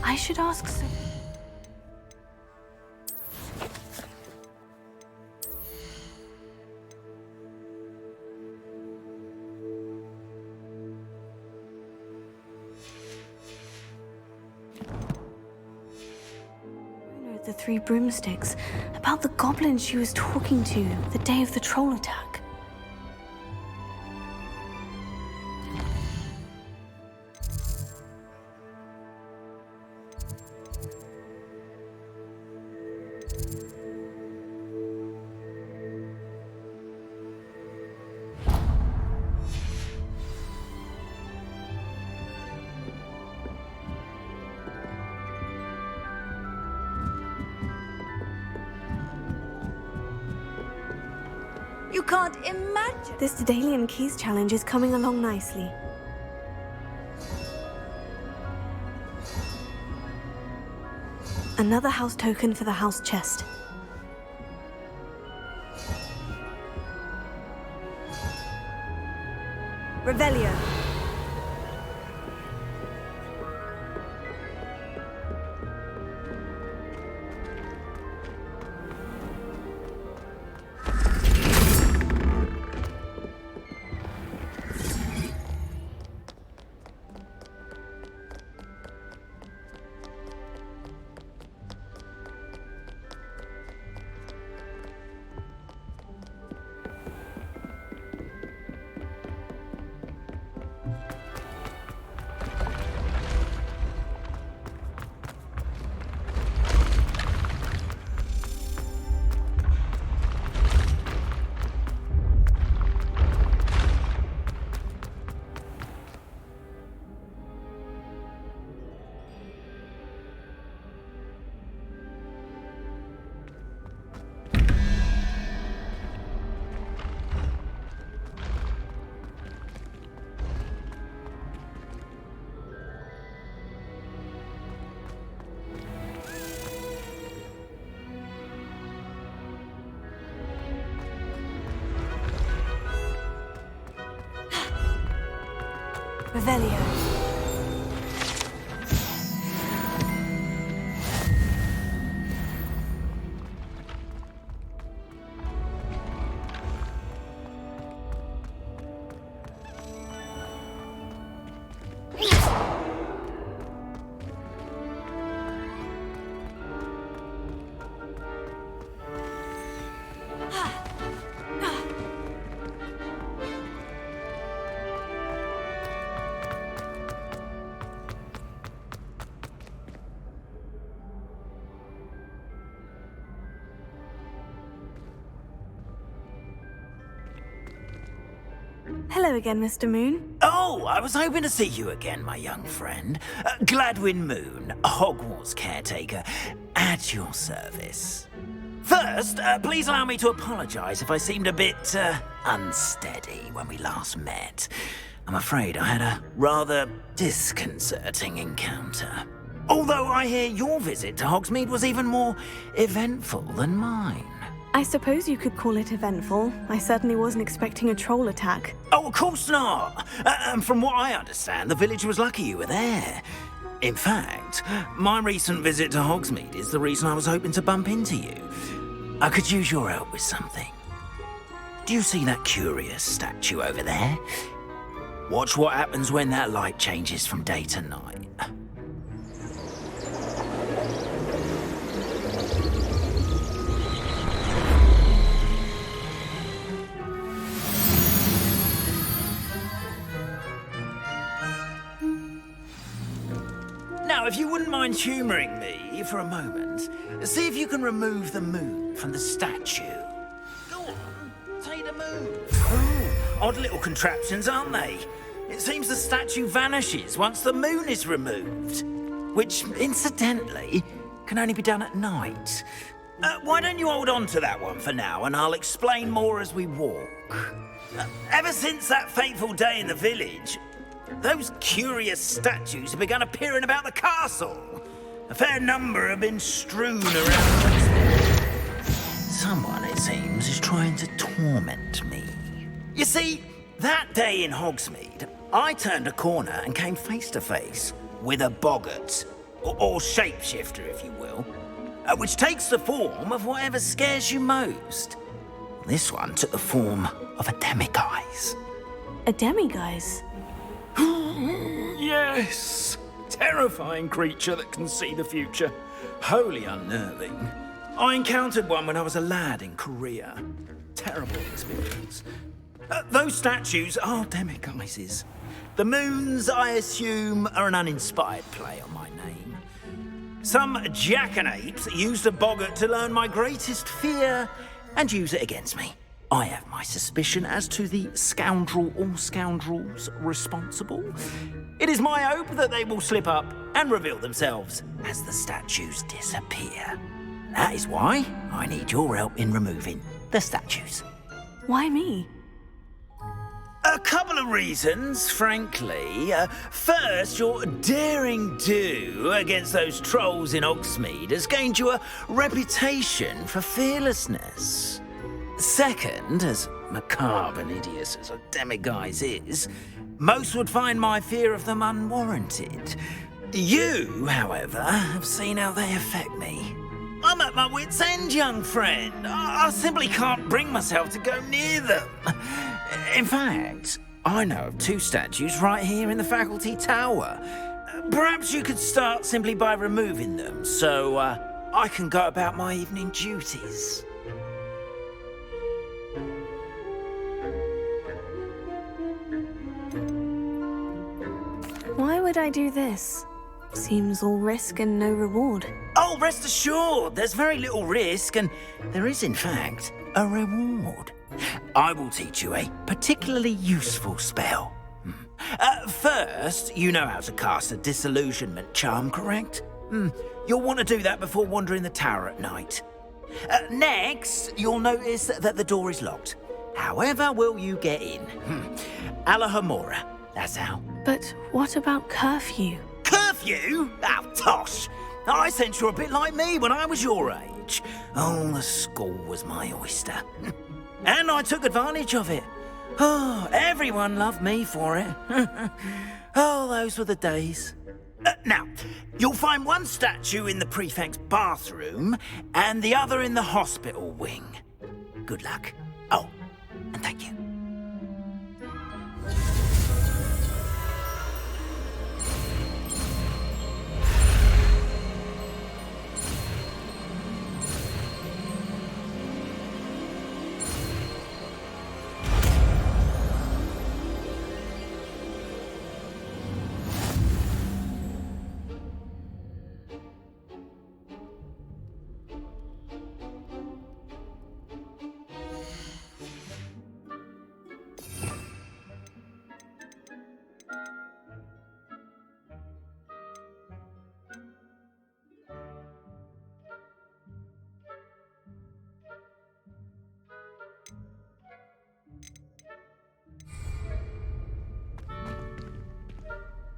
I should ask some... The three broomsticks, about the goblin she was talking to the day of the troll attack. You can't imagine. This Daedalian Keys challenge is coming along nicely. Another house token for the house chest. Revelio. Revelio. Hello again, Mr. Moon. Oh, I was hoping to see you again, my young friend. Gladwin Moon, Hogwarts caretaker, at your service. First, please allow me to apologize if I seemed a bit, unsteady when we last met. I'm afraid I had a rather disconcerting encounter. Although I hear your visit to Hogsmeade was even more eventful than mine. I suppose you could call it eventful. I certainly wasn't expecting a troll attack. Oh, of course not. And from what I understand, the village was lucky you were there. In fact, my recent visit to Hogsmeade is the reason I was hoping to bump into you. I could use your help with something. Do you see that curious statue over there? Watch what happens when that light changes from day to night. Now, if you wouldn't mind humouring me for a moment, see if you can remove the moon from the statue. Go on, take the moon. Oh, odd little contraptions, aren't they? It seems the statue vanishes once the moon is removed, which, incidentally, can only be done at night. Why don't you hold on to that one for now, and I'll explain more as we walk. Ever since that fateful day in the village, those curious statues have begun appearing about the castle. A fair number have been strewn around. Someone, it seems, is trying to torment me. You see, that day in Hogsmeade, I turned a corner and came face to face with a boggart, or shapeshifter, if you will, which takes the form of whatever scares you most. This one took the form of a demiguise. A demiguise? Yes! Terrifying creature that can see the future. Wholly unnerving. I encountered one when I was a lad in Korea. Terrible experience. Those statues are demiguises. The moons, I assume, are an uninspired play on my name. Some jackanapes used a boggart to learn my greatest fear and use it against me. I have my suspicion as to the scoundrel or scoundrels responsible. It is my hope that they will slip up and reveal themselves as the statues disappear. That is why I need your help in removing the statues. Why me? A couple of reasons, frankly. First, your daring do against those trolls in Hogsmeade has gained you a reputation for fearlessness. Second, as macabre and hideous as a demiguise is, most would find my fear of them unwarranted. You, however, have seen how they affect me. I'm at my wit's end, young friend. I simply can't bring myself to go near them. In fact, I know of 2 statues right here in the faculty tower. Perhaps you could start simply by removing them, so I can go about my evening duties. Why would I do this? Seems all risk and no reward. Oh, rest assured, there's very little risk, and there is, in fact, a reward. I will teach you a particularly useful spell. First, you know how to cast a disillusionment charm, correct? You'll want to do that before wandering the tower at night. Next, you'll notice that the door is locked. However will you get in? Alahomora, that's how. But what about curfew? Curfew? Oh, tosh! I sense you're a bit like me when I was your age. Oh, the school was my oyster. And I took advantage of it. Oh, everyone loved me for it. Oh, those were the days. Now, you'll find one statue in the prefect's bathroom and the other in the hospital wing. Good luck. Oh, and thank you.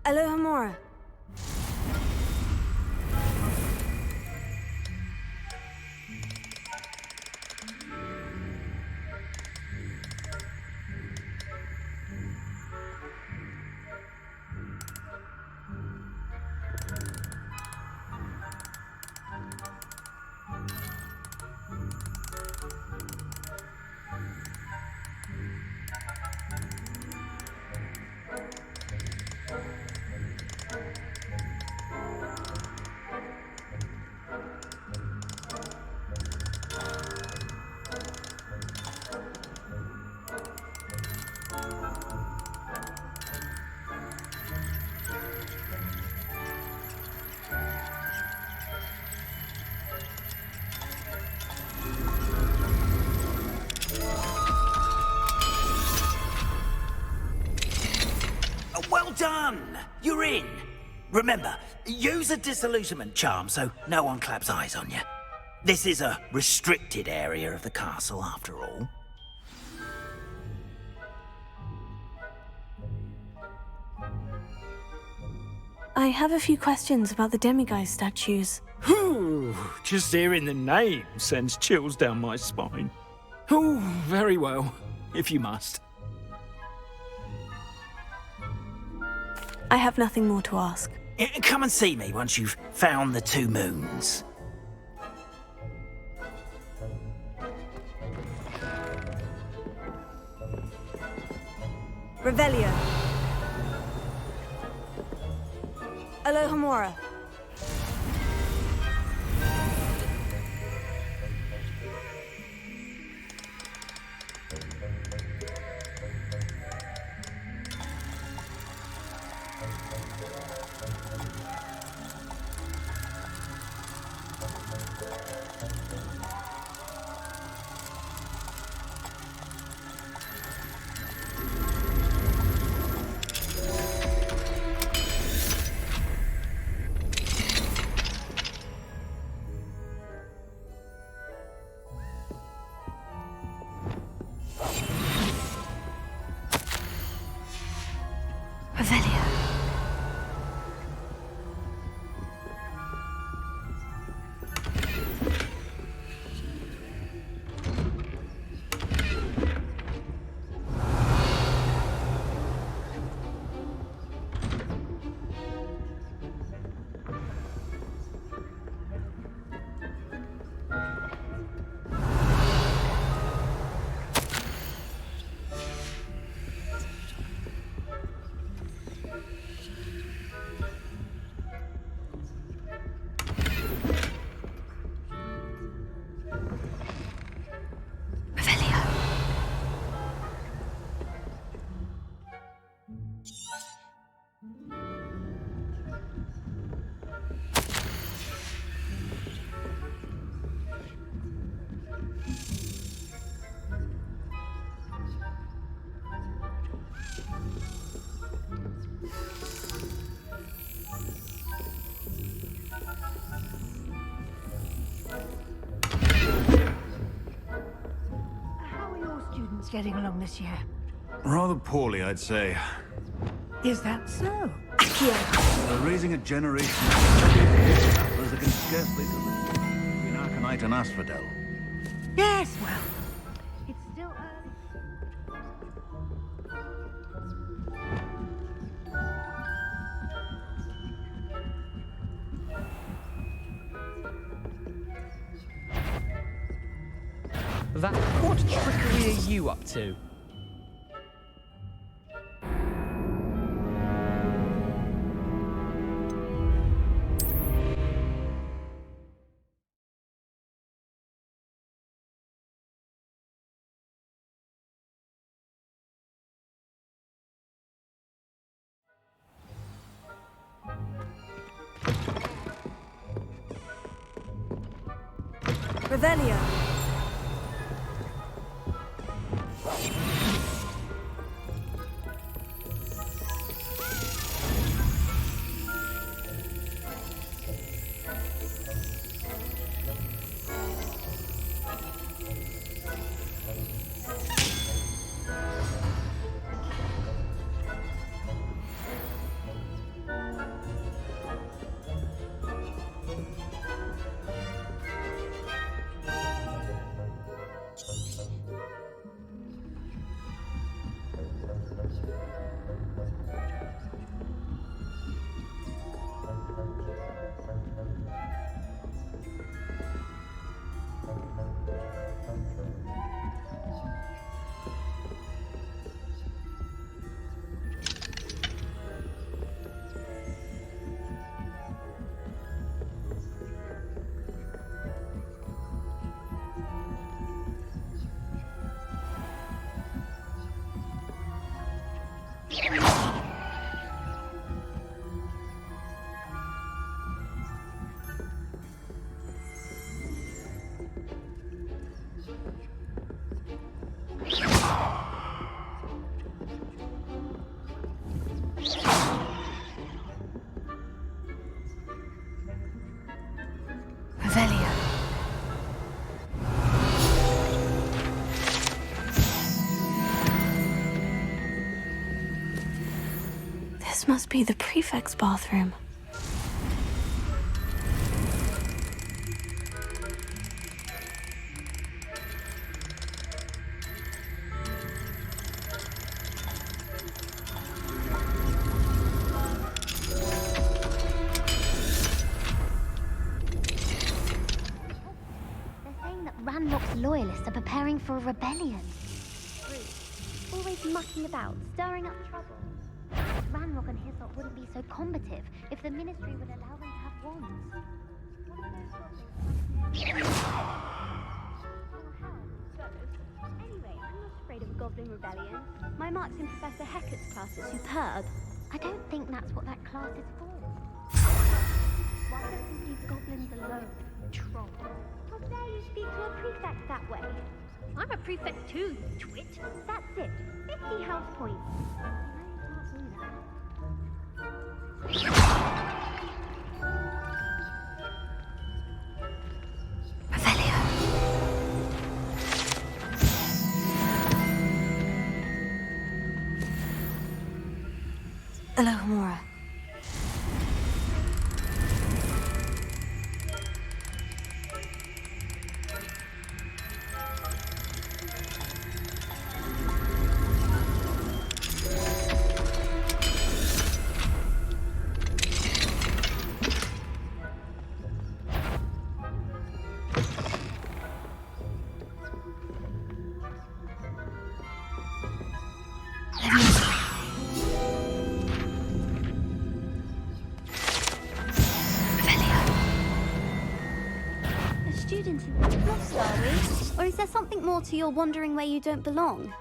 Alohomora. Well done! You're in. Remember, use a disillusionment charm so no one claps eyes on you. This is a restricted area of the castle, after all. I have a few questions about the demiguise statues. Whew, just hearing the name sends chills down my spine. Oh, very well, if you must. I have nothing more to ask. Come and see me once you've found the 2 moons. Revelio. Alohomora. Getting along this year? Rather poorly, I'd say. Is that so? They're raising a generation of battlers that can scarcely deliver between Arcanite and Asphodel. Yes, well, it's still early. What trickery are you up to? Revelio. Revelio. This must be the prefect's bathroom. Ranrock's loyalists are preparing for a rebellion. Always mucking about, stirring up trouble. Ranrock and Hyssop wouldn't be so combative if the Ministry would allow them to have wands. Anyway, I'm not afraid of a goblin rebellion. My marks in Professor Hecat's class are superb. I don't think that's what that class is for. Why don't you leave goblins alone, troll? How dare you speak to a prefect that way? I'm a prefect too, you twit. That's it. 50 house points. You know you can't do that. Alohomora. Lost, are we? Or is there something more to your wandering where you don't belong?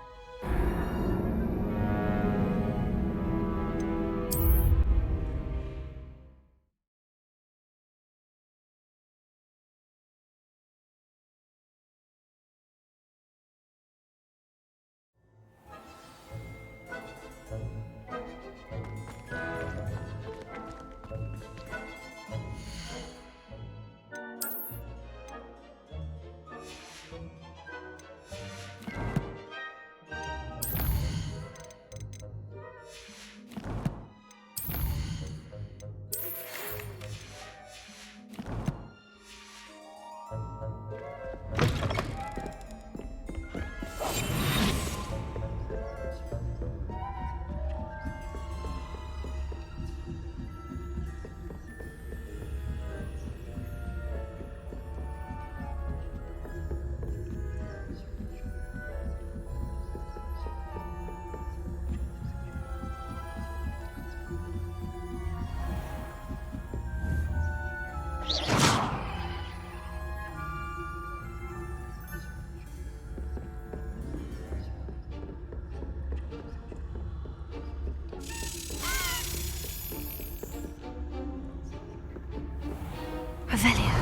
Revelio.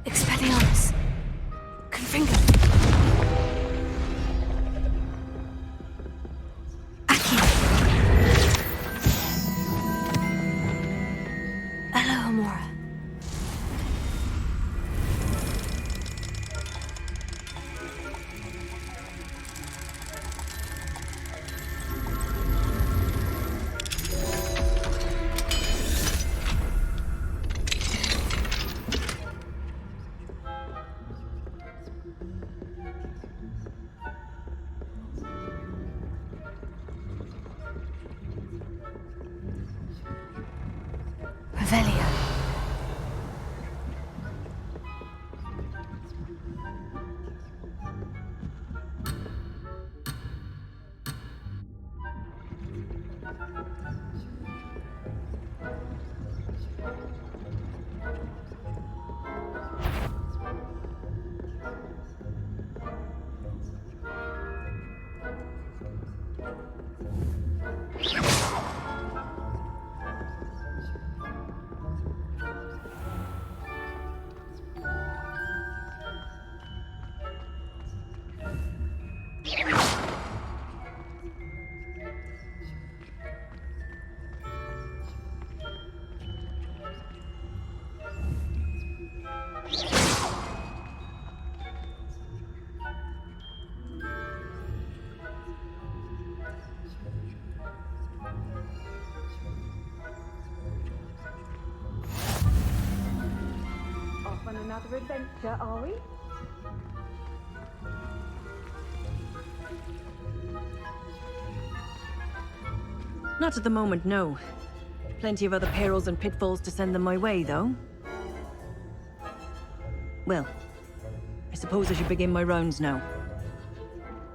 Expelliarmus. Confringo. Accio. Alohomora. Revelio. Off on another adventure, are we? Not at the moment, no. Plenty of other perils and pitfalls to send them my way, though. Well, I suppose I should begin my rounds now.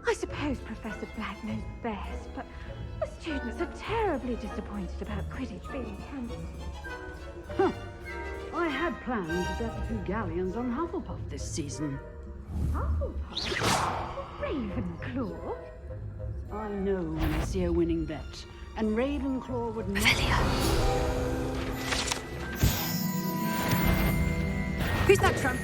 I suppose Professor Black knows best, but the students are terribly disappointed about Quidditch being cancelled. Huh. I had planned to bet a few galleons on Hufflepuff this season. Hufflepuff? Ravenclaw? I know when I see a winning bet, and Ravenclaw would not... Who's that, Trump?